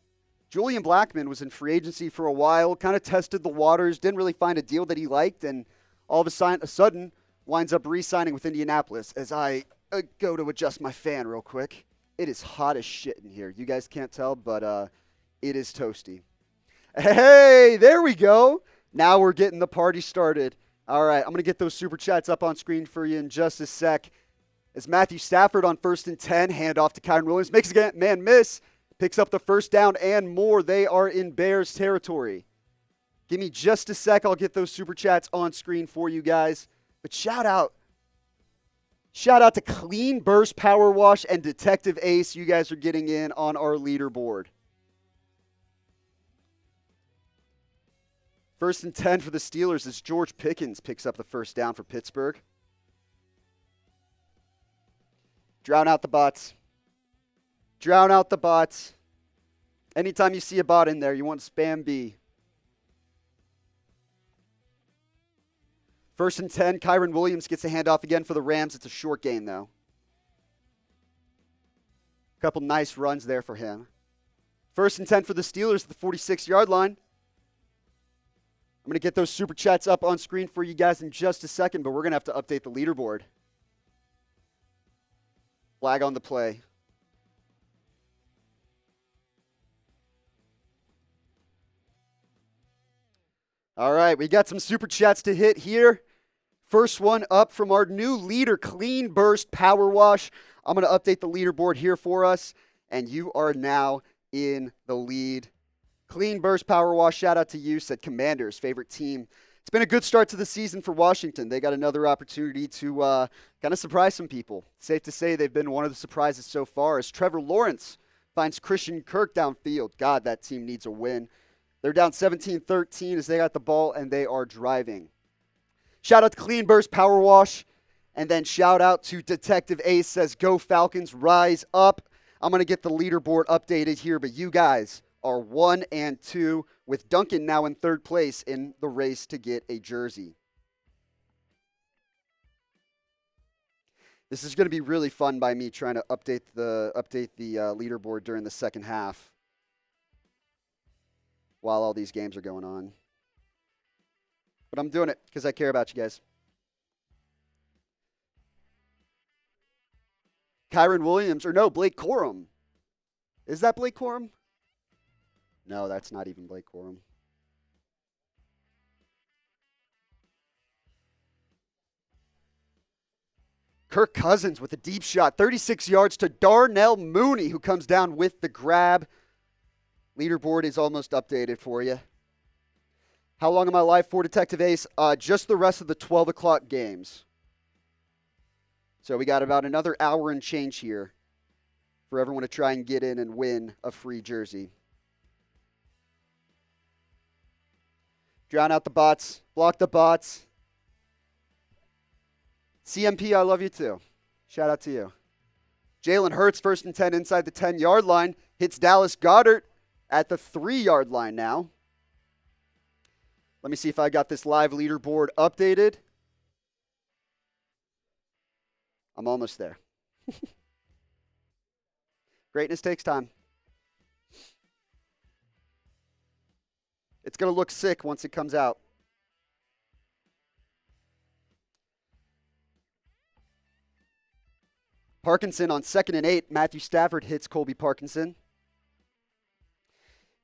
Julian Blackmon was in free agency for a while, kind of tested the waters, didn't really find a deal that he liked, and all of a sudden winds up re-signing with Indianapolis. As I go to adjust my fan real quick. It is hot as shit in here. You guys can't tell, but it is toasty. Hey, there we go. Now we're getting the party started. All right, I'm going to get those super chats up on screen for you in just a sec. As Matthew Stafford on 1st and 10, handoff to Kyren Williams, makes a man miss, picks up the first down and more. They are in Bears territory. Give me just a sec. I'll get those super chats on screen for you guys. But shout out to Clean Burst Power Wash and Detective Ace. You guys are getting in on our leaderboard. 1st and 10 for the Steelers as George Pickens picks up the first down for Pittsburgh. Drown out the bots. Drown out the bots. Anytime you see a bot in there, you want spam B. 1st and 10, Kyren Williams gets a handoff again for the Rams. It's a short gain, though. A couple nice runs there for him. 1st and 10 for the Steelers at the 46-yard line. I'm going to get those super chats up on screen for you guys in just a second, but we're going to have to update the leaderboard. Flag on the play. All right, we got some super chats to hit here. First one up from our new leader, Clean Burst Power Wash. I'm going to update the leaderboard here for us, and you are now in the lead. Clean Burst Power Wash, shout out to you, said Commanders, favorite team. It's been a good start to the season for Washington. They got another opportunity to kind of surprise some people. Safe to say they've been one of the surprises so far as Trevor Lawrence finds Christian Kirk downfield. God, that team needs a win. They're down 17-13 as they got the ball and they are driving. Shout out to Clean Burst Power Wash. And then shout out to Detective Ace says, go Falcons, rise up. I'm going to get the leaderboard updated here, but you guys are 1 and 2 with Duncan now in 3rd place in the race to get a jersey. This is going to be really fun by me trying to update the leaderboard during the second half while all these games are going on. But I'm doing it because I care about you guys. Kyren Williams, or no, Blake Corum. Is that Blake Corum? No, that's not even Blake Corum. Kirk Cousins with a deep shot, 36 yards to Darnell Mooney, who comes down with the grab. Leaderboard is almost updated for you. How long am I live for, Detective Ace? Just the rest of the 12 o'clock games. So we got about another hour and change here for everyone to try and get in and win a free jersey. Drown out the bots. Block the bots. CMP, I love you too. Shout out to you. Jalen Hurts, 1st and 10 inside the 10-yard line. Hits Dallas Goedert at the 3-yard line now. Let me see if I got this live leaderboard updated. I'm almost there. Greatness takes time. It's going to look sick once it comes out. Parkinson on 2nd and 8. Matthew Stafford hits Colby Parkinson.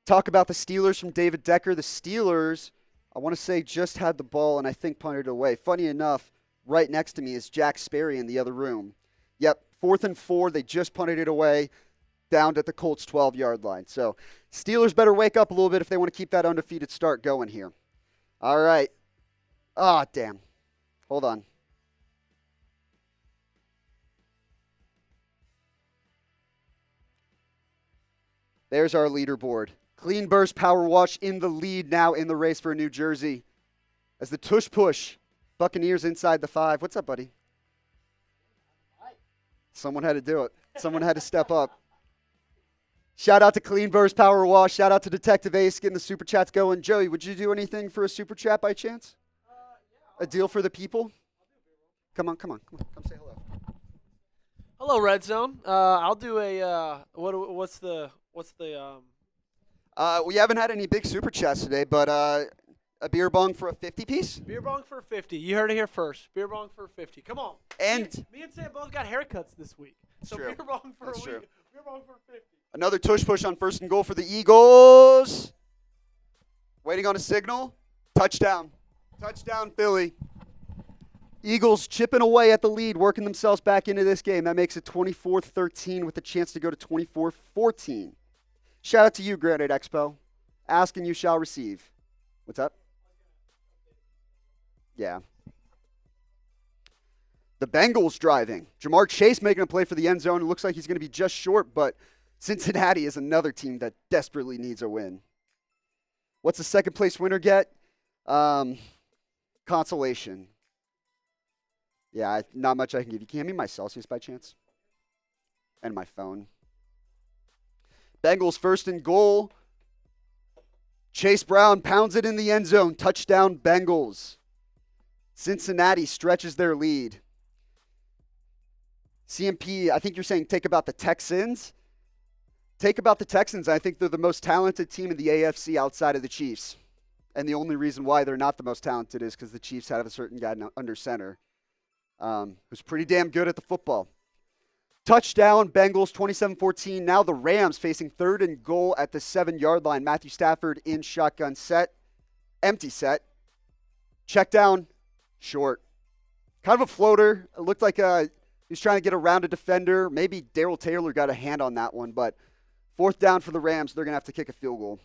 Talk about the Steelers from David Decker. The Steelers, I want to say, just had the ball and I think punted it away. Funny enough, right next to me is Jack Sperry in the other room. Yep, 4th and 4. They just punted it away down at the Colts 12-yard line. So Steelers better wake up a little bit if they want to keep that undefeated start going here. All right. Ah, damn. Hold on. There's our leaderboard. Clean Burst Power Wash in the lead now in the race for a New Jersey. As the tush push, Buccaneers inside the 5. What's up, buddy? Someone had to do it. Someone had to step up. Shout out to Clean Burst Power Wash. Shout out to Detective Ace getting the super chats going. Joey, would you do anything for a super chat by chance? Yeah, a deal for the people? Come on. Come say hello. Hello, RedZone. I'll do a what's the we haven't had any big super chats today, but A beer bong for a 50-piece? Beer bong for 50. You heard it here first. Beer bong for 50. Come on. And me and Sam both got haircuts this week. So true. beer bong for That's a true. week. Beer bong for 50. Another tush push on 1st and goal for the Eagles. Waiting on a signal. Touchdown. Touchdown, Philly. Eagles chipping away at the lead, working themselves back into this game. That makes it 24-13 with a chance to go to 24-14. Shout out to you, Granite Expo. Ask and you shall receive. What's up? Yeah. The Bengals driving. Jamar Chase making a play for the end zone. It looks like he's going to be just short, but Cincinnati is another team that desperately needs a win. What's the second place winner get? Consolation. Yeah, not much I can give you. Can you hand me my Celsius by chance? And my phone. Bengals 1st and goal. Chase Brown pounds it in the end zone. Touchdown, Bengals. Cincinnati stretches their lead. CMP, I think you're saying take about the Texans. Take about the Texans. I think they're the most talented team in the AFC outside of the Chiefs. And the only reason why they're not the most talented is because the Chiefs have a certain guy under center who's pretty damn good at the football. Touchdown, Bengals, 27-14. Now the Rams facing 3rd and goal at the 7-yard line. Matthew Stafford in shotgun set. Empty set. Check down, short. Kind of a floater. It looked like he's trying to get around a defender. Maybe Darrell Taylor got a hand on that one, but 4th down for the Rams. They're going to have to kick a field goal.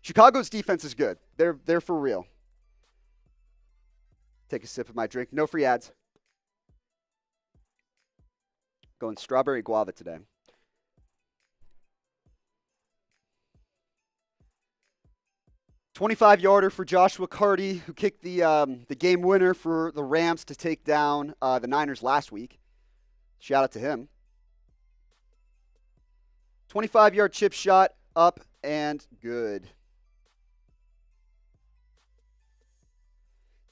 Chicago's defense is good. They're for real. Take a sip of my drink. No free ads. Going strawberry guava today. $25-yarder for Joshua Carty, who kicked the game winner for the Rams to take down the Niners last week. Shout out to him. 25-yard chip shot, up and good.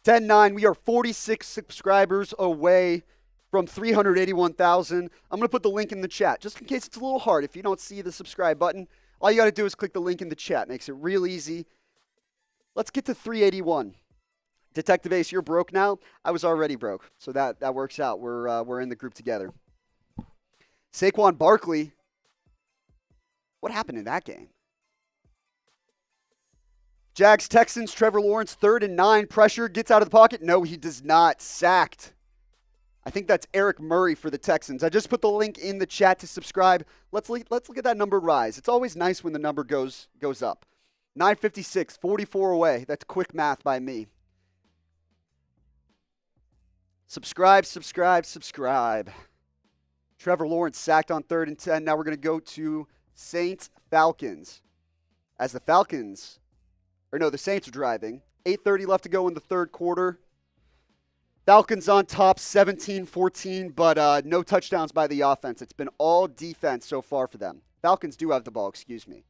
10-9, we are 46 subscribers away from 381,000. I'm going to put the link in the chat, just in case it's a little hard. If you don't see the subscribe button, all you got to do is click the link in the chat. Makes it real easy. Let's get to 381. Detective Ace, you're broke now. I was already broke, so that works out. We're in the group together. Saquon Barkley. What happened in that game? Jags, Texans, Trevor Lawrence, 3rd and 9. Pressure, gets out of the pocket. No, he does not. Sacked. I think that's Eric Murray for the Texans. I just put the link in the chat to subscribe. Let's look at that number rise. It's always nice when the number goes up. 956, 44 away. That's quick math by me. Subscribe, subscribe, subscribe. Trevor Lawrence sacked on 3rd and 10. Now we're going to go to Saints Falcons. As the Saints are driving. 8:30 left to go in the 3rd quarter. Falcons on top, 17-14, but no touchdowns by the offense. It's been all defense so far for them. Falcons do have the ball, excuse me.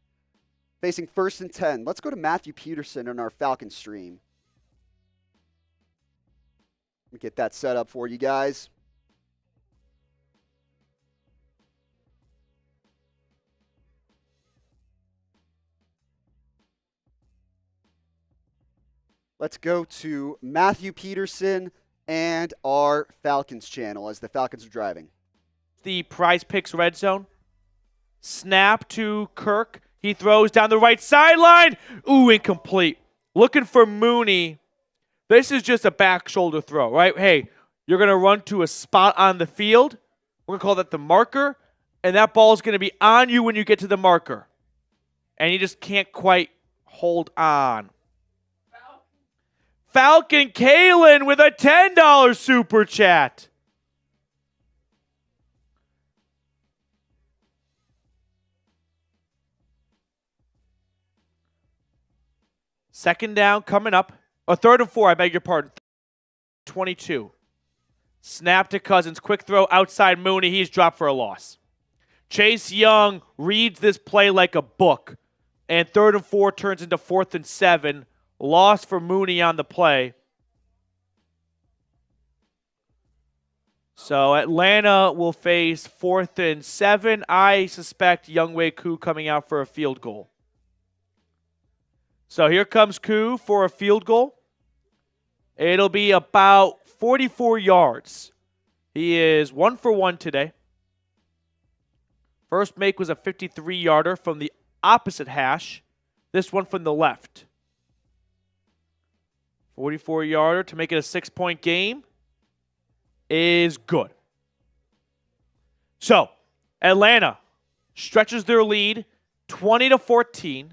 Facing 1st and 10. Let's go to Matthew Peterson on our Falcon stream. Let me get that set up for you guys. Let's go to Matthew Peterson and our Falcons channel as the Falcons are driving. The Prize Picks red zone. Snap to Kirk. He throws down the right sideline. Ooh, incomplete. Looking for Mooney. This is just a back shoulder throw, right? Hey, you're going to run to a spot on the field. We're going to call that the marker. And that ball is going to be on you when you get to the marker. And you just can't quite hold on. Falcon Kalen with a $10 super chat. Second down coming up. 3rd and 4, I beg your pardon. 22. Snap to Cousins. Quick throw outside Mooney. He's dropped for a loss. Chase Young reads this play like a book. And 3rd and 4 turns into 4th and 7. Loss for Mooney on the play. So Atlanta will face 4th and 7. I suspect Younghoe Koo coming out for a field goal. So here comes Koo for a field goal. It'll be about 44 yards. He is 1 for 1 today. First make was a 53-yarder from the opposite hash. This one from the left. 44-yarder to make it a 6-point game is good. So, Atlanta stretches their lead 20-14.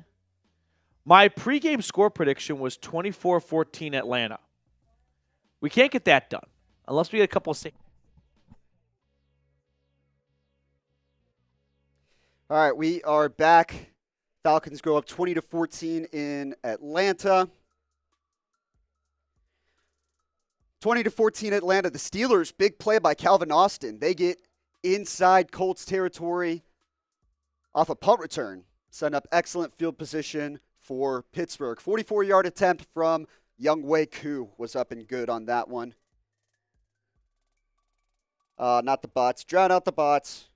My pregame score prediction was 24-14 Atlanta. We can't get that done unless we get a couple of saves. All right, we are back. Falcons go up 20-14 in Atlanta. 20-14 Atlanta. The Steelers, big play by Calvin Austin. They get inside Colts territory off a punt return. Setting up excellent field position for Pittsburgh. 44-yard attempt from Younghoe Koo was up and good on that one. Not the bots. Drown out the bots.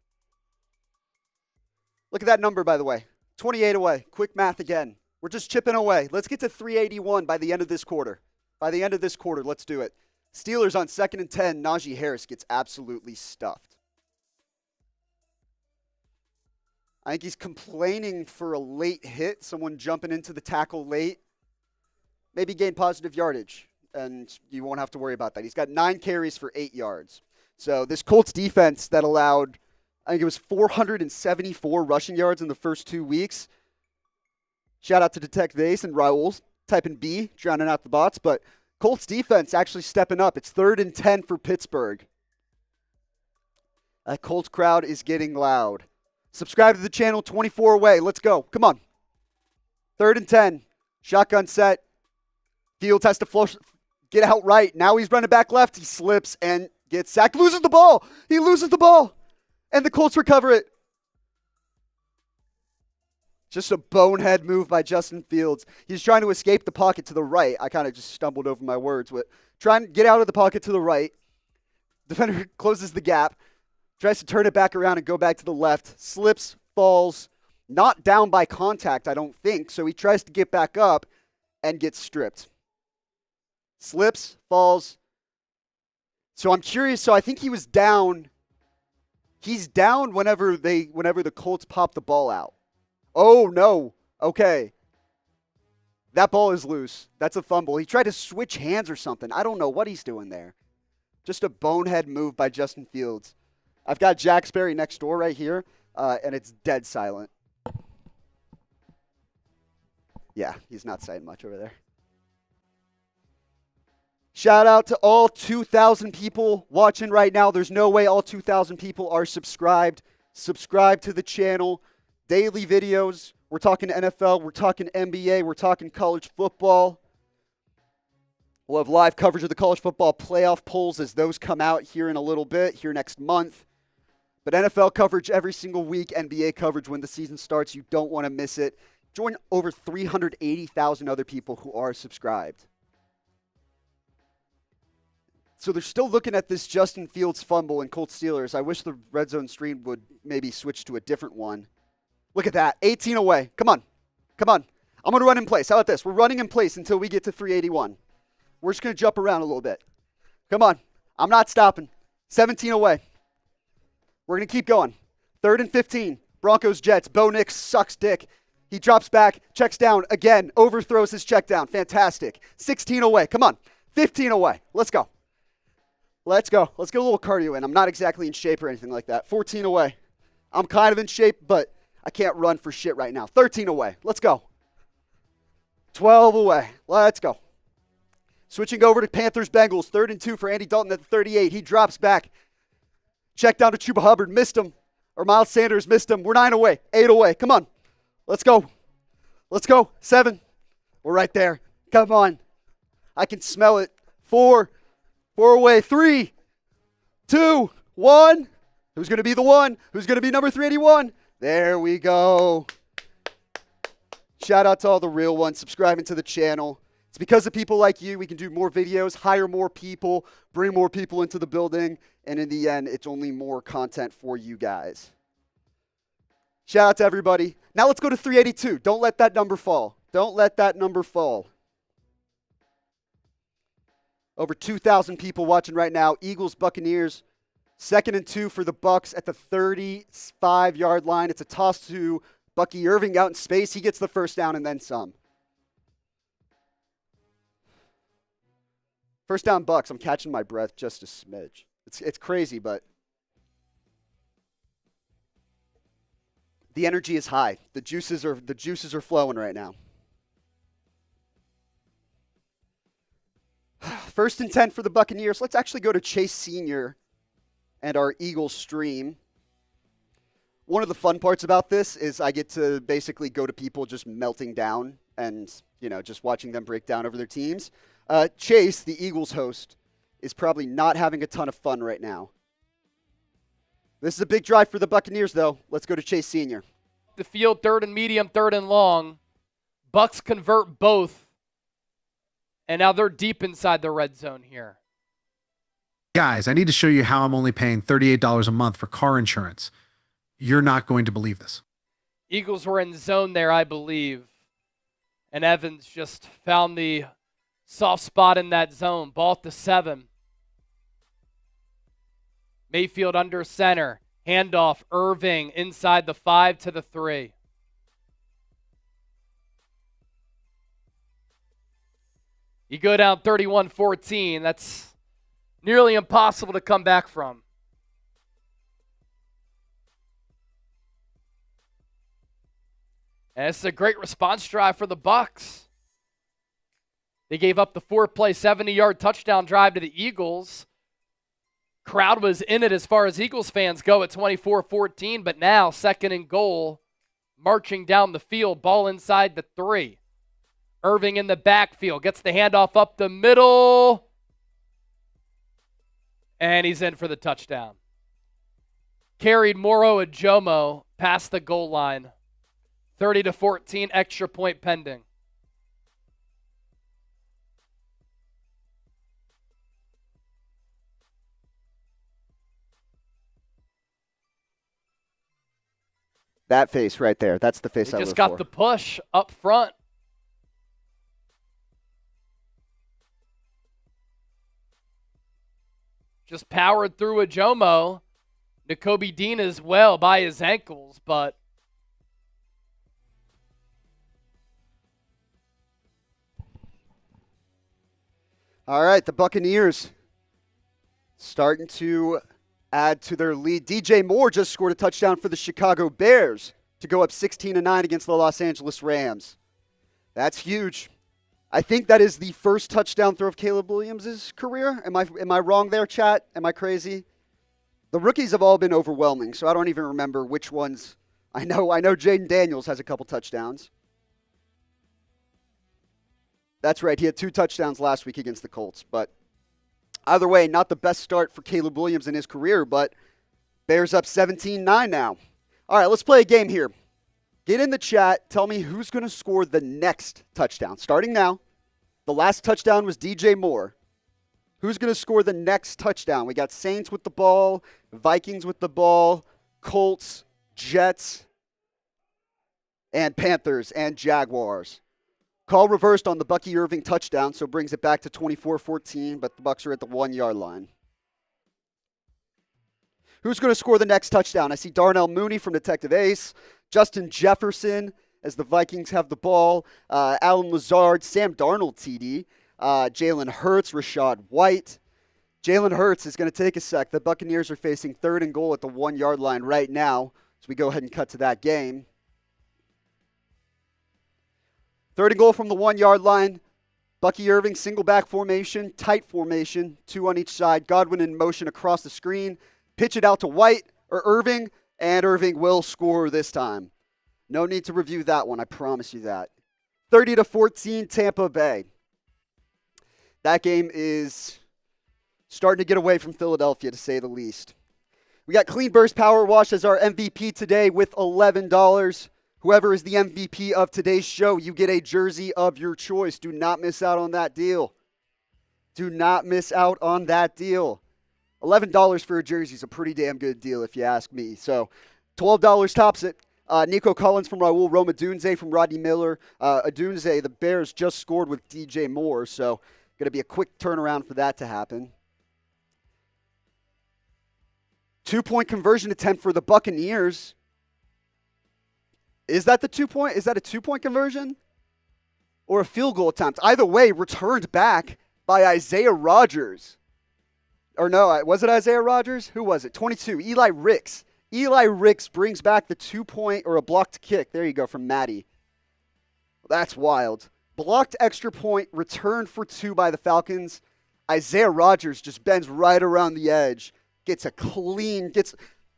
Look at that number, by the way. 28 away. Quick math again. We're just chipping away. Let's get to 381 by the end of this quarter. By the end of this quarter, let's do it. Steelers on 2nd and 10. Najee Harris gets absolutely stuffed. I think he's complaining for a late hit, someone jumping into the tackle late. Maybe gain positive yardage, and you won't have to worry about that. He's got 9 carries for 8 yards. So this Colts defense that allowed, I think it was 474 rushing yards in the first 2 weeks. Shout out to Detect Vase and Raul, typing B, drowning out the bots. But Colts defense actually stepping up. It's 3rd and 10 for Pittsburgh. That Colts crowd is getting loud. Subscribe to the channel, 24 away. Let's go. Come on. 3rd and 10. Shotgun set. Fields has to flush, get out right. Now he's running back left. He slips and gets sacked. Loses the ball. He loses the ball. And the Colts recover it. Just a bonehead move by Justin Fields. He's trying to escape the pocket to the right. I kind of just stumbled over my words. But trying to get out of the pocket to the right. Defender closes the gap. Tries to turn it back around and go back to the left. Slips, falls. Not down by contact, I don't think. So he tries to get back up and gets stripped. Slips, falls. So I'm curious. So I think he was down. He's down whenever the Colts pop the ball out. Oh, no. Okay. That ball is loose. That's a fumble. He tried to switch hands or something. I don't know what he's doing there. Just a bonehead move by Justin Fields. I've got Jack Sperry next door right here, and it's dead silent. Yeah, he's not saying much over there. Shout out to all 2,000 people watching right now. There's no way all 2,000 people are subscribed. Subscribe to the channel. Daily videos. We're talking NFL. We're talking NBA. We're talking college football. We'll have live coverage of the college football playoff polls as those come out here in a little bit, here next month. But NFL coverage every single week, NBA coverage when the season starts. You don't want to miss it. Join over 380,000 other people who are subscribed. So they're still looking at this Justin Fields fumble in Colts Steelers. I wish the RedZone stream would maybe switch to a different one. Look at that. 18 away. Come on. Come on. I'm going to run in place. How about this? We're running in place until we get to 381. We're just going to jump around a little bit. Come on. I'm not stopping. 17 away. We're going to keep going. 3rd and 15. Broncos, Jets. Bo Nix sucks dick. He drops back, checks down again, overthrows his check down. Fantastic. 16 away. Come on. 15 away. Let's go. Let's go. Let's get a little cardio in. I'm not exactly in shape or anything like that. 14 away. I'm kind of in shape, but I can't run for shit right now. 13 away. Let's go. 12 away. Let's go. Switching over to Panthers Bengals. 3rd and 2 for Andy Dalton at the 38. He drops back. Check down to Chuba Hubbard. Missed him. Or Miles Sanders missed him. We're 9 away. 8 away. Come on. Let's go. Let's go. 7. We're right there. Come on. I can smell it. 4. 4 away. 3, 2, 1. Who's going to be the one? Who's going to be number 381? There we go. Shout out to all the real ones subscribing to the channel. It's because of people like you we can do more videos, hire more people, bring more people into the building, and in the end, it's only more content for you guys. Shout out to everybody. Now let's go to 382. Don't let that number fall. Don't let that number fall. Over 2,000 people watching right now. Eagles, Buccaneers, 2nd and 2 for the Bucs at the 35-yard line. It's a toss to Bucky Irving out in space. He gets the first down and then some. First down Bucs. I'm catching my breath just a smidge. It's crazy, but the energy is high. The juices are flowing right now. 1st and 10 for the Buccaneers. Let's actually go to Chase Sr. and our Eagles stream. One of the fun parts about this is I get to basically go to people just melting down and, just watching them break down over their teams. Chase, the Eagles host, is probably not having a ton of fun right now. This is a big drive for the Buccaneers, though. Let's go to Chase Sr. The field, 3rd and medium, 3rd and long. Bucs convert both. And now they're deep inside the red zone here. Guys, I need to show you how I'm only paying $38 a month for car insurance. You're not going to believe this. Eagles were in zone there, I believe. And Evans just found the soft spot in that zone. Ball at the 7. Mayfield under center. Handoff, Irving inside the 5 to the 3. You go down 31-14. That's nearly impossible to come back from. And it's a great response drive for the Bucs. They gave up the 4-play, 70-yard touchdown drive to the Eagles. Crowd was in it as far as Eagles fans go at 24-14, but now 2nd and goal, marching down the field, ball inside the 3. Irving in the backfield, gets the handoff up the middle, and he's in for the touchdown. Carried Moro Ajomo past the goal line. 30-14, extra point pending. That face right there. That's the face I just look got for. the push up front. Just powered through Ajomo. Nakobe Dean as well by his ankles, but all right, the Buccaneers starting to add to their lead. DJ Moore just scored a touchdown for the Chicago Bears to go up 16-9 against the Los Angeles Rams. That's huge. I think that is the first touchdown throw of Caleb Williams' career. Am I wrong there, chat? Am I crazy? The rookies have all been overwhelming, so I don't even remember which ones. I know Jaden Daniels has a couple touchdowns. That's right. He had 2 touchdowns last week against the Colts. But either way, not the best start for Caleb Williams in his career, but Bears up 17-9 now. All right, let's play a game here. Get in the chat. Tell me who's going to score the next touchdown. Starting now. The last touchdown was DJ Moore. Who's going to score the next touchdown? We got Saints with the ball, Vikings with the ball, Colts, Jets, and Panthers and Jaguars. Call reversed on the Bucky Irving touchdown, so brings it back to 24-14, but the Bucs are at the 1-yard line. Who's going to score the next touchdown? I see Darnell Mooney from Detective Ace, Justin Jefferson as the Vikings have the ball, Alan Lazard, Sam Darnold TD, Jalen Hurts, Rashad White. Jalen Hurts is going to take a sec. The Buccaneers are facing 3rd and goal at the 1-yard line right now, so we go ahead and cut to that game. 3rd and goal from the 1-yard line. Bucky Irving, single back formation, tight formation, 2 on each side. Godwin in motion across the screen. Pitch it out to White or Irving, and Irving will score this time. No need to review that one, I promise you that. 30-14, Tampa Bay. That game is starting to get away from Philadelphia, to say the least. We got Clean Burst Power Wash as our MVP today with $11. Whoever is the MVP of today's show, you get a jersey of your choice. Do not miss out on that deal. Do not miss out on that deal. $11 for a jersey is a pretty damn good deal if you ask me. So $12 tops it. Nico Collins from Raul, Rome Adunze from Rodney Miller. Adunze, the Bears just scored with DJ Moore, so going to be a quick turnaround for that to happen. 2-point conversion attempt for the Buccaneers. Is that a 2-point conversion? Or a field goal attempt? Either way, returned back by Isaiah Rodgers. Or no, was it Isaiah Rodgers? Who was it? 22, Eli Ricks. Eli Ricks brings back the 2-point or a blocked kick. There you go, from Matty. That's wild. Blocked extra point, returned for 2 by the Falcons. Isaiah Rodgers just bends right around the edge. Gets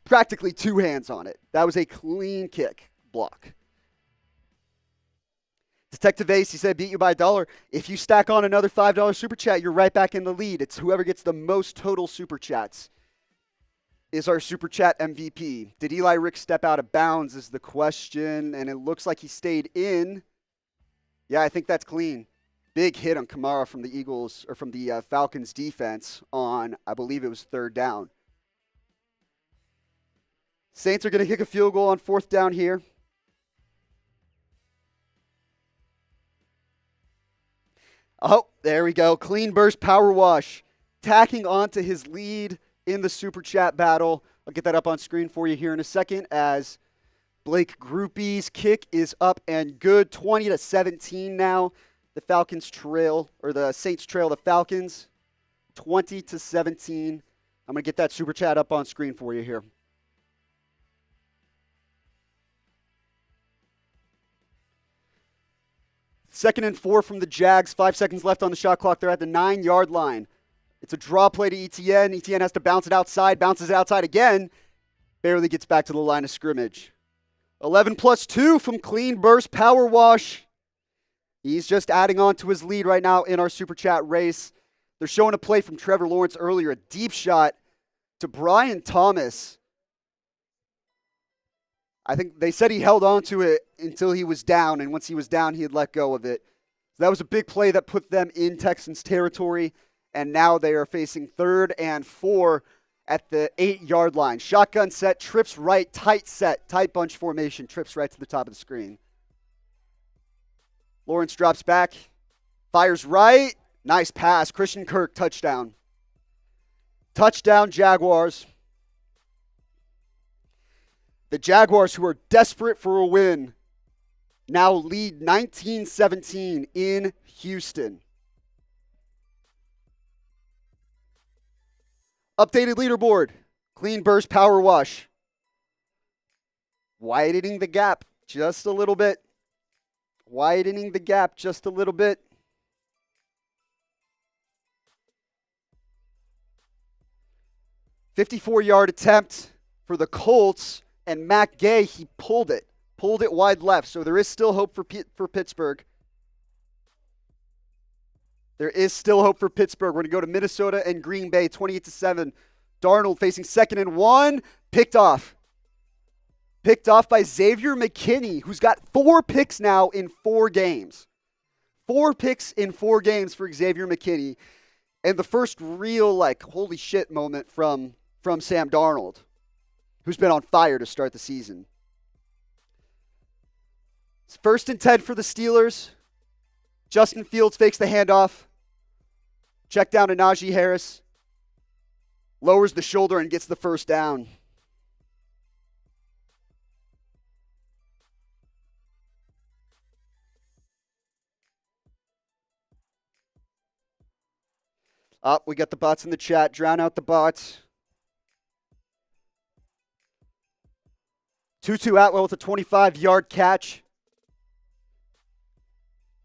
practically 2 hands on it. That was a clean kick block. Detective Ace, he said, beat you by $1. If you stack on another $5 super chat, you're right back in the lead. It's whoever gets the most total super chats is our super chat MVP. Did Eli Ricks step out of bounds is the question, and it looks like he stayed in. Yeah, I think that's clean. Big hit on Kamara from the Eagles, or from the Falcons defense on, I believe it was 3rd down. Saints are going to kick a field goal on 4th down here. Oh, there we go. Clean burst power wash. Tacking onto his lead in the super chat battle. I'll get that up on screen for you here in a second as Blake Groupie's kick is up and good. 20-17 now. The Falcons trail, or the Saints trail the Falcons. 20-17. I'm going to get that super chat up on screen for you here. Second and 4 from the Jags. 5 seconds left on the shot clock. They're at the 9-yard line. It's a draw play to Etienne. Etienne has to bounce it outside. Bounces it outside again. Barely gets back to the line of scrimmage. 11 plus 2 from clean burst power wash. He's just adding on to his lead right now in our super chat race. They're showing a play from Trevor Lawrence earlier. A deep shot to Brian Thomas. I think they said he held on to it until he was down, and once he was down, he had let go of it. So that was a big play that put them in Texans territory, and now they are facing 3rd and 4 at the 8-yard line. Shotgun set, trips right, tight set, tight bunch formation, trips right to the top of the screen. Lawrence drops back, fires right, nice pass. Christian Kirk, touchdown. Touchdown, Jaguars. The Jaguars, who are desperate for a win, now lead 19-17 in Houston. Updated leaderboard. Clean burst power wash. Widening the gap just a little bit. Widening the gap just a little bit. $54-yard attempt for the Colts. And Matt Gay, he pulled it wide left. So there is still hope for Pittsburgh. There is still hope for Pittsburgh. We're going to go to Minnesota and Green Bay, 28-7. Darnold facing 2nd and 1. Picked off. Picked off by Xavier McKinney, who's got 4 picks now in 4 games. 4 picks in 4 games for Xavier McKinney. And the first real, holy shit moment from Sam Darnold, who's been on fire to start the season. It's 1st and 10 for the Steelers. Justin Fields fakes the handoff. Check down to Najee Harris. Lowers the shoulder and gets the 1st down. We got the bots in the chat. Drown out the bots. Tutu Atwell with a 25-yard catch.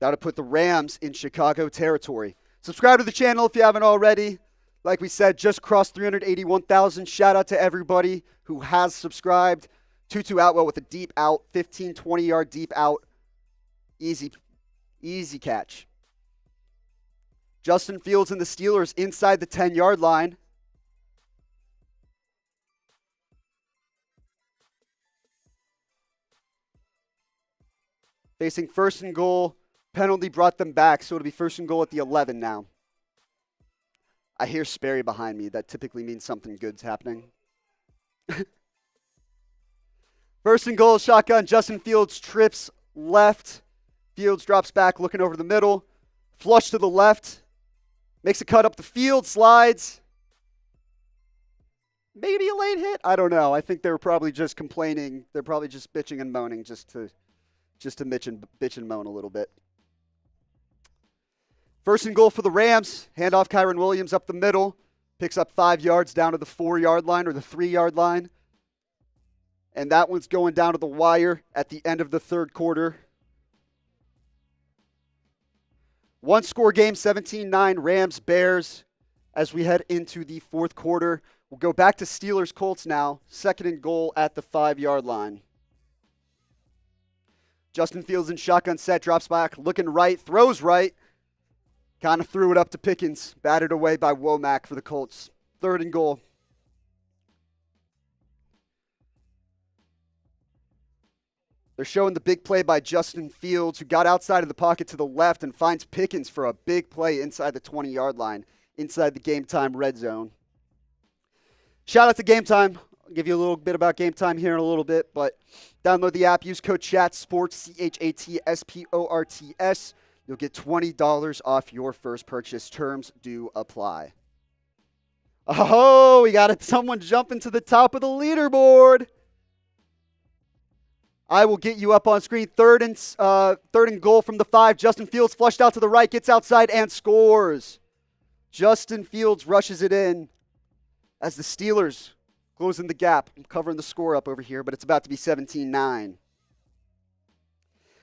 That'll put the Rams in Chicago territory. Subscribe to the channel if you haven't already. Like we said, just crossed 381,000. Shout out to everybody who has subscribed. Tutu Atwell with a deep out, 15, 20-yard deep out. Easy catch. Justin Fields and the Steelers inside the 10-yard line. Facing 1st and goal. Penalty brought them back, so it'll be 1st and goal at the 11 now. I hear Sperry behind me. That typically means something good's happening. First and goal, shotgun. Justin Fields trips left. Fields drops back, looking over the middle. Flush to the left. Makes a cut up the field, slides. Maybe a late hit. I don't know. I think they were probably just complaining. They're probably just bitching and moaning just to bitch and moan a little bit. First and goal for the Rams. Handoff Kyren Williams up the middle. Picks up 5 yards down to the 4-yard line or the 3-yard line. And that one's going down to the wire at the end of the third quarter. One-score game, 17-9, Rams-Bears as we head into the fourth quarter. We'll go back to Steelers-Colts now. Second and goal at the 5-yard line. Justin Fields in shotgun set, drops back, looking right, throws right. Kind of threw it up to Pickens, batted away by Womack for the Colts. Third and goal. They're showing the big play by Justin Fields, who got outside of the pocket to the left and finds Pickens for a big play inside the 20-yard line, inside the Game Time red zone. Shout out to Game Time. I'll give you a little bit about Game Time here in a little bit, but download the app, use code CHATSPORTS, CHATSPORTS. You'll get $20 off your first purchase. Terms do apply. Oh, we got someone jumping to the top of the leaderboard. I will get you up on screen. Third and goal from the 5. Justin Fields flushed out to the right, gets outside and scores. Justin Fields rushes it in as the Steelers closing the gap. I'm covering the score up over here, but it's about to be 17-9.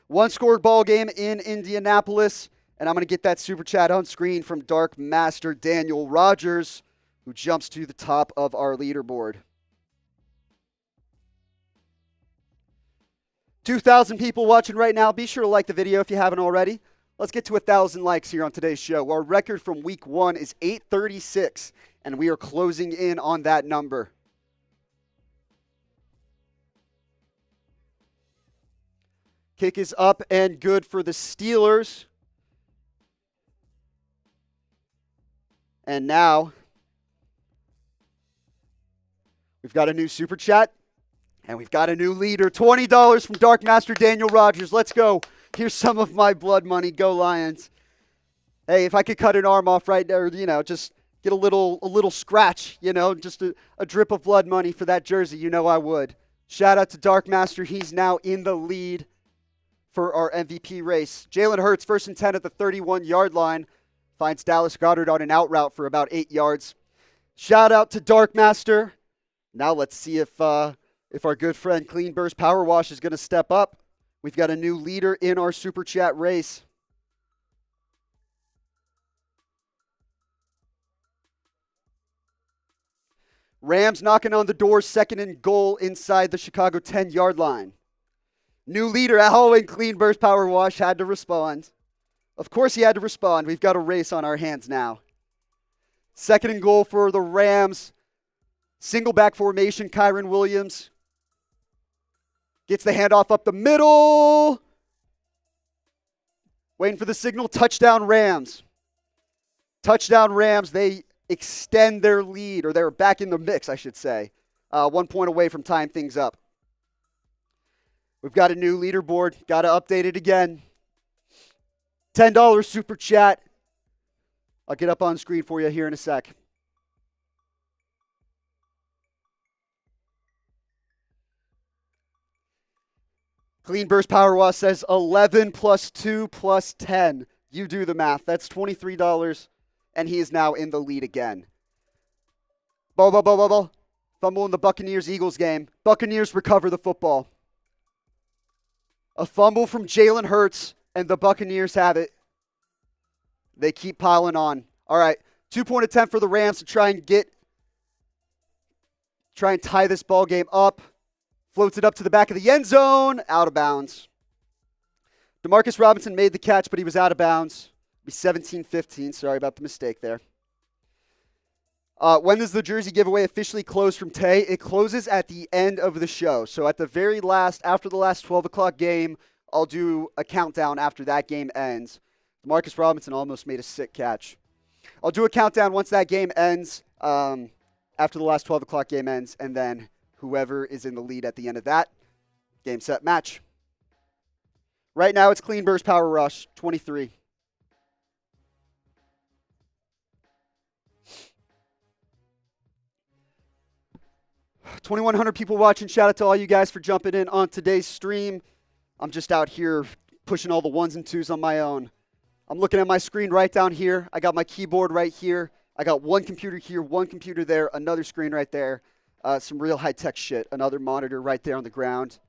One-score ball game in Indianapolis, and I'm going to get that super chat on screen from Dark Master Daniel Rodgers, who jumps to the top of our leaderboard. 2,000 people watching right now. Be sure to like the video if you haven't already. Let's get to 1,000 likes here on today's show. Our record from week 1 is 836, and we are closing in on that number. Kick is up and good for the Steelers. And now we've got a new super chat. And we've got a new leader, $20 from Dark Master Daniel Rodgers. Let's go. Here's some of my blood money. Go Lions. Hey, if I could cut an arm off right there, just get a little scratch, just a drip of blood money for that jersey, I would. Shout out to Dark Master. He's now in the lead for our MVP race. Jalen Hurts, 1st and 10 at the 31-yard line. Finds Dallas Goedert on an out route for about 8 yards. Shout out to Dark Master. Now let's see if our good friend Clean Burst Power Wash is going to step up. We've got a new leader in our Super Chat race. Rams knocking on the door, 2nd and goal inside the Chicago 10-yard line. New leader, Halloween Clean Burst Power Wash had to respond. Of course he had to respond. We've got a race on our hands now. 2nd and goal for the Rams. Single back formation, Kyren Williams. Gets the handoff up the middle. Waiting for the signal. Touchdown Rams. Touchdown Rams. They extend their lead, or they're back in the mix, I should say. 1 point away from tying things up. We've got a new leaderboard. Got to update it again. $10 super chat. I'll get up on screen for you here in a sec. Clean Burst Power Wash says 11 plus 2 plus 10. You do the math. That's $23, and he is now in the lead again. Fumble in the Buccaneers-Eagles game. Buccaneers recover the football. A fumble from Jalen Hurts, and the Buccaneers have it. They keep piling on. All right, 2-point attempt for the Rams to try and tie this ball game up. Floats it up to the back of the end zone. Out of bounds. Demarcus Robinson made the catch, but he was out of bounds. It'll be 17-15. Sorry about the mistake there. When does the jersey giveaway officially close from Tay? It closes at the end of the show. So at the very last, after the last 12 o'clock game, I'll do a countdown after that game ends. Demarcus Robinson almost made a sick catch. I'll do a countdown once that game ends, after the last 12 o'clock game ends, and then whoever is in the lead at the end of that Game, set, match. Right now it's clean burst power rush, 23. $2,100 people watching. Shout out to all you guys for jumping in on today's stream. I'm just out here pushing all the ones and twos on my own. I'm looking at my screen right down here. I got my keyboard right here. I got one computer here, one computer there, another screen right there. Some real high-tech shit. Another monitor right there on the ground.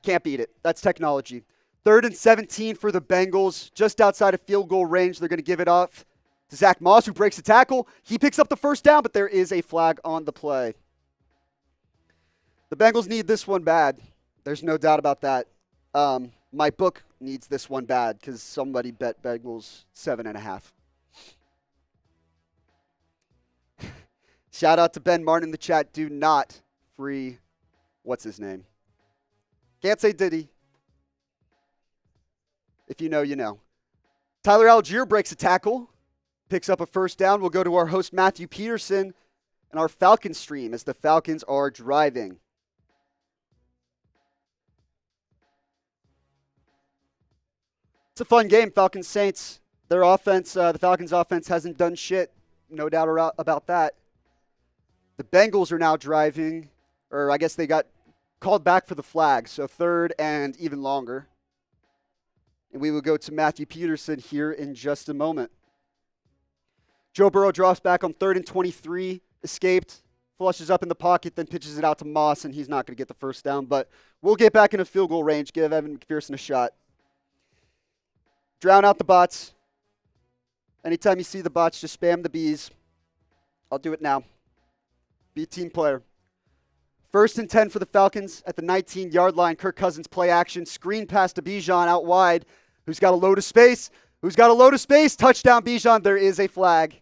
Can't beat it. That's technology. 3rd and 17 for the Bengals. Just outside of field goal range. They're going to give it off to Zach Moss, who breaks the tackle. He picks up the first down, but there is a flag on the play. The Bengals need this one bad. There's no doubt about that. My book needs this one bad because somebody bet Bengals 7.5. Shout out to Ben Martin in the chat. Do not free, what's his name? Can't say Diddy. If you know, you know. Tyler Algier breaks a tackle, picks up a first down. We'll go to our host Matthew Peterson and our Falcons stream as the Falcons are driving. It's a fun game, Falcons Saints. Their offense, the Falcons offense hasn't done shit. No doubt about that. The Bengals are now driving, or I guess they got called back for the flag, so 3rd and even longer. And we will go to Matthew Peterson here in just a moment. Joe Burrow drops back on 3rd and 23, escaped, flushes up in the pocket, then pitches it out to Moss, and he's not going to get the first down. But we'll get back in a field goal range, give Evan McPherson a shot. Drown out the bots. Anytime you see the bots, just spam the Bs. I'll do it now. Be a team player. 1st and 10 for the Falcons at the 19-yard line. Kirk Cousins play action. Screen pass to Bijan out wide. Who's got a load of space? Who's got a load of space? Touchdown, Bijan. There is a flag.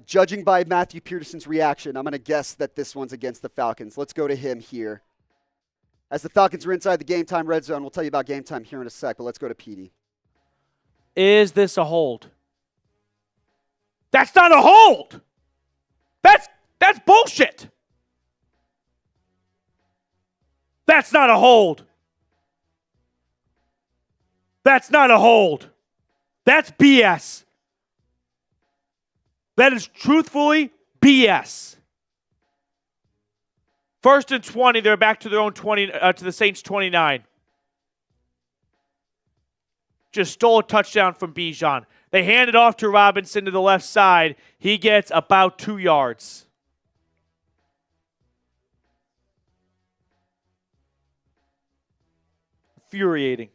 Judging by Matthew Peterson's reaction, I'm going to guess that this one's against the Falcons. Let's go to him here. As the Falcons are inside the Game Time Red Zone, we'll tell you about Game Time here in a sec, but let's go to PD. Is this a hold? That's not a hold! That's bullshit! That's not a hold! That's not a hold! That's BS! That is truthfully BS. 1st and 20, they're back to their own 20, to the Saints 29. Just stole a touchdown from Bijan. They hand it off to Robinson to the left side. He gets about 2 yards. Infuriating.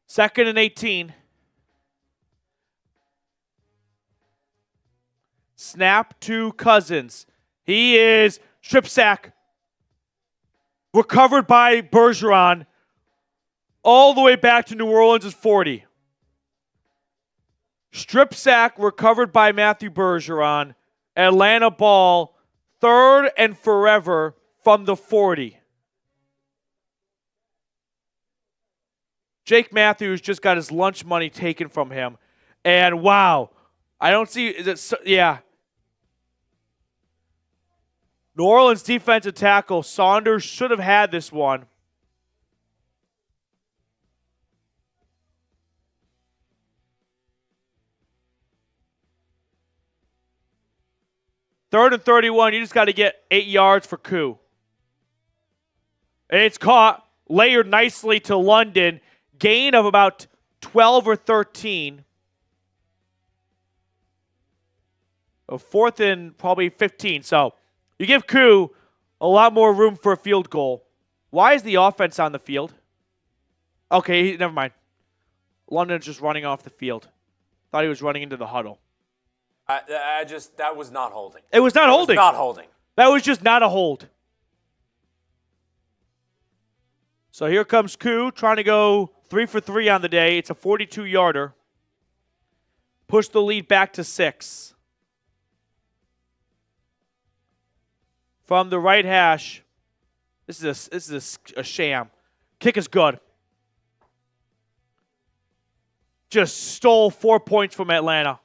Second and 18. Snap to Cousins. He is strip sack. Recovered by Bergeron. All the way back to New Orleans is 40. Strip sack recovered by Matthew Bergeron. Atlanta ball, 3rd and forever from the 40. Jake Matthews just got his lunch money taken from him. And wow, I don't see, yeah. New Orleans defensive tackle Saunders should have had this one. Third and 31, you just got to get 8 yards for Koo. And it's caught, layered nicely to London. Gain of about 12 or 13. A 4th and probably 15. So you give Koo a lot more room for a field goal. Why is the offense on the field? Okay, never mind. London's just running off the field. Thought he was running into the huddle. That was not holding. It was not holding. It was not holding. That was just not a hold. So here comes Koo trying to go 3 for 3 on the day. It's a 42-yarder. Push the lead back to 6. From the right hash, this is a sham. Kick is good. Just stole 4 points from Atlanta.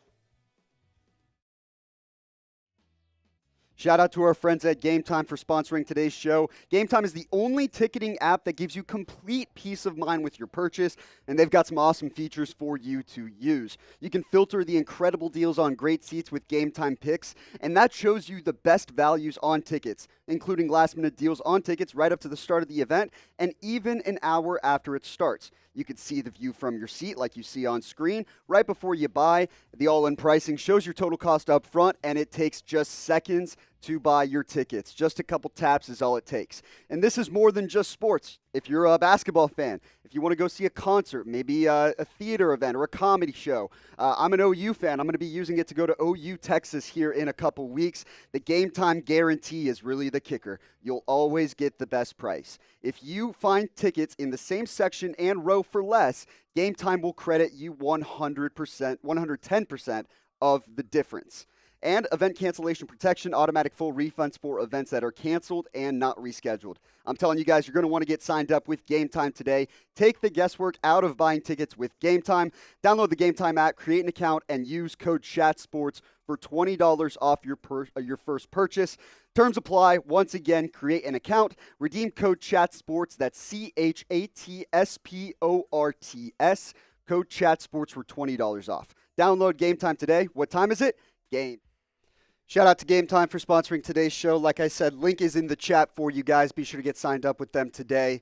Shout out to our friends at Game Time for sponsoring today's show. Game Time is the only ticketing app that gives you complete peace of mind with your purchase, and they've got some awesome features for you to use. You can filter the incredible deals on great seats with Game Time Picks, and that shows you the best values on tickets, including last-minute deals on tickets right up to the start of the event and even an hour after it starts. You can see the view from your seat like you see on screen right before you buy. The all-in pricing shows your total cost up front, and it takes just seconds to buy your tickets. Just a couple taps is all it takes. And this is more than just sports. If you're a basketball fan, if you want to go see a concert, maybe a theater event or a comedy show, I'm an OU fan. I'm going to be using it to go to OU, Texas here in a couple weeks. The Game Time guarantee is really the kicker. You'll always get the best price. If you find tickets in the same section and row for less, Game Time will credit you 110% of the difference. And event cancellation protection, automatic full refunds for events that are canceled and not rescheduled. I'm telling you guys, you're going to want to get signed up with Game Time today. Take the guesswork out of buying tickets with Game Time. Download the Game Time app, create an account, and use code ChatSports for $20 off your first purchase. Terms apply. Once again, create an account. Redeem code ChatSports. That's CHATSPORTS. Code ChatSports for $20 off. Download Game Time today. What time is it? Game. Shout out to Game Time for sponsoring today's show. Like I said, link is in the chat for you guys. Be sure to get signed up with them today.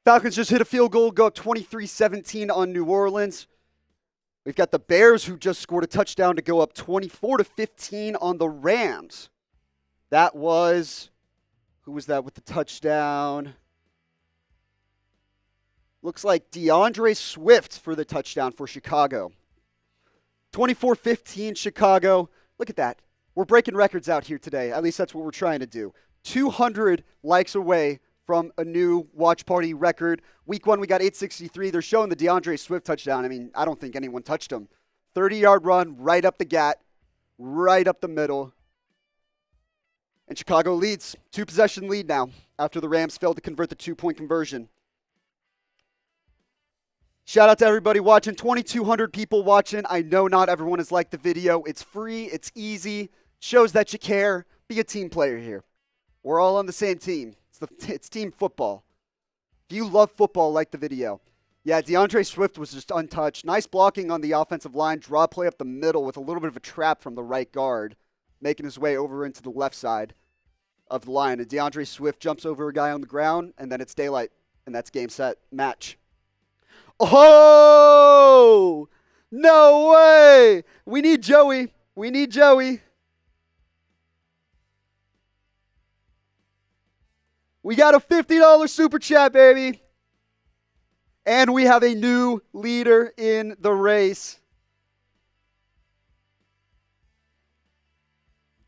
Falcons just hit a field goal, go up 23-17 on New Orleans. We've got the Bears who just scored a touchdown to go up 24-15 on the Rams. That was, who was that with the touchdown? Looks like DeAndre Swift for the touchdown for Chicago. 24-15 Chicago. Look at that. We're breaking records out here today. At least that's what we're trying to do. 200 likes away from a new watch party record. Week 1, we got 863. They're showing the DeAndre Swift touchdown. I mean, I don't think anyone touched him. 30-yard run, right up the gat, right up the middle. And Chicago leads. 2-possession lead now after the Rams failed to convert the 2-point conversion. Shout out to everybody watching. 2,200 people watching. I know not everyone has liked the video. It's free. It's easy. Shows that you care. Be a team player here. We're all on the same team. It's team football. If you love football, like the video. Yeah, DeAndre Swift was just untouched. Nice blocking on the offensive line. Draw play up the middle with a little bit of a trap from the right guard, making his way over into the left side of the line. And DeAndre Swift jumps over a guy on the ground, and then it's daylight. And that's game, set, match. Oh, no way. We need Joey. We need Joey. We got a $50 super chat, baby. And we have a new leader in the race.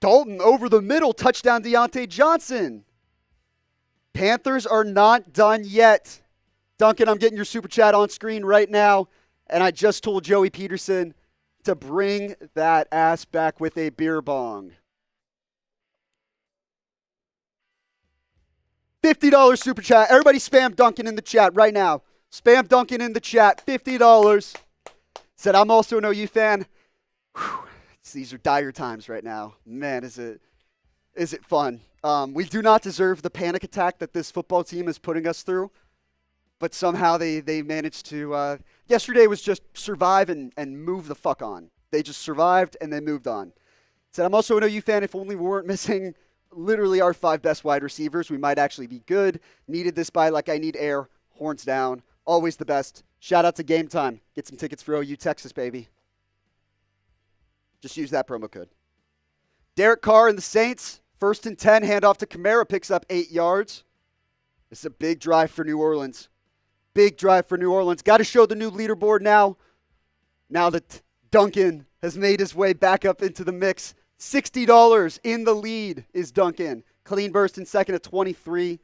Dalton over the middle, touchdown Deontay Johnson. Panthers are not done yet. Duncan, I'm getting your super chat on screen right now, and I just told Joey Peterson to bring that ass back with a beer bong. $50 super chat. Everybody spam Duncan in the chat right now. Spam Duncan in the chat. $50. Said, I'm also an OU fan. Whew, these are dire times right now. Man, is it fun. We do not deserve the panic attack that this football team is putting us through. But somehow they managed to, yesterday was just survive and move the fuck on. They just survived and they moved on. Said, I'm also an OU fan. If only we weren't missing literally our 5 best wide receivers, we might actually be good. Needed this by like I need air. Horns down. Always the best. Shout out to Game Time. Get some tickets for OU Texas, baby. Just use that promo code. Derek Carr and the Saints. 1st and 10. Handoff to Kamara. Picks up 8 yards. This is a big drive for New Orleans. Big drive for New Orleans. Got to show the new leaderboard now. Now that Duncan has made his way back up into the mix. $60 in the lead is Duncan. Clean burst in second at 23.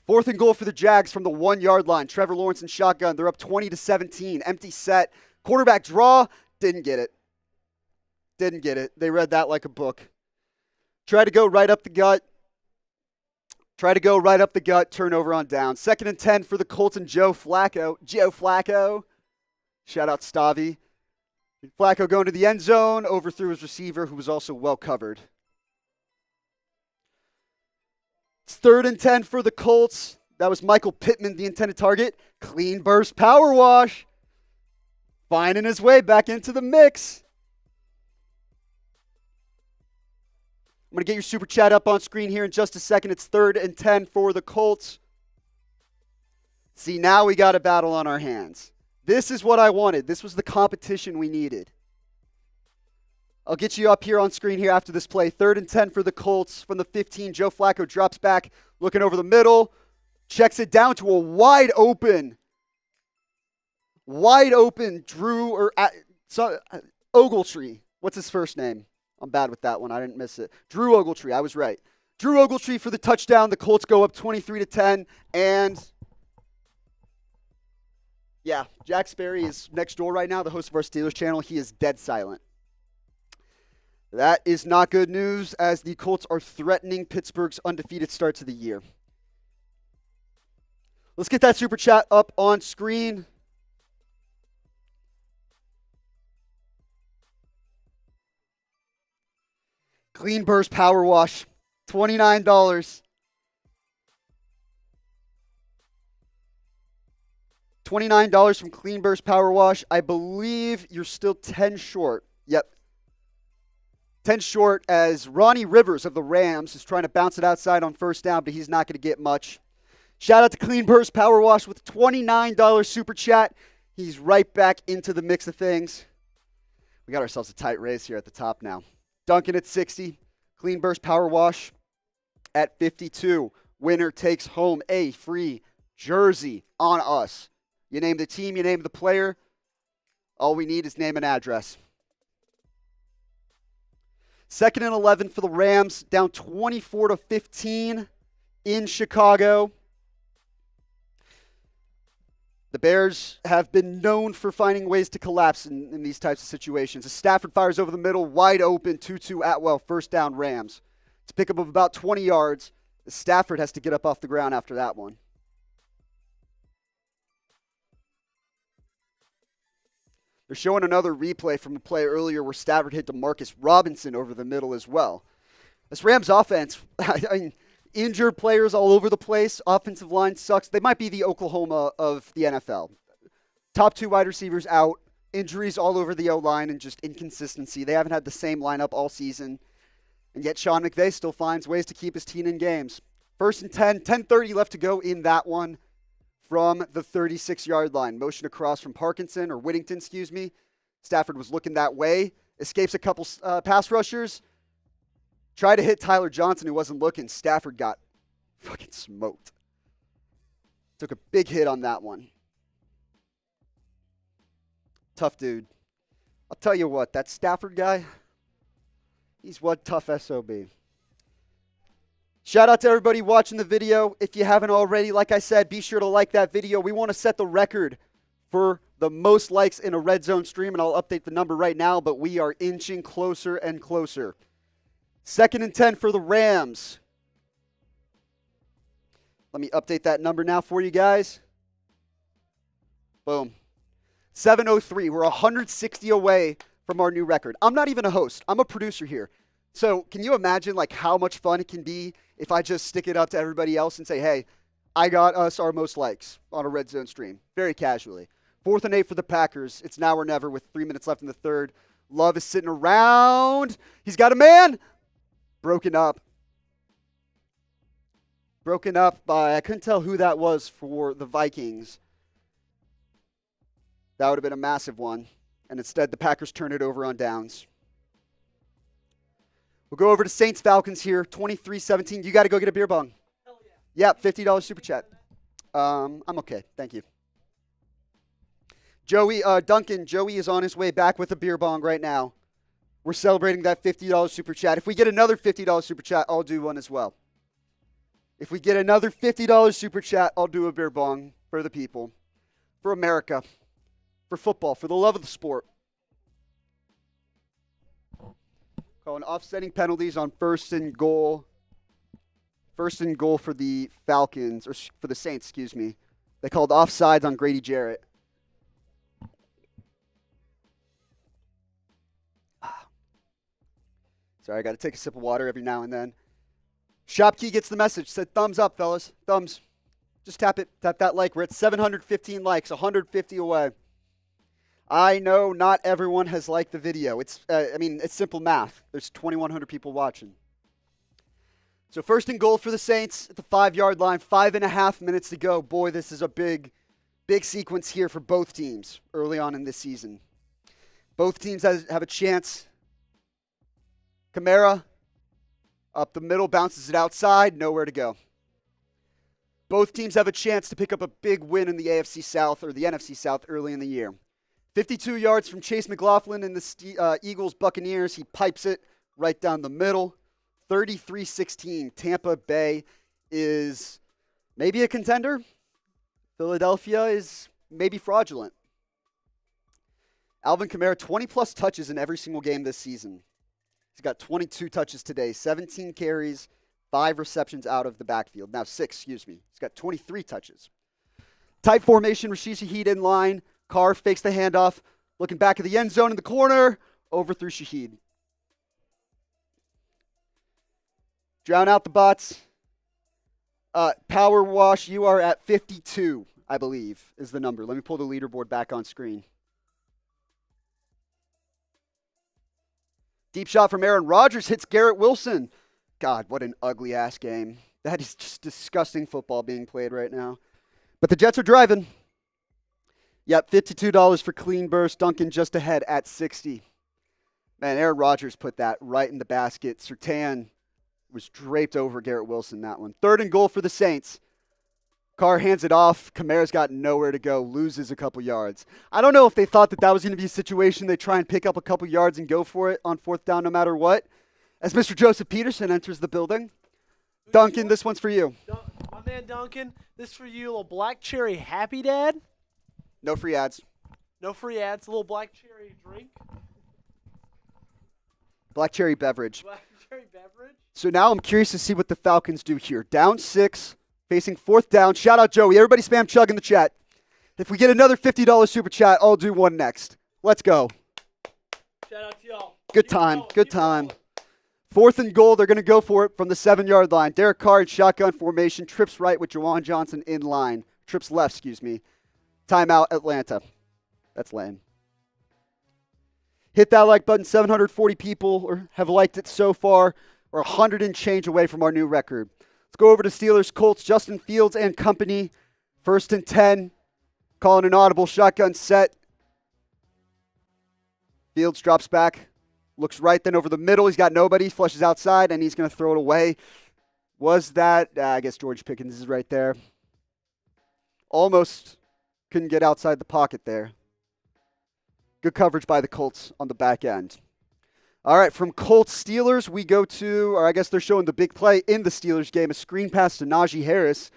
4th and goal for the Jags from the 1-yard line. Trevor Lawrence and shotgun. They're up 20-17. Empty set. Quarterback draw. Didn't get it. Didn't get it. They read that like a book. Tried to go right up the gut. Turnover on down. 2nd and 10 for the Colts and Joe Flacco. Shout out Stavi. Flacco going to the end zone, overthrew his receiver, who was also well covered. It's 3rd and 10 for the Colts. That was Michael Pittman, the intended target. Clean burst power wash. Finding his way back into the mix. I'm going to get your super chat up on screen here in just a second. It's 3rd and 10 for the Colts. See, now we got a battle on our hands. This is what I wanted. This was the competition we needed. I'll get you up here on screen here after this play. 3rd and 10 for the Colts from the 15. Joe Flacco drops back, looking over the middle. Checks it down to a wide open Ogletree. What's his first name? I'm bad with that one. I didn't miss it. Drew Ogletree. I was right. Drew Ogletree for the touchdown. The Colts go up 23-10. And yeah, Jack Sperry is next door right now, the host of our Steelers channel. He is dead silent. That is not good news, as the Colts are threatening Pittsburgh's undefeated start to the year. Let's get that super chat up on screen. Clean burst power wash, $29. $29 from Clean Burst Power Wash. I believe you're still 10 short. Yep. 10 short, as Ronnie Rivers of the Rams is trying to bounce it outside on first down, but he's not going to get much. Shout out to Clean Burst Power Wash with $29 super chat. He's right back into the mix of things. We got ourselves a tight race here at the top now. Duncan at 60. Clean Burst Power Wash at 52. Winner takes home a free jersey on us. You name the team, you name the player. All we need is name and address. 2nd and 11 for the Rams, down 24-15 in Chicago. The Bears have been known for finding ways to collapse in these types of situations. As Stafford fires over the middle, wide open, Tutu Atwell, first down Rams. It's a pickup of about 20 yards. Stafford has to get up off the ground after that one. They're showing another replay from a play earlier where Stafford hit DeMarcus Robinson over the middle as well. This Rams offense, I mean, injured players all over the place. Offensive line sucks. They might be the Oklahoma of the NFL. Top 2 wide receivers out. Injuries all over the O-line and just inconsistency. They haven't had the same lineup all season. And yet Sean McVay still finds ways to keep his team in games. 1st and 10, 10:30 left to go in that one. From the 36-yard line. Motion across from Whittington, excuse me. Stafford was looking that way. Escapes a couple pass rushers. Tried to hit Tyler Johnson, who wasn't looking. Stafford got fucking smoked. Took a big hit on that one. Tough dude. I'll tell you what, that Stafford guy, he's one tough SOB. Shout out to everybody watching the video. If you haven't already, like I said, be sure to like that video. We want to set the record for the most likes in a Red Zone stream, and I'll update the number right now, but we are inching closer and closer. 2nd and 10 for the Rams. Let me update that number now for you guys. Boom. 7:03. We're 160 away from our new record. I'm not even a host. I'm a producer here. So can you imagine like how much fun it can be if I just stick it up to everybody else and say, hey, I got us our most likes on a Red Zone stream, very casually. 4th and 8 for the Packers. It's now or never with 3 minutes left in the third. Love is sitting around. He's got a man. Broken up. Broken up by, I couldn't tell who that was for the Vikings. That would have been a massive one. And instead, the Packers turn it over on downs. We'll go over to Saints-Falcons here, 23-17. You got to go get a beer bong. Hell yeah. Yep, $50 super chat. I'm okay. Thank you. Duncan, Joey is on his way back with a beer bong right now. We're celebrating that $50 super chat. If we get another $50 super chat, I'll do one as well. If we get another $50 super chat, I'll do a beer bong for the people, for America, for football, for the love of the sport. Calling offsetting penalties on 1st and goal. 1st and goal for the Falcons, or for the Saints, excuse me. They called offsides on Grady Jarrett. Sorry, I got to take a sip of water every now and then. Shopkey gets the message. Said thumbs up, fellas. Thumbs. Just tap it. Tap that like. We're at 715 likes, 150 away. I know not everyone has liked the video. It's simple math. There's 2,100 people watching. So first and goal for the Saints at the 5-yard line. 5.5 minutes to go. Boy, this is a big sequence here for both teams early on in this season. Both teams have a chance. Kamara up the middle, bounces it outside, nowhere to go. Both teams have a chance to pick up a big win in the AFC South or the NFC South early in the year. 52 yards from Chase McLaughlin in the Eagles Buccaneers. He pipes it right down the middle. 33-16. Tampa Bay is maybe a contender. Philadelphia is maybe fraudulent. Alvin Kamara, 20-plus touches in every single game this season. He's got 22 touches today, 17 carries, 5 receptions out of the backfield. Now 6, excuse me. He's got 23 touches. Tight formation, Rashid Shaheed in line. Carr fakes the handoff, looking back at the end zone in the corner, overthrew Shaheed. Drown out the bots. Power wash, you are at 52, I believe, is the number. Let me pull the leaderboard back on screen. Deep shot from Aaron Rodgers hits Garrett Wilson. God, what an ugly-ass game. That is just disgusting football being played right now. But the Jets are driving. Yep, $52 for clean burst. Duncan just ahead at 60. Man, Aaron Rodgers put that right in the basket. Surtain was draped over Garrett Wilson, that one. 3rd and goal for the Saints. Carr hands it off. Kamara's got nowhere to go, loses a couple yards. I don't know if they thought that was going to be a situation they try and pick up a couple yards and go for it on 4th down no matter what. As Mr. Joseph Peterson enters the building. Duncan, this one's for you. My man Duncan, this for you, little black cherry happy dad. No free ads. No free ads, a little black cherry drink. Black cherry beverage. Black cherry beverage. So now I'm curious to see what the Falcons do here. Down 6, facing 4th down. Shout out Joey. Everybody spam chug in the chat. If we get another $50 super chat, I'll do one next. Let's go. Shout out to y'all. Good time. Good time. 4th and goal. They're going to go for it from the 7-yard line. Derek Carr in shotgun formation. Trips right with Jawan Johnson in line. Trips left, excuse me. Timeout, Atlanta. That's lame. Hit that like button. 740 people have liked it so far. We're 100 and change away from our new record. Let's go over to Steelers, Colts, Justin Fields and company. 1st and 10. Calling an audible shotgun set. Fields drops back. Looks right then over the middle. He's got nobody. Flushes outside, and he's going to throw it away. Was that? I guess George Pickens is right there. Almost couldn't get outside the pocket there. Good coverage by the Colts on the back end. All right, from Colts Steelers, we go to, or I guess they're showing the big play in the Steelers game, a screen pass to Najee Harris,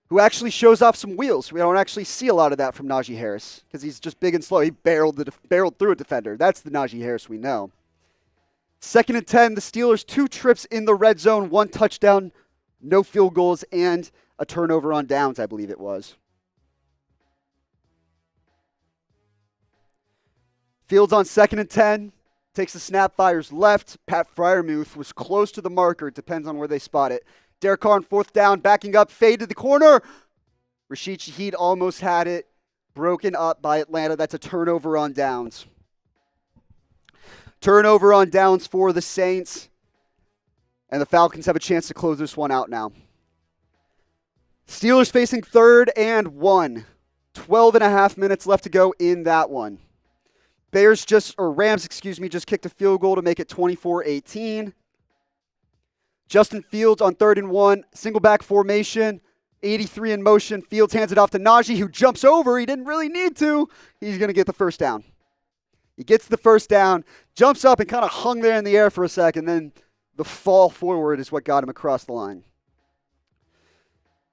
who actually shows off some wheels. We don't actually see a lot of that from Najee Harris because he's just big and slow. He barreled through a defender. That's the Najee Harris we know. 2nd and 10, the Steelers 2 trips in the red zone, 1 touchdown, no field goals, and a turnover on downs, I believe it was. Fields on 2nd and 10. Takes the snap, fires left. Pat Freiermuth was close to the marker. It depends on where they spot it. Derek Carr on 4th down, backing up, fade to the corner. Rashid Shaheed almost had it. Broken up by Atlanta. That's a turnover on downs. Turnover on downs for the Saints. And the Falcons have a chance to close this one out now. Steelers facing 3rd and 1. 12.5 minutes left to go in that one. Rams, just kicked a field goal to make it 24-18. Justin Fields on 3rd and 1, single back formation, 83 in motion. Fields hands it off to Najee, who jumps over. He didn't really need to. He's going to get the 1st down. He gets the 1st down, jumps up and kind of hung there in the air for a second. Then the fall forward is what got him across the line.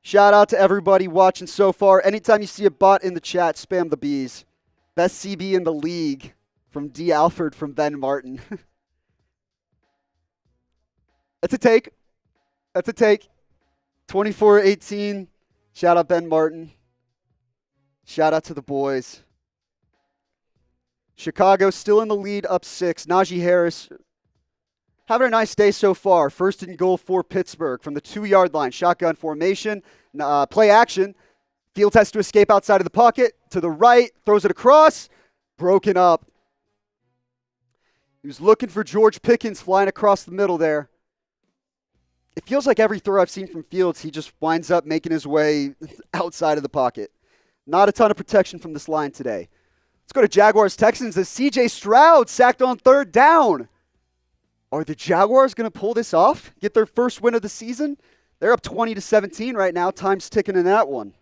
Shout out to everybody watching so far. Anytime you see a bot in the chat, spam the bees. Best CB in the league from D. Alford from Ben Martin. That's a take. 24-18. Shout out Ben Martin. Shout out to the boys. Chicago still in the lead, up 6. Najee Harris Having a nice day so far. First and goal for Pittsburgh from the 2-yard line. Shotgun formation, play action. Fields has to escape outside of the pocket. To the right, throws it across. Broken up. He was looking for George Pickens flying across the middle there. It feels like every throw I've seen from Fields, he just winds up making his way outside of the pocket. Not a ton of protection from this line today. Let's go to Jaguars Texans as CJ Stroud sacked on 3rd down. Are the Jaguars going to pull this off? Get their first win of the season? They're up 20-17 right now. Time's ticking in that one.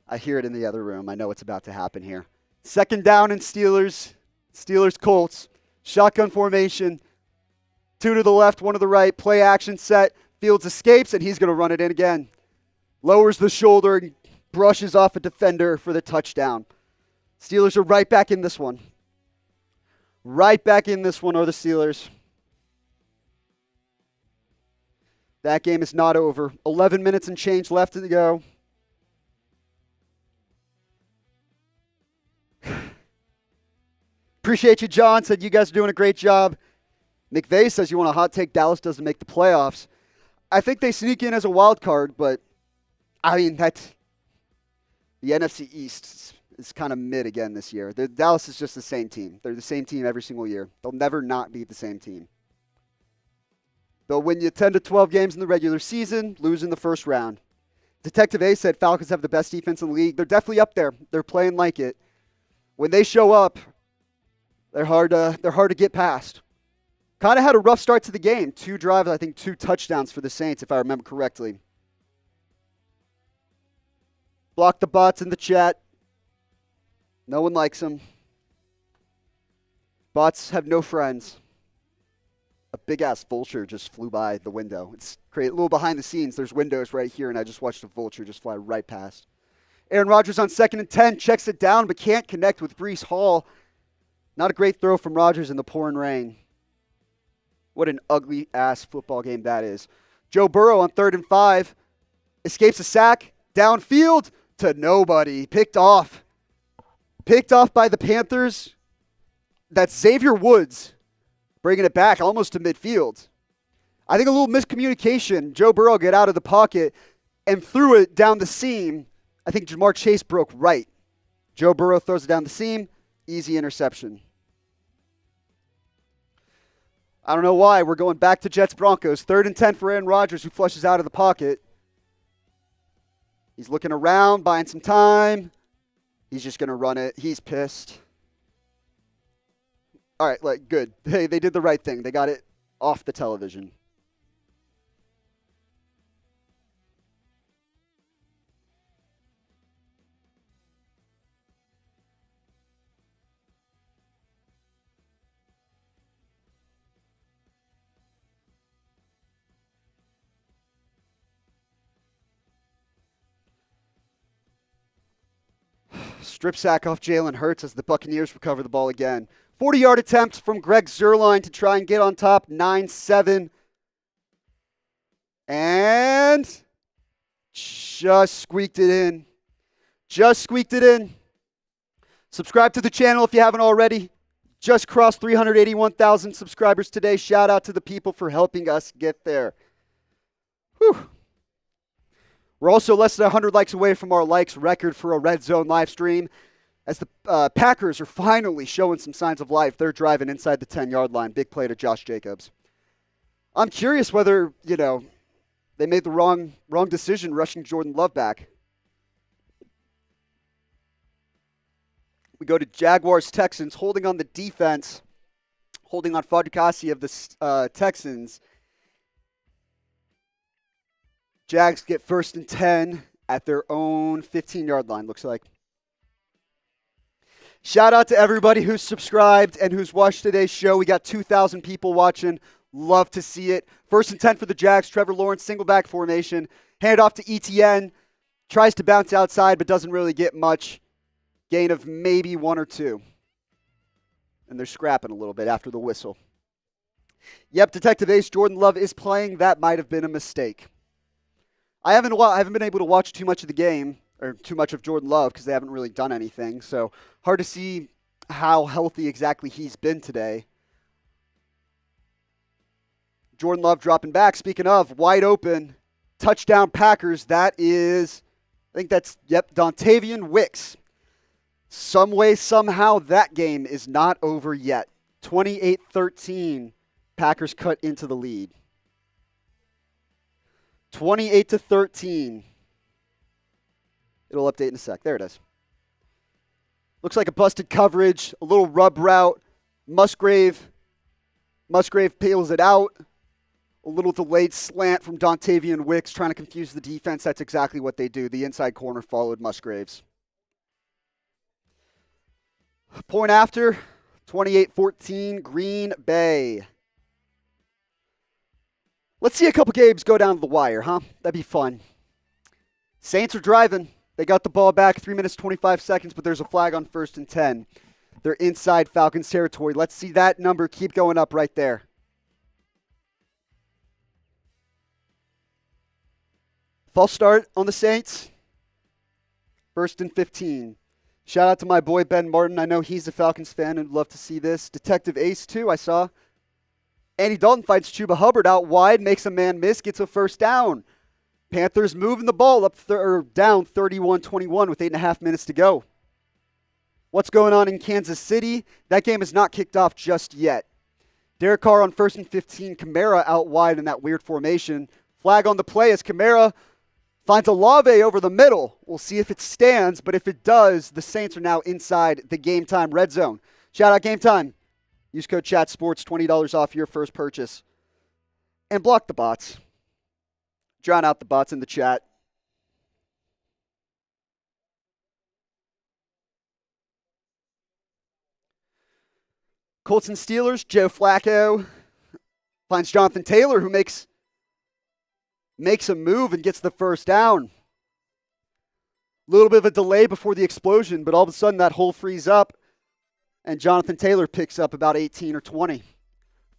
I hear it in the other room. I know what's about to happen here. 2nd down and Steelers. Steelers Colts. Shotgun formation. 2 to the left, 1 to the right. Play action set. Fields escapes, and he's going to run it in again. Lowers the shoulder and brushes off a defender for the touchdown. Steelers are right back in this one. Right back in this one are the Steelers. That game is not over. 11 minutes and change left to go. Appreciate you, John. Said you guys are doing a great job. McVay says you want a hot take. Dallas doesn't make the playoffs. I think they sneak in as a wild card, but I mean, that's the NFC East is kind of mid again this year. Dallas is just the same team. They're the same team every single year. They'll never not be the same team. They'll win you 10 to 12 games in the regular season, lose in the first round. Detective A said Falcons have the best defense in the league. They're definitely up there. They're playing like it. When they show up, they're hard to get past. Kind of had a rough start to the game. 2 drives, I think 2 touchdowns for the Saints, if I remember correctly. Block the bots in the chat. No one likes them. Bots have no friends. A big-ass vulture just flew by the window. It's great. A little behind the scenes. There's windows right here, and I just watched a vulture just fly right past. Aaron Rodgers on 2nd and 10. Checks it down, but can't connect with Breece Hall. Not a great throw from Rodgers in the pouring rain. What an ugly-ass football game that is. Joe Burrow on 3rd and 5. Escapes a sack. Downfield to nobody. Picked off. Picked off by the Panthers. That's Xavier Woods bringing it back almost to midfield. I think a little miscommunication. Joe Burrow got out of the pocket and threw it down the seam. I think Jamar Chase broke right. Joe Burrow throws it down the seam. Easy interception. I don't know why. We're going back to Jets Broncos. 3rd and 10 for Aaron Rodgers, who flushes out of the pocket. He's looking around, buying some time. He's just going to run it. He's pissed. All right, good. They did the right thing. They got it off the television. Strip sack off Jalen Hurts as the Buccaneers recover the ball again. 40-yard attempt from Greg Zuerlein to try and get on top. 9-7. And just squeaked it in. Just squeaked it in. Subscribe to the channel if you haven't already. Just crossed 381,000 subscribers today. Shout out to the people for helping us get there. Whew. We're also less than 100 likes away from our likes record for a RedZone live stream. As the Packers are finally showing some signs of life, they're driving inside the 10-yard line. Big play to Josh Jacobs. I'm curious whether, they made the wrong decision rushing Jordan Love back. We go to Jaguars Texans, holding on the defense, holding on Fatukasi of the Texans. Jags get 1st and 10 at their own 15-yard line, looks like. Shout out to everybody who's subscribed and who's watched today's show. We got 2,000 people watching. Love to see it. 1st and 10 for the Jags. Trevor Lawrence, single back formation. Hand off to ETN. Tries to bounce outside, but doesn't really get much. Gain of maybe 1 or 2. And they're scrapping a little bit after the whistle. Yep, Detective Ace, Jordan Love is playing. That might have been a mistake. I haven't been able to watch too much of the game. or too much of Jordan Love because they haven't really done anything. So hard to see how healthy exactly he's been today. Jordan Love dropping back. Speaking of, wide open, touchdown Packers. That is, I think that's, Dontavian Wicks. Some way, somehow, that game is not over yet. 28-13, Packers cut into the lead. 28-13. It'll update in a sec. There it is. Looks like a busted coverage, a little rub route. Musgrave peels it out. A little delayed slant from Dontavian Wicks trying to confuse the defense. That's exactly what they do. The inside corner followed Musgraves. Point after, 28-14, Green Bay. Let's see a couple games go down to the wire, huh? That'd be fun. Saints are driving. They got the ball back, 3 minutes, 25 seconds, but there's a flag on 1st and 10. They're inside Falcons territory. Let's see that number keep going up right there. False start on the Saints. 1st and 15. Shout out to my boy Ben Martin. I know he's a Falcons fan and would love to see this. Detective Ace, too, I saw. Andy Dalton fights Chuba Hubbard out wide, makes a man miss, gets a first down. Panthers moving the ball up down 31-21 with 8.5 minutes to go. What's going on in Kansas City? That game is not kicked off just yet. Derek Carr on 1st and 15. Kamara out wide in that weird formation. Flag on the play as Kamara finds Olave over the middle. We'll see if it stands, but if it does, the Saints are now inside the Game Time Red Zone. Shout out Game Time. Use code ChatSports, $20 off your first purchase. And block the bots. Drown out the bots in the chat. Colts and Steelers, Joe Flacco finds Jonathan Taylor, who makes a move and gets the first down. A little bit of a delay before the explosion, but all of a sudden that hole frees up, and Jonathan Taylor picks up about 18 or 20.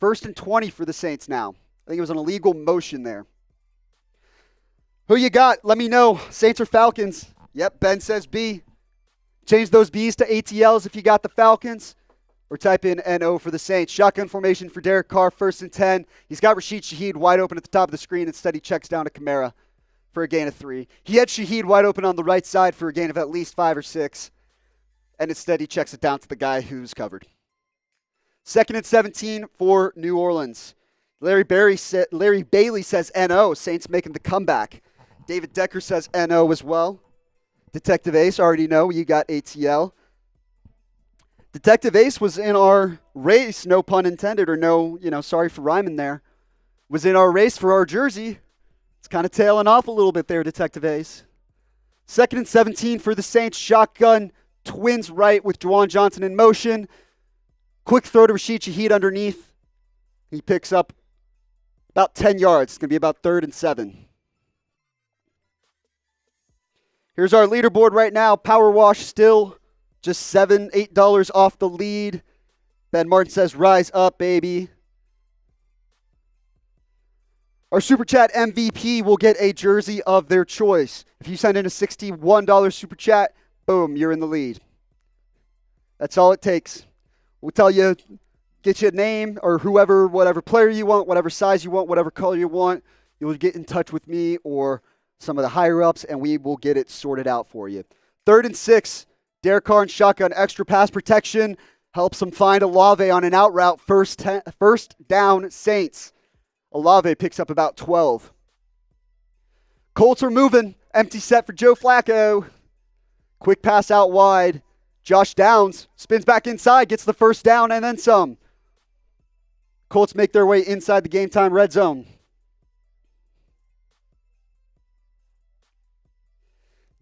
1st and 20 for the Saints now. I think it was an illegal motion there. Who you got? Let me know. Saints or Falcons? Yep, Ben says B. Change those B's to ATLs if you got the Falcons. Or type in NO for the Saints. Shotgun formation for Derek Carr, 1st and 10. He's got Rashid Shaheed wide open at the top of the screen. Instead, he checks down to Kamara for a gain of 3. He had Shaheed wide open on the right side for a gain of at least 5 or 6. And instead, he checks it down to the guy who's covered. 2nd and 17 for New Orleans. Larry Bailey says NO. Saints making the comeback. David Decker says NO as well. Detective Ace, already know you got ATL. Detective Ace was in our race, no pun intended, or no, sorry for rhyming there. Was in our race for our jersey. It's kind of tailing off a little bit there, Detective Ace. 2nd and 17 for the Saints. Shotgun, twins right with Juwan Johnson in motion. Quick throw to Rashid Shaheed underneath. He picks up about 10 yards. It's going to be about 3rd and 7. Here's our leaderboard right now. Power Wash still just $7, $8 off the lead. Ben Martin says, rise up, baby. Our Super Chat MVP will get a jersey of their choice. If you send in a $61 Super Chat, boom, you're in the lead. That's all it takes. We'll tell you, get you a name or whoever, whatever player you want, whatever size you want, whatever color you want. You'll get in touch with me or some of the higher-ups, and we will get it sorted out for you. 3rd and 6. Derek Carr and shotgun, extra pass protection, helps him find Olave on an out route. First down, Saints. Olave picks up about 12. Colts are moving. Empty set for Joe Flacco. Quick pass out wide. Josh Downs spins back inside, gets the first down, and then some. Colts make their way inside the Game Time Red Zone.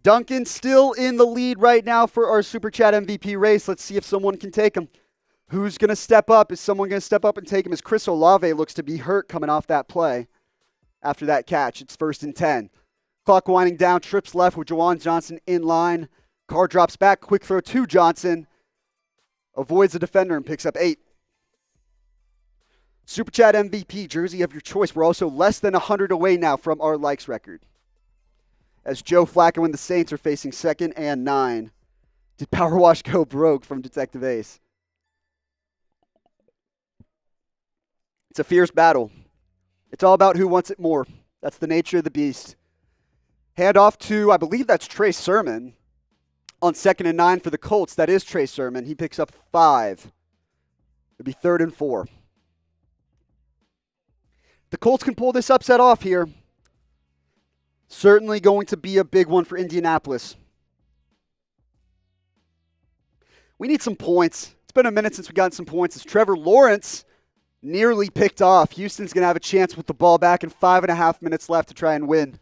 Duncan still in the lead right now for our Super Chat MVP race. Let's see if someone can take him. Who's going to step up? Is someone going to step up and take him? As Chris Olave looks to be hurt coming off that play after that catch. It's 1st and 10. Clock winding down. Trips left with Juwan Johnson in line. Carr drops back. Quick throw to Johnson. Avoids the defender and picks up 8. Super Chat MVP jersey of your choice. We're also less than 100 away now from our likes record. as Joe Flacco and the Saints are facing 2nd and 9. Did Power Wash go broke from Detective Ace? It's a fierce battle. It's all about who wants it more. That's the nature of the beast. Hand off to, I believe that's Trey Sermon on 2nd and 9 for the Colts. That is Trey Sermon. He picks up 5. It'll be 3rd and 4. The Colts can pull this upset off here. Certainly going to be a big one for Indianapolis. We need some points. It's been a minute since we got some points. As Trevor Lawrence nearly picked off. Houston's going to have a chance with the ball back and 5.5 minutes left to try and win.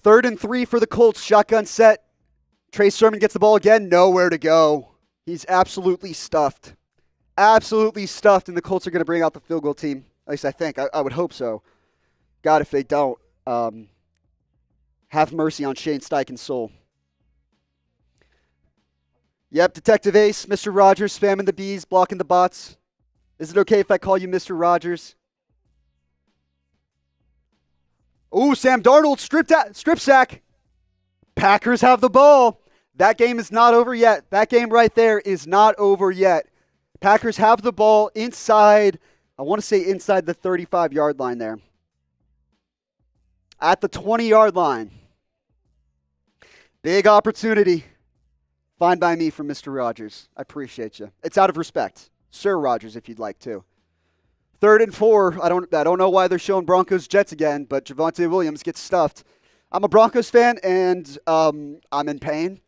Third and 3 for the Colts. Shotgun set. Trey Sermon gets the ball again. Nowhere to go. He's absolutely stuffed. Absolutely stuffed, and the Colts are going to bring out the field goal team. At least I think. I would hope so. God, if they don't, have mercy on Shane Steichen's soul. Yep, Detective Ace, Mr. Rodgers, spamming the bees, blocking the bots. Is it okay if I call you Mr. Rodgers? Ooh, Sam Darnold, strip sack. Packers have the ball. That game is not over yet. That game right there is not over yet. Packers have the ball inside, I want to say inside the 35-yard line there. At the 20-yard line. Big opportunity. Fine by me from Mr. Rodgers. I appreciate you. It's out of respect. Sir Rodgers, if you'd like to. 3rd and 4. I don't know why they're showing Broncos Jets again, but Javonte Williams gets stuffed. I'm a Broncos fan, and I'm in pain.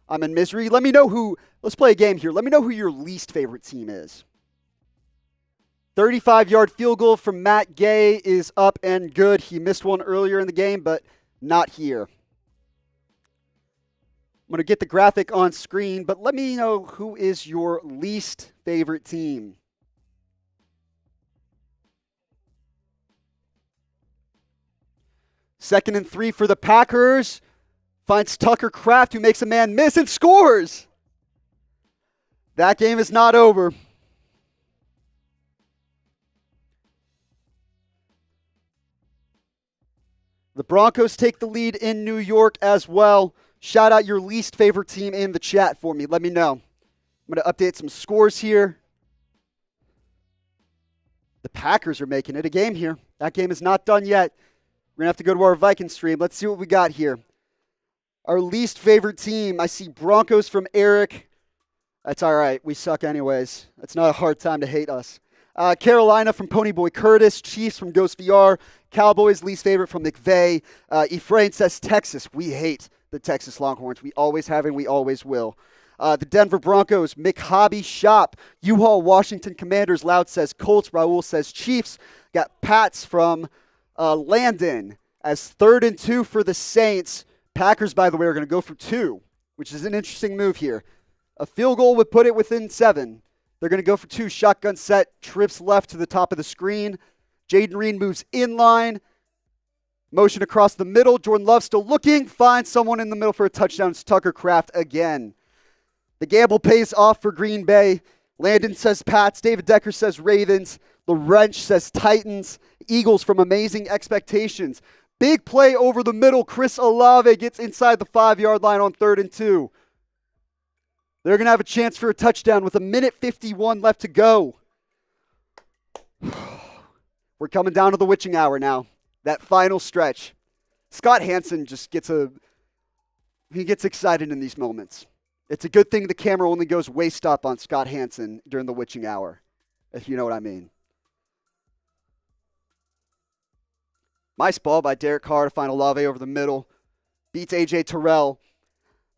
I'm in misery. Let me know who. Let's play a game here. Let me know who your least favorite team is. 35-yard field goal from Matt Gay is up and good. He missed one earlier in the game, but not here. I'm going to get the graphic on screen, but let me know who is your least favorite team. Second and 3 for the Packers. Finds Tucker Kraft, who makes a man miss and scores. That game is not over. The Broncos take the lead in New York as well. Shout out your least favorite team in the chat for me. Let me know. I'm going to update some scores here. The Packers are making it a game here. That game is not done yet. We're going to have to go to our Viking stream. Let's see what we got here. Our least favorite team. I see Broncos from Eric. That's all right. We suck anyways. It's not a hard time to hate us. Carolina from Ponyboy Curtis. Chiefs from Ghost VR. Cowboys least favorite from McVay. Ephraim says Texas. We hate the Texas Longhorns. We always have and we always will. The Denver Broncos. Mick Hobby Shop. U-Haul Washington Commanders. Loud says Colts. Raul says Chiefs. Got Pats from Landon as 3rd and 2 for the Saints. Packers, by the way, are going to go for 2, which is an interesting move here. A field goal would put it within 7. They're going to go for 2. Shotgun set. Trips left to the top of the screen. Jaden Reed moves inline. Motion across the middle. Jordan Love still looking. Finds someone in the middle for a touchdown. It's Tucker Kraft again. The gamble pays off for Green Bay. Landon says Pats. David Decker says Ravens. The Wrench says Titans. Eagles from Amazing Expectations. Big play over the middle. Chris Olave gets inside the 5-yard line on 3rd and 2. They're going to have a chance for a touchdown with 1:51 left to go. We're coming down to the witching hour now. That final stretch. Scott Hansen just gets excited in these moments. It's a good thing the camera only goes waist up on Scott Hansen during the witching hour, if you know what I mean. Nice ball by Derek Carr to find Olave over the middle. Beats A.J. Terrell.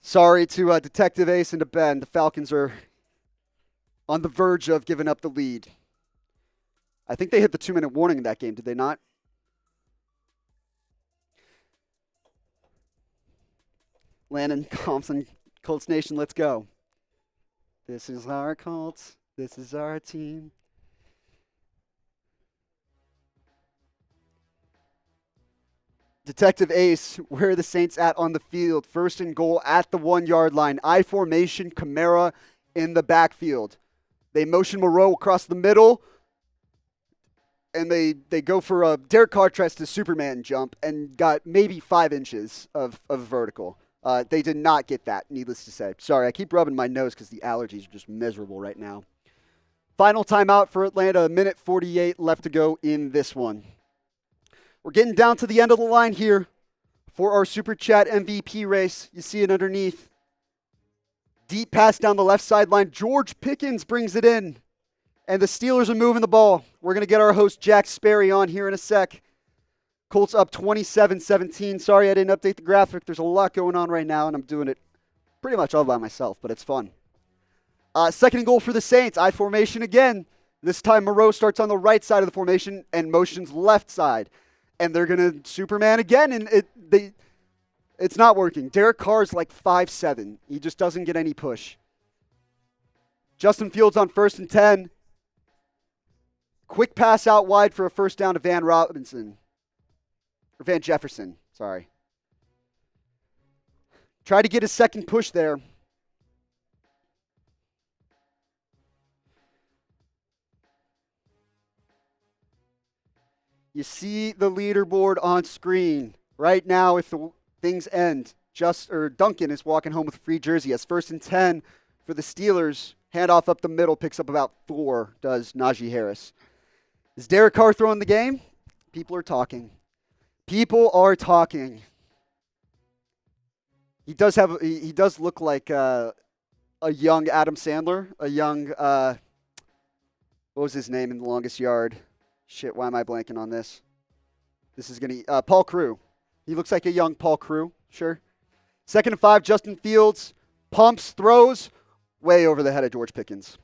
Sorry to Detective Ace and to Ben. The Falcons are on the verge of giving up the lead. I think they hit the 2-minute warning in that game, did they not? Landon Thompson, Colts Nation, let's go. This is our Colts. This is our team. Detective Ace, where are the Saints at on the field? 1st and goal at the 1-yard line. I formation, Kamara in the backfield. They motion Moreau across the middle. and they go for a Derek Carr tries to Superman jump and got maybe 5 inches of vertical. They did not get that, needless to say. Sorry, I keep rubbing my nose because the allergies are just miserable right now. Final timeout for Atlanta, 1:48 left to go in this one. We're getting down to the end of the line here for our Super Chat MVP race. You see it underneath. Deep pass down the left sideline. George Pickens brings it in. And the Steelers are moving the ball. We're going to get our host Jack Sperry on here in a sec. Colts up 27-17. Sorry I didn't update the graphic. There's a lot going on right now, and I'm doing it pretty much all by myself, but it's fun. Second and goal for the Saints. I formation again. This time Moreau starts on the right side of the formation and motions left side. And they're going to Superman again, and it's not working. Derek Carr's like 5'7". He just doesn't get any push. Justin Fields on 1st and 10. Quick pass out wide for a first down to Van Jefferson, sorry. Try to get a second push there. You see the leaderboard on screen. Right now, if the things end, Duncan is walking home with a free jersey. As 1st and 10 for the Steelers. Handoff up the middle, picks up about 4, does Najee Harris. Is Derek Carr throwing the game? People are talking. People are talking. He does look like a young Adam Sandler, a young what was his name in The Longest Yard? Shit, why am I blanking on this? This is going to Paul Crewe. He looks like a young Paul Crewe, sure. 2nd and 5, Justin Fields pumps, throws way over the head of George Pickens.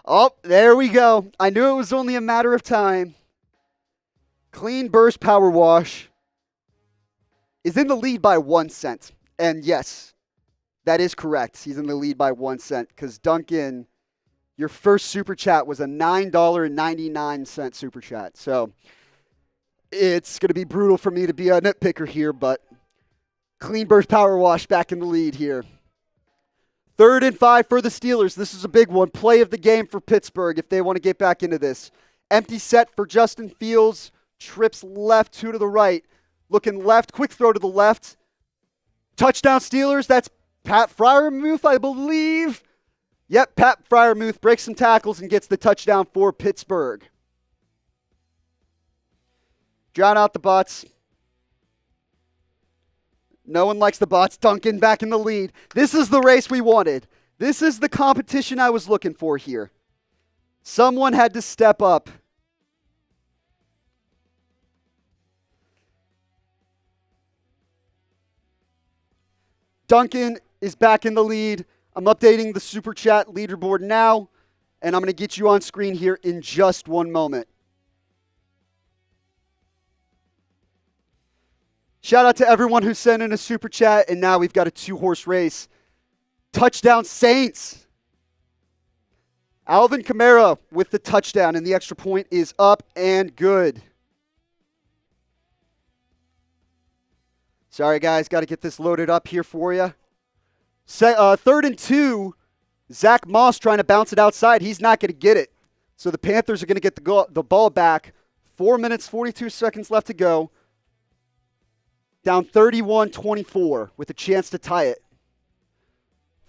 Oh, there we go. I knew it was only a matter of time. Clean burst power wash is in the lead by 1 cent. And yes, that is correct. He's in the lead by 1 cent because Duncan, your first super chat was a $9.99 super chat. So it's going to be brutal for me to be a nitpicker here, but clean burst power wash back in the lead here. 3rd and 5 for the Steelers. This is a big one. Play of the game for Pittsburgh if they want to get back into this. Empty set for Justin Fields. Trips left, 2 to the right. Looking left. Quick throw to the left. Touchdown Steelers. That's Pat Freiermuth, I believe. Yep, Pat Freiermuth breaks some tackles and gets the touchdown for Pittsburgh. Drown out the bots. No one likes the bots. Duncan back in the lead. This is the race we wanted. This is the competition I was looking for here. Someone had to step up. Duncan is back in the lead. I'm updating the Super Chat leaderboard now, and I'm going to get you on screen here in just one moment. Shout out to everyone who sent in a Super Chat, and now we've got a 2-horse race. Touchdown Saints. Alvin Kamara with the touchdown, and the extra point is up and good. Sorry, guys. Got to get this loaded up here for you. 3rd and 2. Zach Moss trying to bounce it outside. He's not going to get it. So the Panthers are going to get the ball back. 4 minutes, 42 seconds left to go. Down 31-24 with a chance to tie it.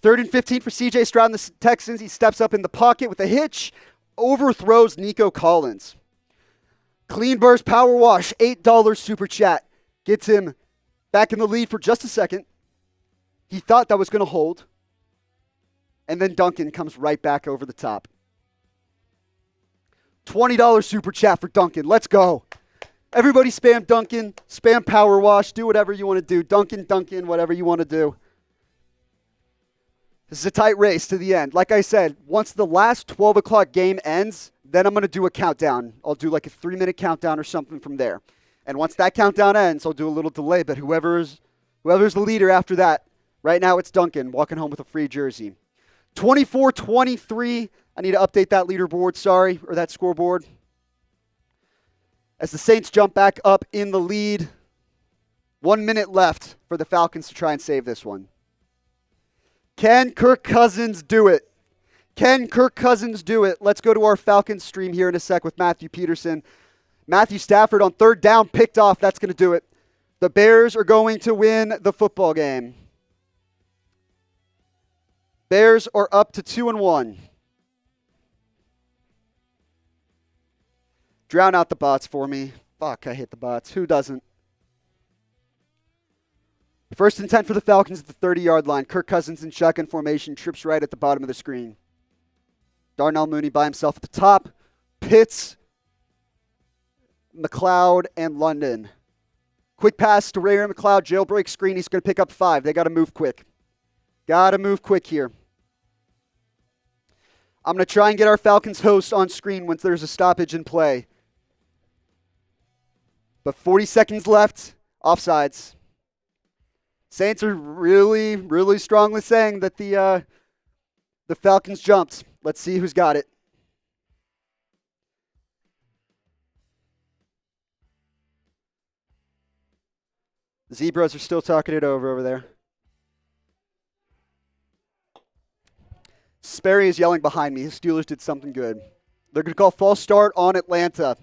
3rd and 15 for CJ Stroud and the Texans. He steps up in the pocket with a hitch. Overthrows Nico Collins. Clean burst power wash. $8 super chat. Gets him back in the lead for just a second. He thought that was going to hold. And then Duncan comes right back over the top. $20 super chat for Duncan. Let's go. Everybody spam Duncan, spam Power Wash, do whatever you want to do. Duncan, whatever you want to do. This is a tight race to the end. Like I said, once the last 12 o'clock game ends, then I'm going to do a countdown. I'll do like a 3-minute countdown or something from there. And once that countdown ends, I'll do a little delay. But whoever's the leader after that, right now it's Duncan walking home with a free jersey. 24-23. I need to update that leaderboard, sorry, or that scoreboard. As the Saints jump back up in the lead. 1 minute left for the Falcons to try and save this one. Can Kirk Cousins do it? Can Kirk Cousins do it? Let's go to our Falcons stream here in a sec with Matthew Peterson. Matthew Stafford on third down, picked off. That's going to do it. The Bears are going to win the football game. Bears are up to 2-1. Drown out the bots for me. Fuck, I hate the bots. Who doesn't? First and 10 for the Falcons at the 30-yard line. Kirk Cousins in shotgun formation, trips right at the bottom of the screen. Darnell Mooney by himself at the top. Pitts, McLeod, and London. Quick pass to Ray McLeod, jailbreak screen. He's going to pick up 5. They got to move quick. Got to move quick here. I'm going to try and get our Falcons host on screen once there's a stoppage in play. But 40 seconds left. Offsides. Saints are really, really strongly saying that the Falcons jumped. Let's see who's got it. The Zebras are still talking it over there. Sperry is yelling behind me. His Steelers did something good. They're going to call false start on Atlanta.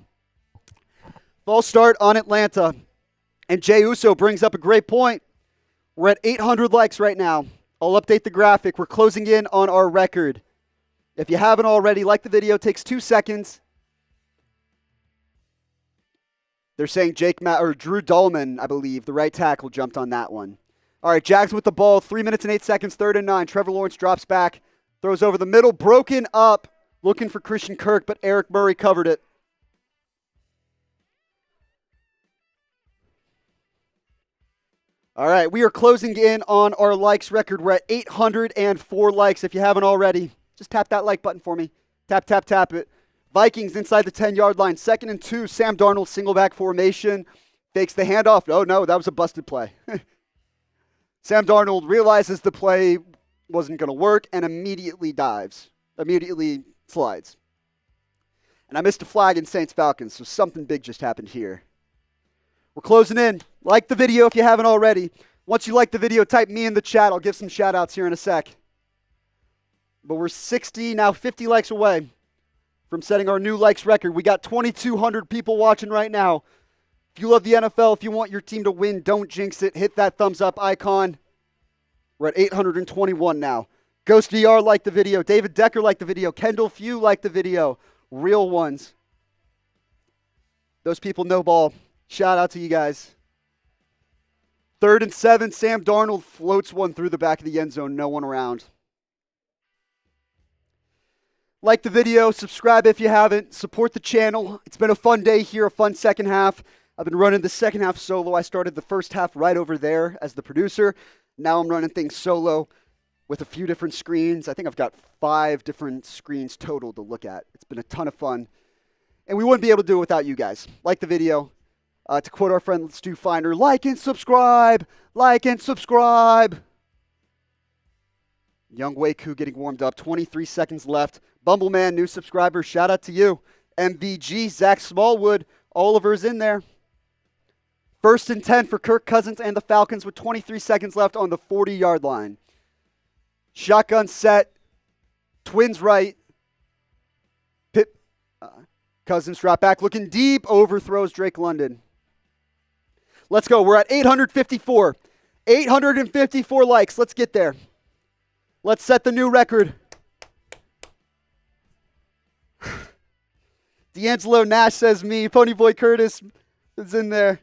False start on Atlanta. And Jay Uso brings up a great point. We're at 800 likes right now. I'll update the graphic. We're closing in on our record. If you haven't already, like the video. It takes 2 seconds. They're saying Drew Dahlman, I believe, the right tackle, jumped on that one. All right, Jags with the ball. 3 minutes and 8 seconds, 3rd and 9. Trevor Lawrence drops back, throws over the middle, broken up, looking for Christian Kirk, but Eric Murray covered it. All right, we are closing in on our likes record. We're at 804 likes. If you haven't already, just tap that like button for me. Tap, tap, tap it. Vikings inside the 10-yard line. 2nd and 2. Sam Darnold, single back formation. Fakes the handoff. Oh, no, that was a busted play. Sam Darnold realizes the play wasn't going to work and immediately dives. Immediately slides. And I missed a flag in Saints-Falcons, so something big just happened here. We're closing in. Like the video if you haven't already. Once you like the video, type me in the chat. I'll give some shout-outs here in a sec. But we're 60, now 50 likes away from setting our new likes record. We got 2,200 people watching right now. If you love the NFL, if you want your team to win, don't jinx it. Hit that thumbs up icon. We're at 821 now. Ghost VR liked the video. David Decker liked the video. Kendall Few liked the video. Real ones. Those people know ball. Shout out to you guys. 3rd and 7. Sam Darnold floats one through the back of the end zone. No one around. Like the video, subscribe if you haven't, support the channel. It's been a fun day here, a fun second half. I've been running the second half solo. I started the first half right over there as the producer. Now I'm running things solo with a few different screens. I think I've got 5 different screens total to look at. It's been a ton of fun. And we wouldn't be able to do it without you guys. Like the video. To quote our friend Stu Finder, like and subscribe. Like and subscribe. Young Waku getting warmed up. 23 seconds left. Bumbleman, new subscriber. Shout out to you. MVG, Zach Smallwood. Oliver's in there. 1st and 10 for Kirk Cousins and the Falcons with 23 seconds left on the 40-yard line. Shotgun set. Twins right. Cousins drop back. Looking deep. Overthrows Drake London. Let's go. We're at 854. 854 likes. Let's get there. Let's set the new record. D'Angelo Nash says me. Ponyboy Curtis is in there.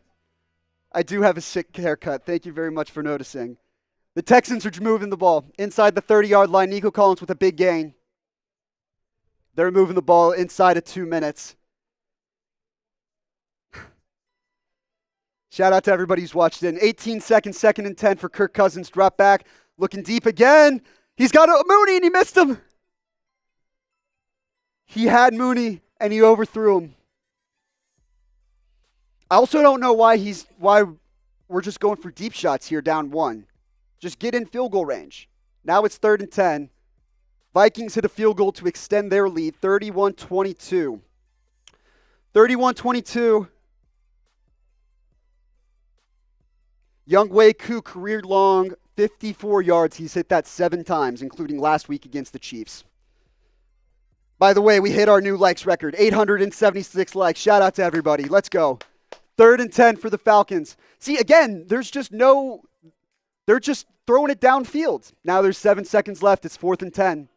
I do have a sick haircut. Thank you very much for noticing. The Texans are moving the ball. Inside the 30-yard line, Nico Collins with a big gain. They're moving the ball inside of 2 minutes. Shout out to everybody who's watched in. 18 seconds, 2nd and 10 for Kirk Cousins. Drop back. Looking deep again. He's got a Mooney and he missed him. He had Mooney and he overthrew him. I also don't know why we're just going for deep shots here down 1. Just get in field goal range. Now it's 3rd and 10. Vikings hit a field goal to extend their lead, 31-22. 31-22. Young Waku, career long, 54 yards. He's hit that 7 times, including last week against the Chiefs. By the way, we hit our new likes record, 876 likes. Shout out to everybody. Let's go. 3rd and 10 for the Falcons. See, again, they're just throwing it downfield. Now there's 7 seconds left. It's 4th and 10.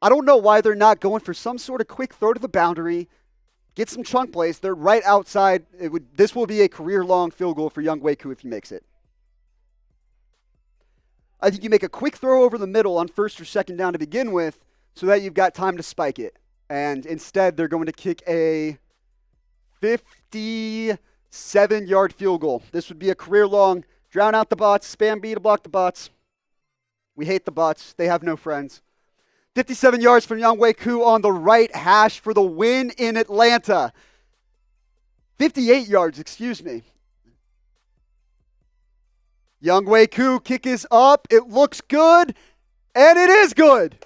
I don't know why they're not going for some sort of quick throw to the boundary, get some chunk plays. They're right outside. This will be a career-long field goal for Young Waku if he makes it. I think you make a quick throw over the middle on 1st or 2nd down to begin with so that you've got time to spike it. And instead, they're going to kick a 57-yard field goal. This would be a career-long, drown out the bots, spam B to block the bots. We hate the bots. They have no friends. 57 yards from Young Waku on the right hash for the win in Atlanta. 58 yards, excuse me. Young Waku kick is up. It looks good, and it is good.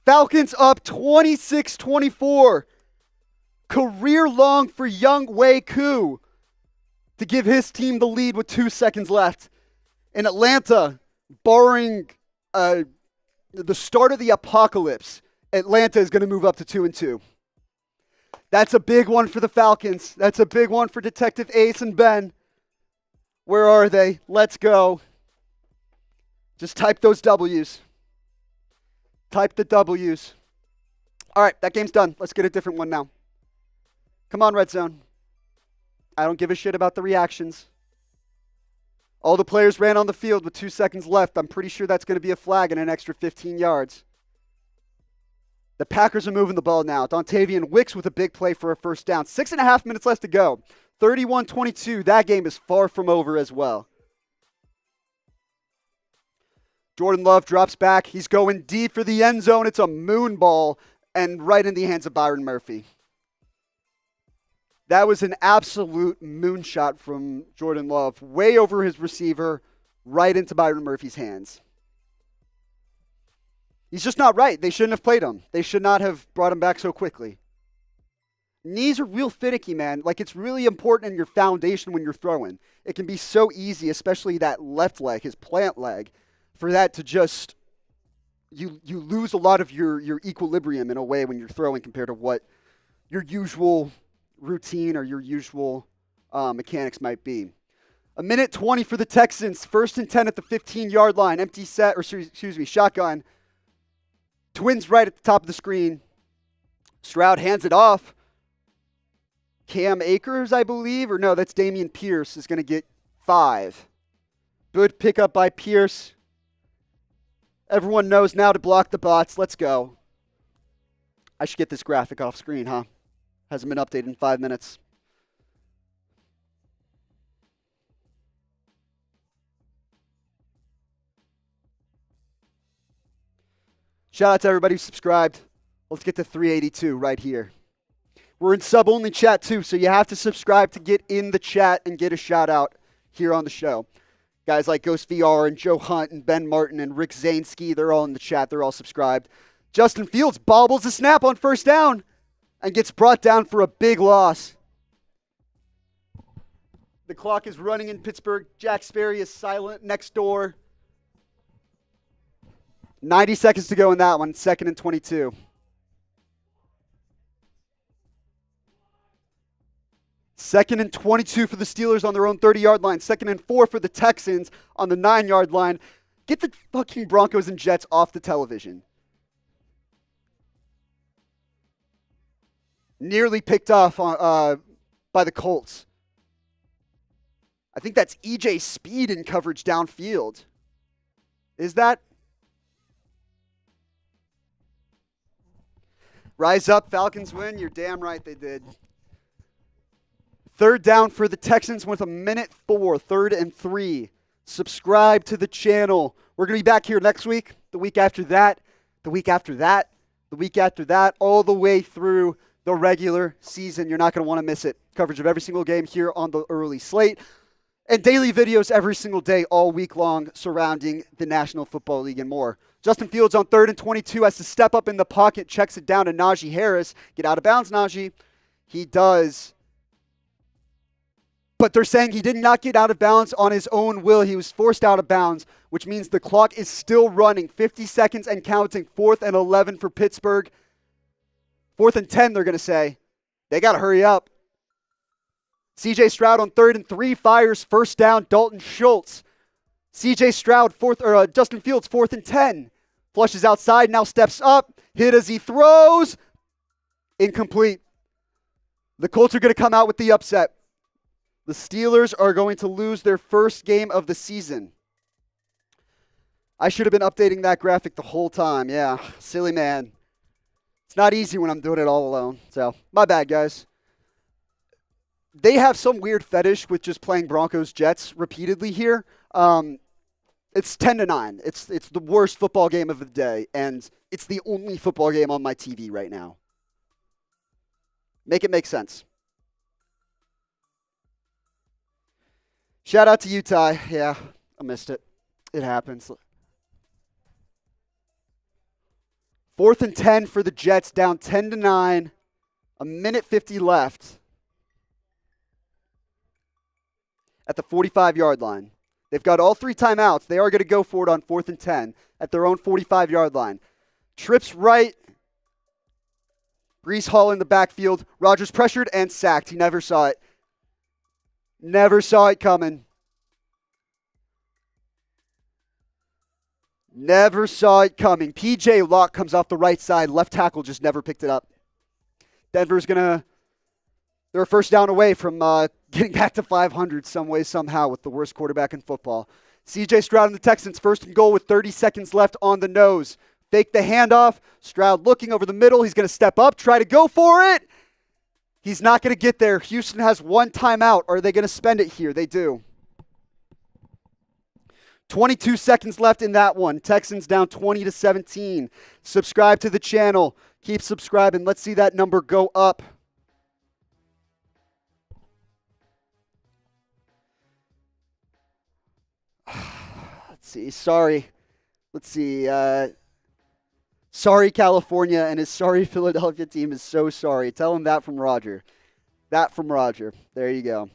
Falcons up 26-24. Career long for Young Waku to give his team the lead with 2 seconds left. In Atlanta, barring the start of the apocalypse, Atlanta is going to move up to 2-2. That's a big one for the Falcons. That's a big one for Detective Ace and Ben. Where are they? Let's go. Just type those W's. Type the W's. All right, that game's done. Let's get a different one now. Come on, RedZone. I don't give a shit about the reactions. All the players ran on the field with 2 seconds left. I'm pretty sure that's going to be a flag and an extra 15 yards. The Packers are moving the ball now. Dontavian Wicks with a big play for a first down. 6.5 minutes left to go. 31-22. That game is far from over as well. Jordan Love drops back. He's going deep for the end zone. It's a moon ball and right in the hands of Byron Murphy. That was an absolute moonshot from Jordan Love, way over his receiver, right into Byron Murphy's hands. He's just not right. They shouldn't have played him. They should not have brought him back so quickly. Knees are real finicky, man. Like, it's really important in your foundation when you're throwing. It can be so easy, especially that left leg, his plant leg, for that to just, you lose a lot of your equilibrium in a way when you're throwing compared to what your usual routine or your usual mechanics might be. 1:20 for the Texans. 1st and 10 at the 15-yard line. Empty set, or excuse me, shotgun. Twins right at the top of the screen. Stroud hands it off. Cam Akers, I believe, or no, that's Damian Pierce, is going to get 5. Good pickup by Pierce. Everyone knows now to block the bots. Let's go. I should get this graphic off screen, huh? Hasn't been updated in 5 minutes. Shout out to everybody who subscribed. Let's get to 382 right here. We're in sub-only chat too, so you have to subscribe to get in the chat and get a shout out here on the show. Guys like Ghost VR and Joe Hunt and Ben Martin and Rick Zainski, they're all in the chat. They're all subscribed. Justin Fields bobbles the snap on 1st down and gets brought down for a big loss. The clock is running in Pittsburgh. Jack Sperry is silent next door. 90 seconds to go in that one. 2nd and 22. Second and 22 for the Steelers on their own 30-yard line. 2nd and 4 for the Texans on the 9-yard line. Get the fucking Broncos and Jets off the television. Nearly picked off by the Colts. I think that's EJ Speed in coverage downfield. Is that? Rise up, Falcons win. You're damn right they did. 3rd down for the Texans with 1:04. 3rd and 3. Subscribe to the channel. We're going to be back here next week, the week after that, the week after that, the week after that, all the way through the regular season. You're not going to want to miss it. Coverage of every single game here on the early slate. And daily videos every single day, all week long, surrounding the National Football League and more. Justin Fields on 3rd and 22 has to step up in the pocket, checks it down to Najee Harris. Get out of bounds, Najee. He does. But they're saying he did not get out of bounds on his own will. He was forced out of bounds, which means the clock is still running. 50 seconds and counting. 4th and 11 for Pittsburgh. 4th and 10, they're going to say. They got to hurry up. CJ Stroud on 3rd and 3 fires first down. Dalton Schultz. CJ Stroud, Justin Fields, 4th and 10. Flushes outside, now steps up. Hit as he throws. Incomplete. The Colts are going to come out with the upset. The Steelers are going to lose their first game of the season. I should have been updating that graphic the whole time. Yeah, silly man. It's not easy when I'm doing it all alone. So, my bad, guys. They have some weird fetish with just playing Broncos-Jets repeatedly here. It's 10-9. It's the worst football game of the day, and it's the only football game on my TV right now. Make it make sense. Shout out to you, Ty. Yeah, I missed it. It happens. 4th and 10 for the Jets, down 10-9. A minute 50 left at the 45-yard line. They've got all 3 timeouts. They are going to go for it on 4th and 10 at their own 45-yard line. Trips right. Breece Hall in the backfield. Rodgers pressured and sacked. He never saw it. Never saw it coming. Never saw it coming. P.J. Locke comes off the right side. Left tackle just never picked it up. Denver's they're a first down away from getting back to 500 some way, somehow, with the worst quarterback in football. CJ Stroud and the Texans, 1st and goal with 30 seconds left on the nose. Fake the handoff. Stroud looking over the middle. He's going to step up, try to go for it. He's not going to get there. Houston has 1 timeout. Are they going to spend it here? They do. 22 seconds left in that one. Texans down 20-17. Subscribe to the channel. Keep subscribing. Let's see that number go up. Let's see. Sorry. Let's see. Sorry, California, and his sorry Philadelphia team is so sorry. Tell him that from Roger. That from Roger. There you go.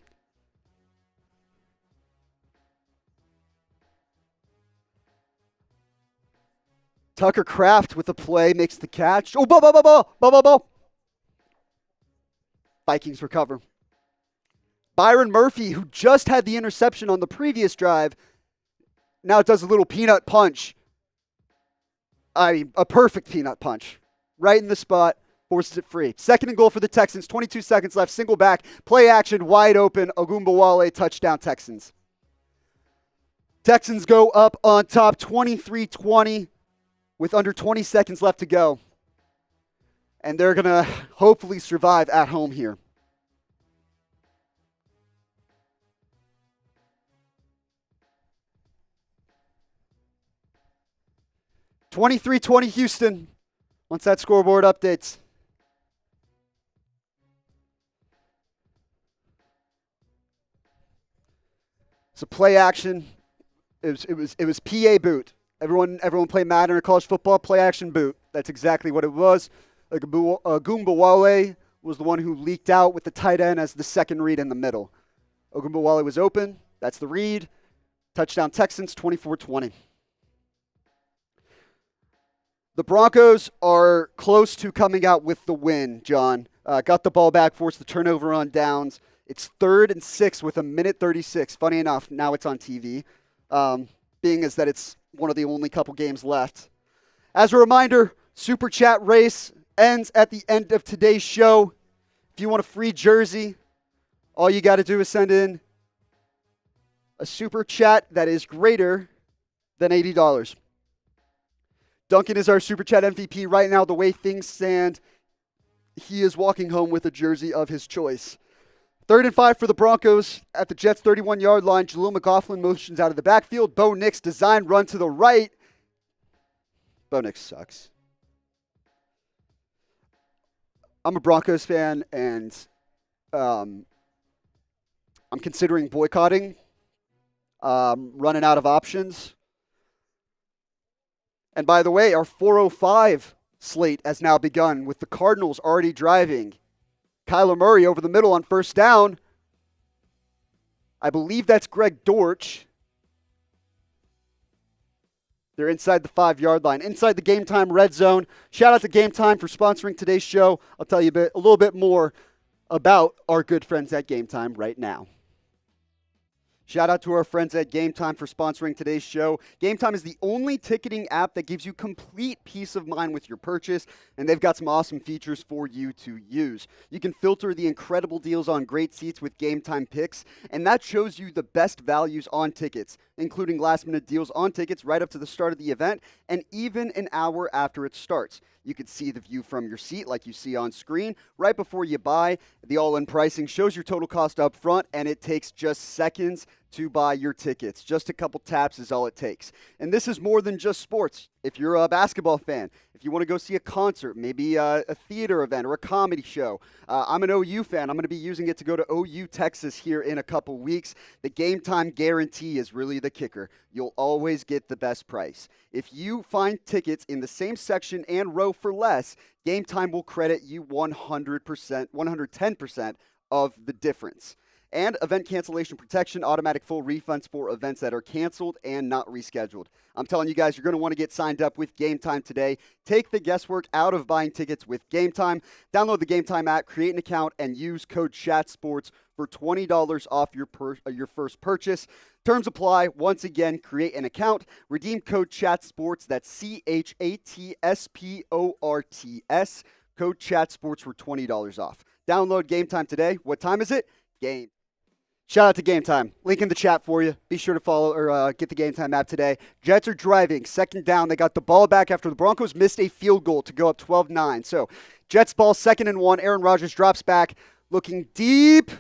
Tucker Kraft with a play, makes the catch. Oh, ball. Vikings recover. Byron Murphy, who just had the interception on the previous drive, now does a little peanut punch. I mean, a perfect peanut punch. Right in the spot, forces it free. 2nd and goal for the Texans, 22 seconds left, single back, play action, wide open, Ogunbowale, touchdown Texans. Texans go up on top, 23-20. With under 20 seconds left to go. And they're going to hopefully survive at home here. (23-20) Houston. Once that scoreboard updates. It's a play action. It was PA boot. Everyone play Madden or college football, play action boot. That's exactly what it was. Ogunbowale was the one who leaked out with the tight end as the second read in the middle. Ogunbowale was open. That's the read. Touchdown Texans, 24-20. The Broncos are close to coming out with the win, John. Got the ball back, forced the turnover on downs. It's 3rd and 6 with a minute 36. Funny enough, now it's on TV. Being as that it's one of the only couple games left. As a reminder, Super Chat race ends at the end of today's show. If you want a free jersey, all you got to do is send in a Super Chat that is greater than $80. Duncan is our Super Chat MVP right now. The way things stand, he is walking home with a jersey of his choice. 3rd and 5 for the Broncos at the Jets' 31-yard line. Jaleel McLaughlin motions out of the backfield. Bo Nix design run to the right. Bo Nix sucks. I'm a Broncos fan, and I'm considering boycotting, running out of options. And by the way, our 405 slate has now begun with the Cardinals already driving. Kyler Murray over the middle on first down. I believe that's Greg Dortch. They're inside the 5-yard line, inside the Game Time Red Zone. Shout out to Game Time for sponsoring today's show. I'll tell you a little bit more about our good friends at Game Time right now. Shout out to our friends at Game Time for sponsoring today's show. Game Time is the only ticketing app that gives you complete peace of mind with your purchase, and they've got some awesome features for you to use. You can filter the incredible deals on great seats with Game Time Picks, and that shows you the best values on tickets, including last-minute deals on tickets right up to the start of the event and even an hour after it starts. You can see the view from your seat like you see on screen right before you buy. The all-in pricing shows your total cost up front, and it takes just seconds to buy your tickets. Just a couple taps is all it takes. And this is more than just sports. If you're a basketball fan, if you want to go see a concert, maybe a theater event or a comedy show. I'm an OU fan. I'm going to be using it to go to OU, Texas here in a couple weeks. The Game Time guarantee is really the kicker. You'll always get the best price. If you find tickets in the same section and row for less, Game Time will credit you 110% of the difference. And event cancellation protection, automatic full refunds for events that are canceled and not rescheduled. I'm telling you guys, you're going to want to get signed up with Game Time today. Take the guesswork out of buying tickets with Game Time. Download the Game Time app, create an account, and use code ChatSports for $20 off your first purchase. Terms apply. Once again, create an account. Redeem code ChatSports. That's CHATSPORTS. Code ChatSports for $20 off. Download Game Time today. What time is it? Game. Shout out to Game Time. Link in the chat for you. Be sure to follow or get the Game Time app today. Jets are driving. Second down. They got the ball back after the Broncos missed a field goal to go up 12-9. So Jets ball, 2nd and 1. Aaron Rodgers drops back. Looking deep.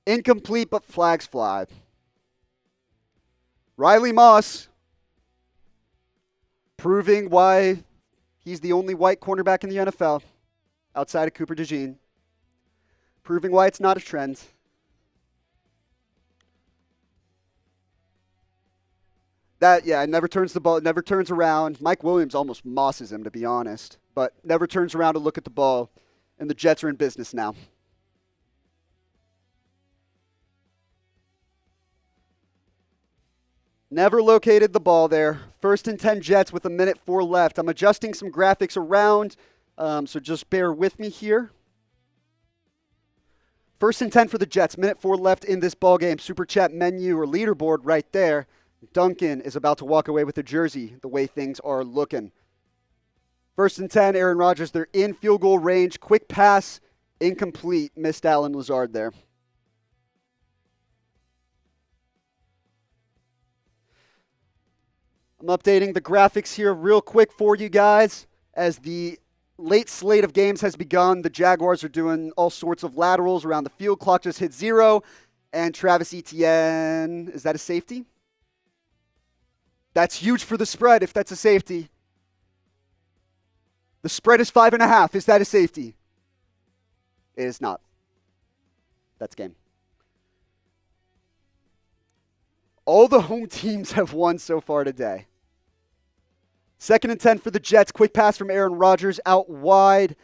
Incomplete, but flags fly. Riley Moss proving why he's the only white cornerback in the NFL outside of Cooper DeJean. Proving why it's not a trend. Never turns the ball, never turns around. Mike Williams almost mosses him, to be honest, but never turns around to look at the ball, and the Jets are in business now. Never located the ball there. 1st and 10 Jets with 1:04 left. I'm adjusting some graphics around, so just bear with me here. 1st and 10 for the Jets. 1:04 left in this ball game. Super Chat menu or leaderboard right there. Duncan is about to walk away with the jersey the way things are looking. 1st and 10, Aaron Rodgers. They're in field goal range. Quick pass, incomplete. Missed Allen Lazard there. I'm updating the graphics here real quick for you guys as the late slate of games has begun. The Jaguars are doing all sorts of laterals around the field. Clock just hit 0. And Travis Etienne, is that a safety? That's huge for the spread if that's a safety. The spread is 5.5. Is that a safety? It is not. That's game. All the home teams have won so far today. 2nd and 10 for the Jets. Quick pass from Aaron Rodgers out wide.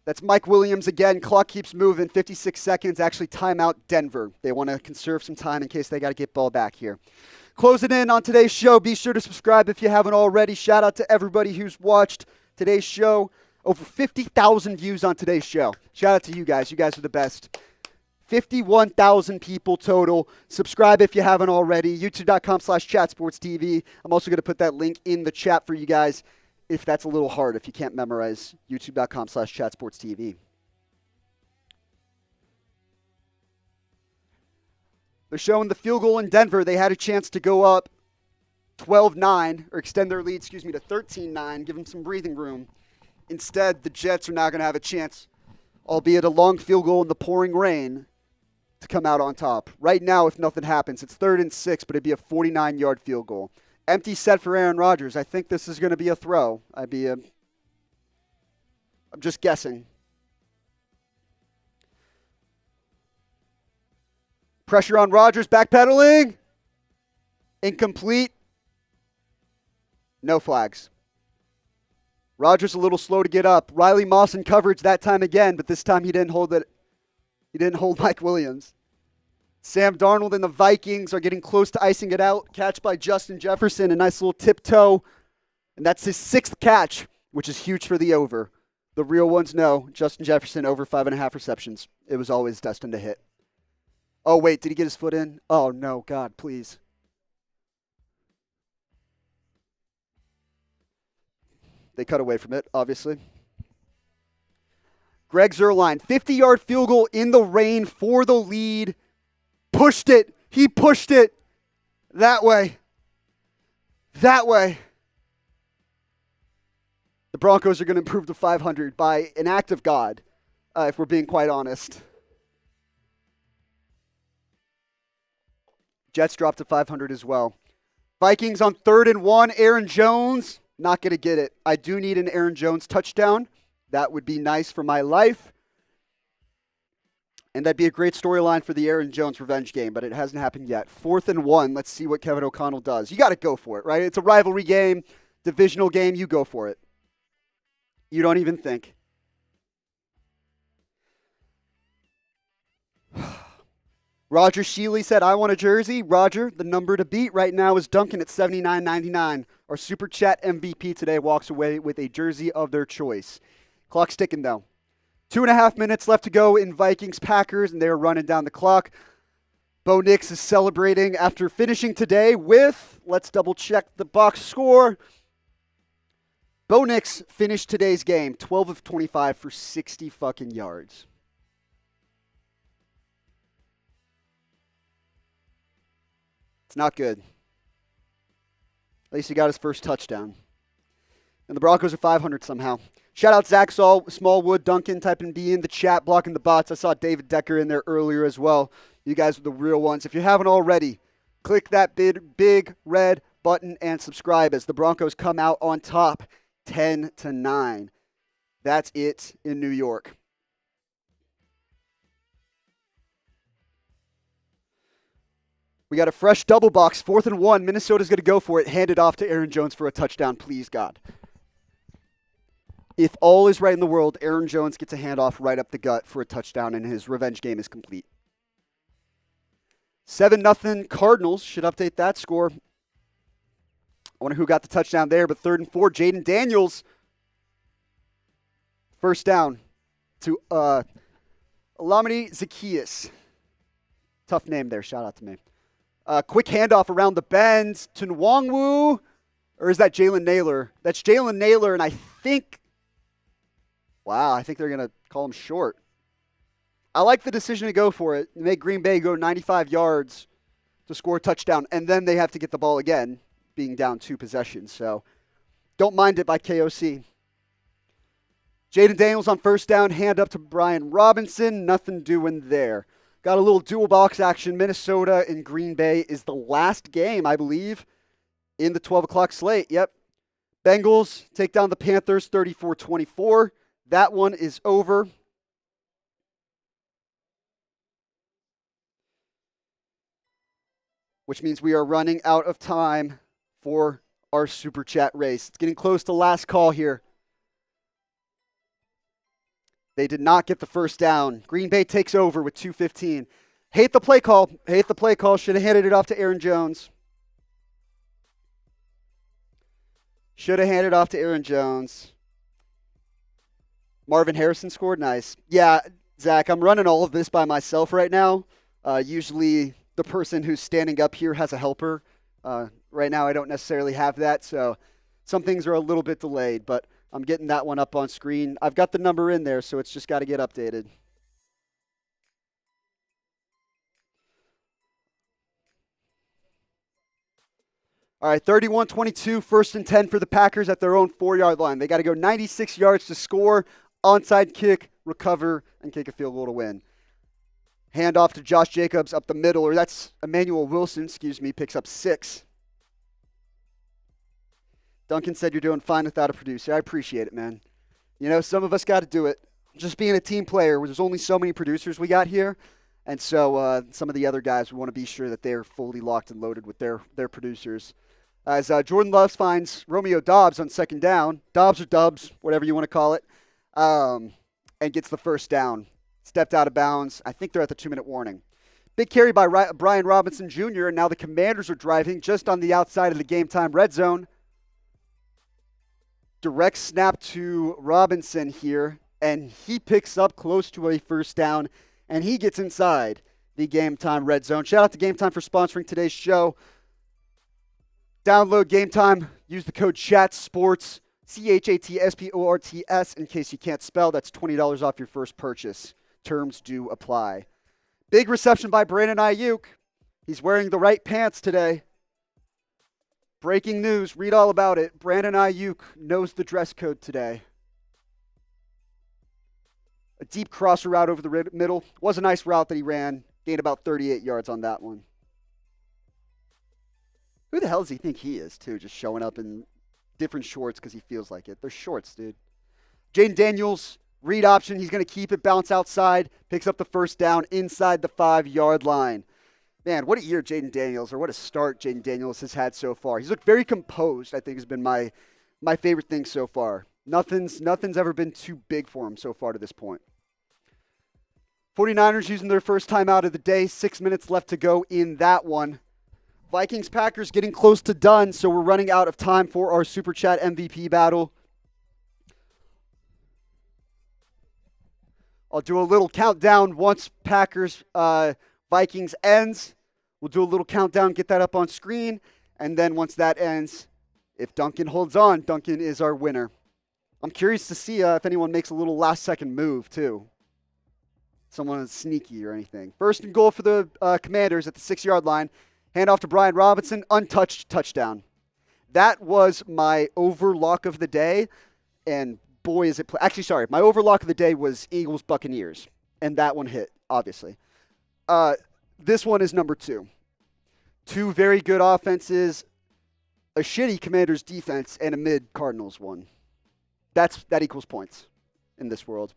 That's Mike Williams again. Clock keeps moving. 56 seconds. Actually, timeout Denver. They want to conserve some time in case they got to get ball back here. Closing in on today's show. Be sure to subscribe if you haven't already. Shout out to everybody who's watched today's show. Over 50,000 views on today's show. Shout out to you guys. You guys are the best. 51,000 people total. Subscribe if you haven't already. YouTube.com/chatsportstv. I'm also going to put that link in the chat for you guys if that's a little hard, if you can't memorize. YouTube.com/chatsportstv. They're showing the field goal in Denver. They had a chance to go up 12-9, or extend their lead, to 13-9, give them some breathing room. Instead, the Jets are now going to have a chance, albeit a long field goal in the pouring rain, to come out on top. Right now, if nothing happens, it's 3rd and 6, but it'd be a 49-yard field goal. Empty set for Aaron Rodgers. I think this is going to be a throw. I'm just guessing. Pressure on Rodgers, backpedaling. Incomplete. No flags. Rodgers a little slow to get up. Riley Moss in coverage that time again, but this time he didn't hold it. He didn't hold Mike Williams. Sam Darnold and the Vikings are getting close to icing it out. Catch by Justin Jefferson, a nice little tiptoe. And that's his 6th catch, which is huge for the over. The real ones know Justin Jefferson over 5.5 receptions. It was always destined to hit. Oh, wait, did he get his foot in? Oh, no, God, please. They cut away from it, obviously. Greg Zuerlein, 50-yard field goal in the rain for the lead. Pushed it. He pushed it. That way. That way. The Broncos are going to improve to 500 by an act of God, if we're being quite honest. Jets dropped to 500 as well. Vikings on 3rd and 1. Aaron Jones, not going to get it. I do need an Aaron Jones touchdown. That would be nice for my life. And that'd be a great storyline for the Aaron Jones revenge game, but it hasn't happened yet. 4th and 1. Let's see what Kevin O'Connell does. You got to go for it, right? It's a rivalry game, divisional game. You go for it. You don't even think. Roger Sheely said, I want a jersey. Roger, the number to beat right now is Duncan at $79.99. Our Super Chat MVP today walks away with a jersey of their choice. Clock's ticking, though. 2.5 minutes left to go in Vikings-Packers, and they're running down the clock. Bo Nix is celebrating after finishing today with, let's double-check the box score. Bo Nix finished today's game 12 of 25 for 60 fucking yards. It's not good. At least he got his first touchdown. And the Broncos are 500 somehow. Shout out Zach Smallwood, Duncan, typing B in the chat, blocking the bots. I saw David Decker in there earlier as well. You guys are the real ones. If you haven't already, click that big red button and subscribe as the Broncos come out on top 10-9. That's it in New York. We got a fresh double box, 4th and 1. Minnesota's going to go for it. Hand it off to Aaron Jones for a touchdown, please, God. If all is right in the world, Aaron Jones gets a handoff right up the gut for a touchdown, and his revenge game is complete. 7-0 Cardinals. Should update that score. I wonder who got the touchdown there, but 3rd and 4, Jaden Daniels. First down to Olamide Zaccheaus. Tough name there. Shout out to me. Quick handoff around the bend to Nwangwu. Or is that Jalen Naylor? That's Jalen Naylor, and I think they're going to call him short. I like the decision to go for it. Make Green Bay go 95 yards to score a touchdown, and then they have to get the ball again, being down 2 possessions. So don't mind it by KOC. Jaden Daniels on first down, hand up to Brian Robinson. Nothing doing there. Got a little dual box action. Minnesota and Green Bay is the last game, I believe, in the 12 o'clock slate. Yep. Bengals take down the Panthers 34-24. That one is over. Which means we are running out of time for our Super Chat race. It's getting close to last call here. They did not get the first down. Green Bay takes over with 2:15. Hate the play call. Hate the play call. Should have handed it off to Aaron Jones. Should have handed off to Aaron Jones. Marvin Harrison scored. Nice. Yeah, Zach, I'm running all of this by myself right now. Usually the person who's standing up here has a helper. Right now I don't necessarily have that, so some things are a little bit delayed, but I'm getting that one up on screen. I've got the number in there, so it's just got to get updated. All right, 31-22, 1st and 10 for the Packers at their own 4-yard line. They got to go 96 yards to score, onside kick, recover, and kick a field goal to win. Hand off to Josh Jacobs up the middle, or that's Emmanuel Wilson, picks up 6. Duncan said you're doing fine without a producer. I appreciate it, man. You know, some of us got to do it. Just being a team player, there's only so many producers we got here. And so some of the other guys, we want to be sure that they're fully locked and loaded with their producers. As Jordan Love finds Romeo Doubs on 2nd down, Dobbs or Dubs, whatever you want to call it, and gets the first down. Stepped out of bounds. I think they're at the 2-minute warning. Big carry by Brian Robinson Jr., and now the Commanders are driving just on the outside of the game time red zone. Direct snap to Robinson here, and he picks up close to a first down, and he gets inside the game time red zone. Shout out to Game Time for sponsoring today's show. Download Game Time. Use the code CHATSPORTS, CHATSPORTS, in case you can't spell. That's $20 off your first purchase. Terms do apply. Big reception by Brandon Ayuk. He's wearing the right pants today. Breaking news. Read all about it. Brandon Ayuk knows the dress code today. A deep crosser route over the middle. Was a nice route that he ran. Gained about 38 yards on that one. Who the hell does he think he is, too? Just showing up in different shorts because he feels like it. They're shorts, dude. Jaden Daniels. Read option, he's going to keep it, bounce outside, picks up the first down inside the 5-yard line. Man, what a year Jaden Daniels, or what a start Jaden Daniels has had so far. He's looked very composed, I think has been my favorite thing so far. Nothing's ever been too big for him so far to this point. 49ers using their first time out of the day, 6 minutes left to go in that one. Vikings-Packers getting close to done, so we're running out of time for our Super Chat MVP battle. I'll do a little countdown once Packers-Vikings ends. We'll do a little countdown, get that up on screen. And then once that ends, if Duncan holds on, Duncan is our winner. I'm curious to see if anyone makes a little last-second move, too. Someone is sneaky or anything. First and goal for the Commanders at the 6-yard line. Handoff to Brian Robinson, untouched touchdown. That was my overlock of the day, and boy, is it actually, sorry, my overlock of the day was Eagles Buccaneers, and that one hit, obviously. This one is number 2. Two very good offenses, a shitty Commanders defense, and a mid Cardinals one. That equals points in this world.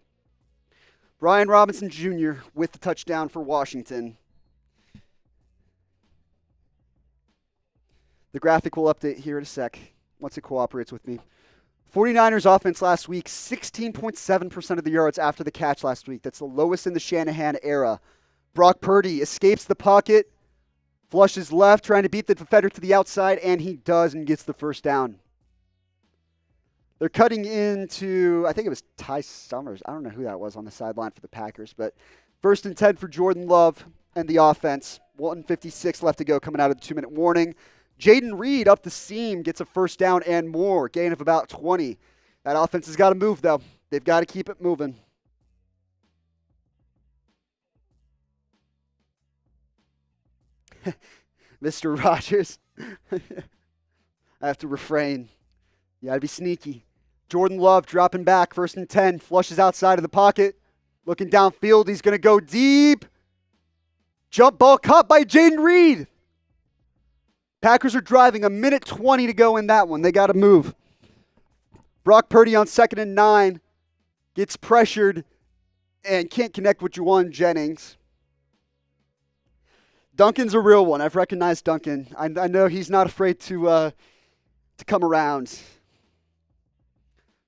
Brian Robinson Jr. with the touchdown for Washington. The graphic will update here in a sec once it cooperates with me. 49ers offense last week, 16.7% of the yards after the catch last week. That's the lowest in the Shanahan era. Brock Purdy escapes the pocket, flushes left, trying to beat the defender to the outside, and he does and gets the first down. They're cutting into, I think it was Ty Summers. I don't know who that was on the sideline for the Packers, but 1st and 10 for Jordan Love and the offense. 1:56 left to go coming out of the 2-minute warning. Jaden Reed up the seam, gets a first down and more, gain of about 20. That offense has got to move, though. They've got to keep it moving. Mr. Rodgers. I have to refrain. You got to be sneaky. Jordan Love dropping back, 1st and 10, flushes outside of the pocket. Looking downfield, he's going to go deep. Jump ball caught by Jaden Reed. Packers are driving, 1:20 to go in that one. They got to move. Brock Purdy on 2nd and 9. Gets pressured and can't connect with Juwan Jennings. Duncan's a real one. I've recognized Duncan. I know he's not afraid to come around.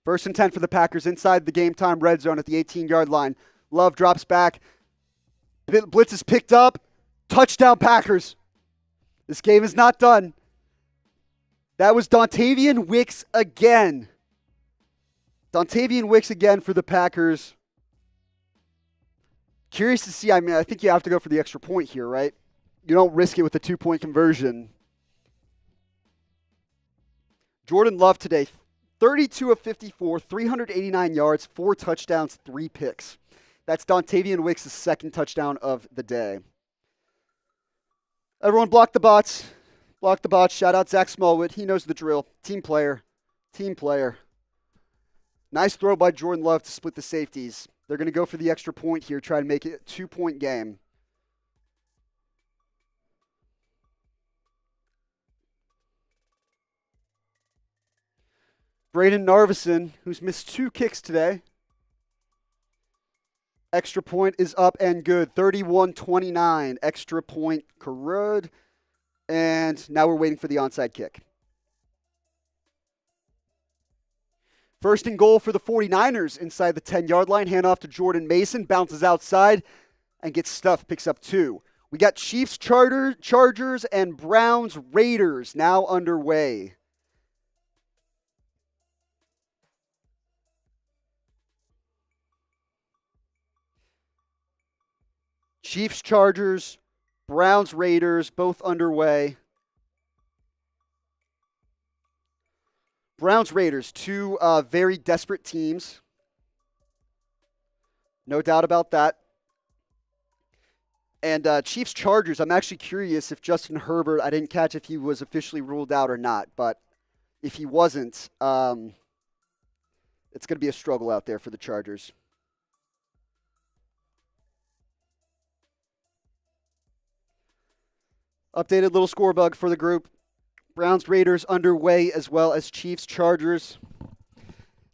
1st and 10 for the Packers inside the game time red zone at the 18-yard line. Love drops back. Blitz is picked up. Touchdown Packers. This game is not done. That was Dontavian Wicks again. Dontavian Wicks again for the Packers. Curious to see. I mean, I think you have to go for the extra point here, right? You don't risk it with a 2-point conversion. Jordan Love today, 32 of 54, 389 yards, 4 touchdowns, 3 picks. That's Dontavian Wicks' 2nd touchdown of the day. Everyone block the bots. Block the bots. Shout out Zach Smallwood. He knows the drill. Team player. Team player. Nice throw by Jordan Love to split the safeties. They're going to go for the extra point here, try to make it a 2-point game. Braden Narvison, who's missed 2 kicks today. Extra point is up and good. 31-29. Extra point Karud. And now we're waiting for the onside kick. 1st and goal for the 49ers inside the 10-yard line. Handoff to Jordan Mason. Bounces outside and gets stuffed. Picks up 2. We got Chiefs, Chargers, and Browns, Raiders now underway. Chiefs, Chargers, Browns, Raiders, both underway. Browns, Raiders, two very desperate teams. No doubt about that. And Chiefs, Chargers, I'm actually curious if Justin Herbert, I didn't catch if he was officially ruled out or not, but if he wasn't, it's going to be a struggle out there for the Chargers. Updated little score bug for the group. Browns, Raiders underway, as well as Chiefs, Chargers.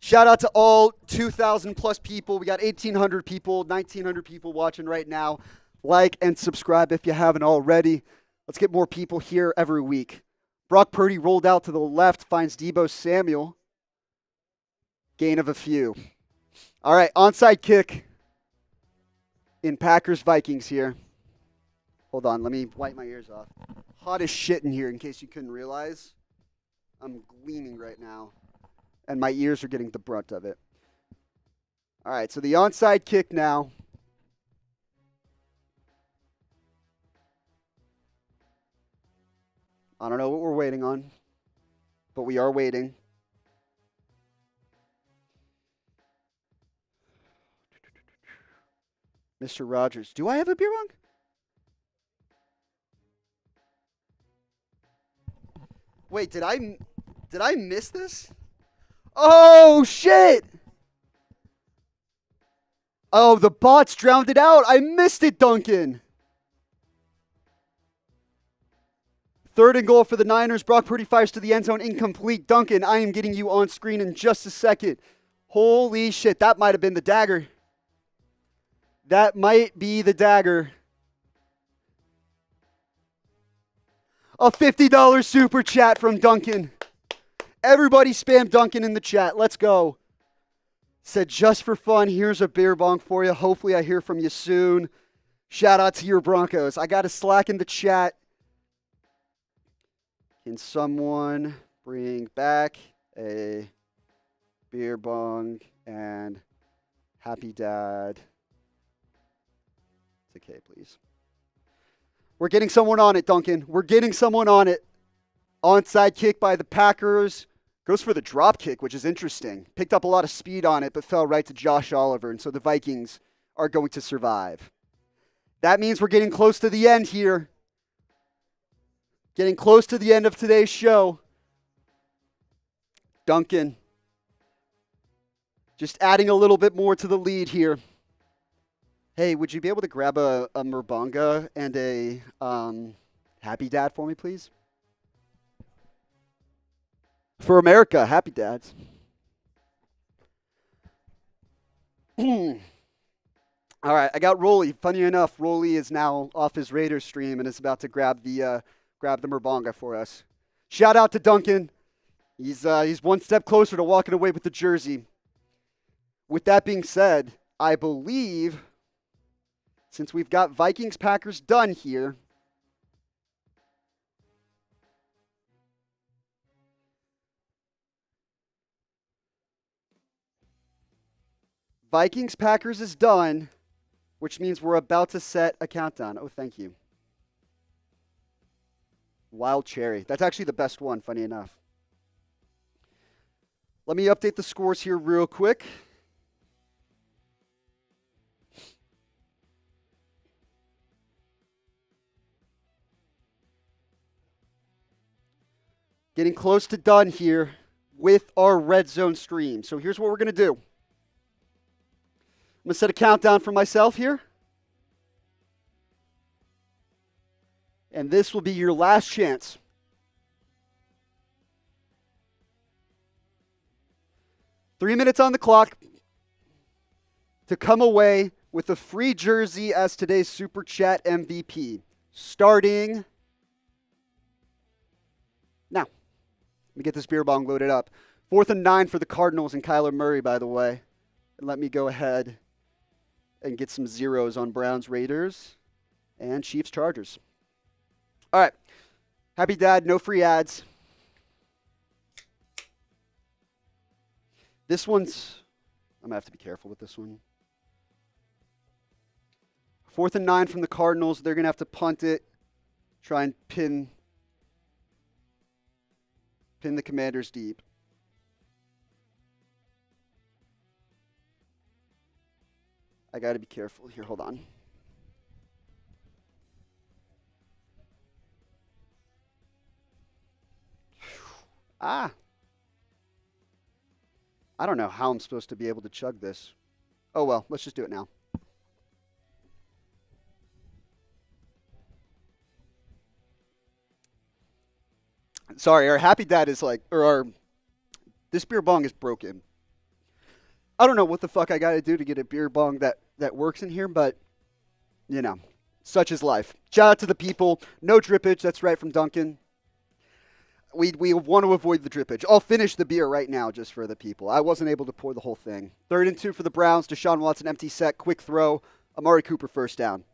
Shout out to all 2,000 plus people. We got 1,800 people, 1,900 people watching right now. Like and subscribe if you haven't already. Let's get more people here every week. Brock Purdy rolled out to the left, finds Deebo Samuel. Gain of a few. All right, onside kick in Packers-Vikings here. Hold on, let me wipe my ears off. Hot as shit in here, in case you couldn't realize. I'm gleaming right now, and my ears are getting the brunt of it. All right, so the onside kick now. I don't know what we're waiting on, but we are waiting. Mr. Rodgers. Do I have a beer bong? Wait, did I miss this? Oh, shit! Oh, the bots drowned it out. I missed it, Duncan. 3rd and goal for the Niners. Brock Purdy fires to the end zone. Incomplete. Duncan, I am getting you on screen in just a second. Holy shit, that might have been the dagger. That might be the dagger. A $50 super chat from Duncan. Everybody spam Duncan in the chat. Let's go. Said, just for fun, here's a beer bong for you. Hopefully I hear from you soon. Shout out to your Broncos. I got a Slack in the chat. Can someone bring back a beer bong and happy dad? It's okay, please. We're getting someone on it, Duncan. We're getting someone on it. Onside kick by the Packers. Goes for the drop kick, which is interesting. Picked up a lot of speed on it, but fell right to Josh Oliver. And so the Vikings are going to survive. That means we're getting close to the end here. Getting close to the end of today's show. Duncan. Just adding a little bit more to the lead here. Hey, would you be able to grab a Murbanga and a Happy Dad for me, please? For America, Happy Dads. All right, I got Rolly. Funny enough, Rolly is now off his Raiders stream and is about to grab the Murbanga for us. Shout out to Duncan. He's one step closer to walking away with the jersey. With that being said, I believe, since we've got Vikings-Packers done here, Vikings-Packers is done, which means we're about to set a countdown. Oh, thank you. Wild Cherry. That's actually the best one, funny enough. Let me update the scores here real quick. Getting close to done here with our Red Zone stream. So here's what we're going to do. I'm going to set a countdown for myself here. And this will be your last chance. Three minutes on the clock to come away with a free jersey as today's Super Chat MVP. Starting now. Let me get this beer bong loaded up. 4th and 9 for the Cardinals and Kyler Murray, by the way. And let me go ahead and get some zeros on Browns Raiders. And Chiefs-Chargers. All right. Happy Dad, no free ads. This one's, I'm going to have to be careful with this one. 4th and 9 from the Cardinals. They're going to have to punt it, try and pin the Commanders deep. I got to be careful here. Hold on. I don't know how I'm supposed to be able to chug this. Oh, well, let's just do it now. Sorry, our Happy Dad is like, this beer bong is broken. I don't know what the fuck I got to do to get a beer bong that works in here, but, you know, such is life. Shout out to the people. No drippage. That's right from Duncan. We want to avoid the drippage. I'll finish the beer right now just for the people. I wasn't able to pour the whole thing. 3rd and 2 for the Browns. Deshaun Watson, empty set, quick throw. Amari Cooper, first down.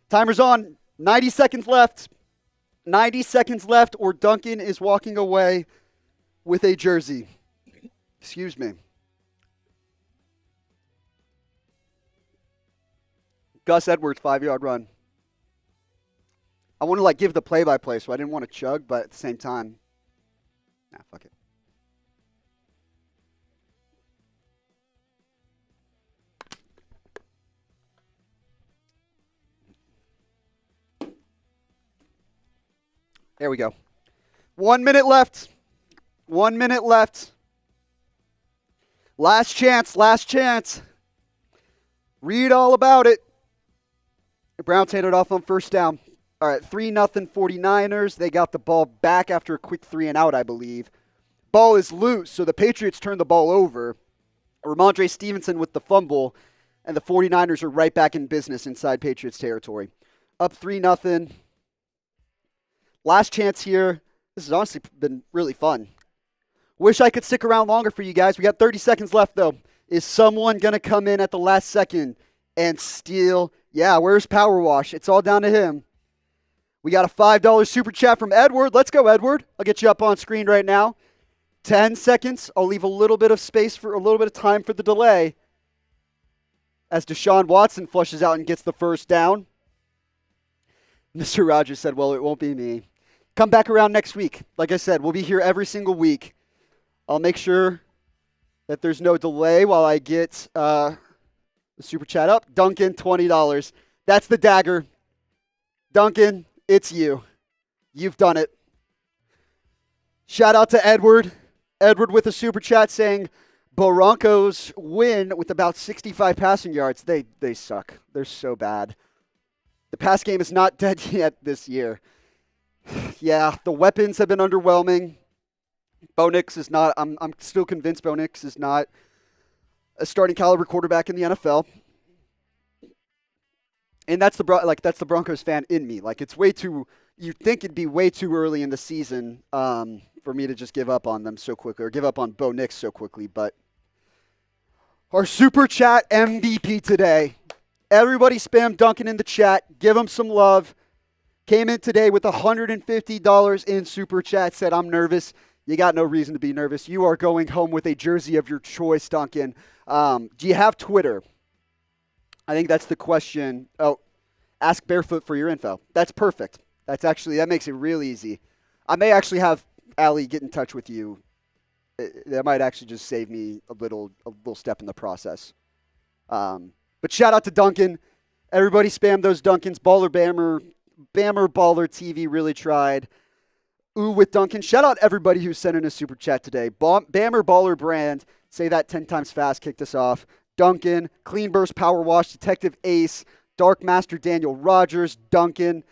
Timer's on. 90 seconds left. 90 seconds left, or Duncan is walking away with a jersey. Excuse me. Gus Edwards, 5-yard run. I want to give the play-by-play, so I didn't want to chug, but at the same time, nah, fuck it. There we go. 1 minute left. 1 minute left. Last chance. Last chance. Read all about it. The Browns handed off on first down. All right, 3-0 49ers. They got the ball back after a quick 3-and-out, I believe. Ball is loose, so the Patriots turn the ball over. Ramondre Stevenson with the fumble, and the 49ers are right back in business inside Patriots territory. Up 3-0. Last chance here. This has honestly been really fun. Wish I could stick around longer for you guys. We got 30 seconds left, though. Is someone going to come in at the last second and steal? Yeah, where's Power Wash? It's all down to him. We got a $5 super chat from Edward. Let's go, Edward. I'll get you up on screen right now. 10 seconds. I'll leave a little bit of space for a little bit of time for the delay as Deshaun Watson flushes out and gets the first down. Mr. Rodgers said, well, it won't be me. Come back around next week. Like I said, we'll be here every single week. I'll make sure that there's no delay while I get the super chat up. Duncan, $20. That's the dagger. Duncan, it's you. You've done it. Shout out to Edward. Edward with a super chat saying, Broncos win with about 65 passing yards. They suck. They're so bad. The pass game is not dead yet this year. Yeah, the weapons have been underwhelming. Bo Nix is not, I'm still convinced Bo Nix is not a starting caliber quarterback in the NFL. And that's the Broncos fan in me. It's way too, you'd think it'd be way too early in the season for me to just give up on them so quickly, or give up on Bo Nix so quickly. But our super chat MVP today. Everybody spam Duncan in the chat. Give him some love. Came in today with $150 in super chat. Said, I'm nervous. You got no reason to be nervous. You are going home with a jersey of your choice, Duncan. Do you have Twitter? I think that's the question. Oh, ask Barefoot for your info. That's perfect. That makes it real easy. I may actually have Allie get in touch with you. That might actually just save me a little step in the process. But shout out to Duncan. Everybody spam those Duncans. Bammer Baller TV really tried. Ooh, with Duncan. Shout out everybody who sent in a super chat today. Bammer Baller Brand. Say that 10 times fast. Kicked us off. Duncan. Clean Burst Power Wash. Detective Ace. Dark Master Daniel Rodgers. Duncan.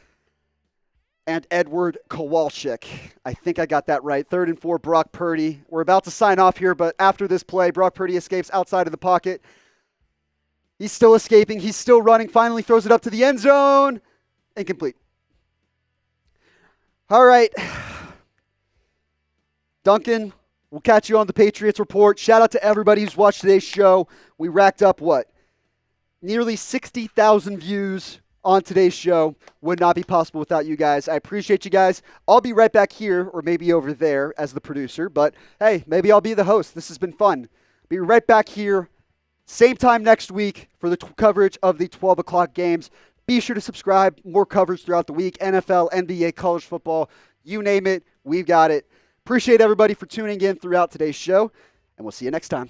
And Edward Kowalczyk. I think I got that right. 3rd and 4, Brock Purdy. We're about to sign off here, but after this play, Brock Purdy escapes outside of the pocket. He's still escaping. He's still running. Finally throws it up to the end zone. Incomplete. All right. Duncan, we'll catch you on the Patriots Report. Shout out to everybody who's watched today's show. We racked up, nearly 60,000 views on today's show would not be possible without you guys. I appreciate you guys. I'll be right back here or maybe over there as the producer, but hey, maybe I'll be the host. This has been fun. Be right back here, same time next week for the coverage of the 12 o'clock games. Be sure to subscribe. More coverage throughout the week. NFL, NBA, college football, you name it, we've got it. Appreciate everybody for tuning in throughout today's show, and we'll see you next time.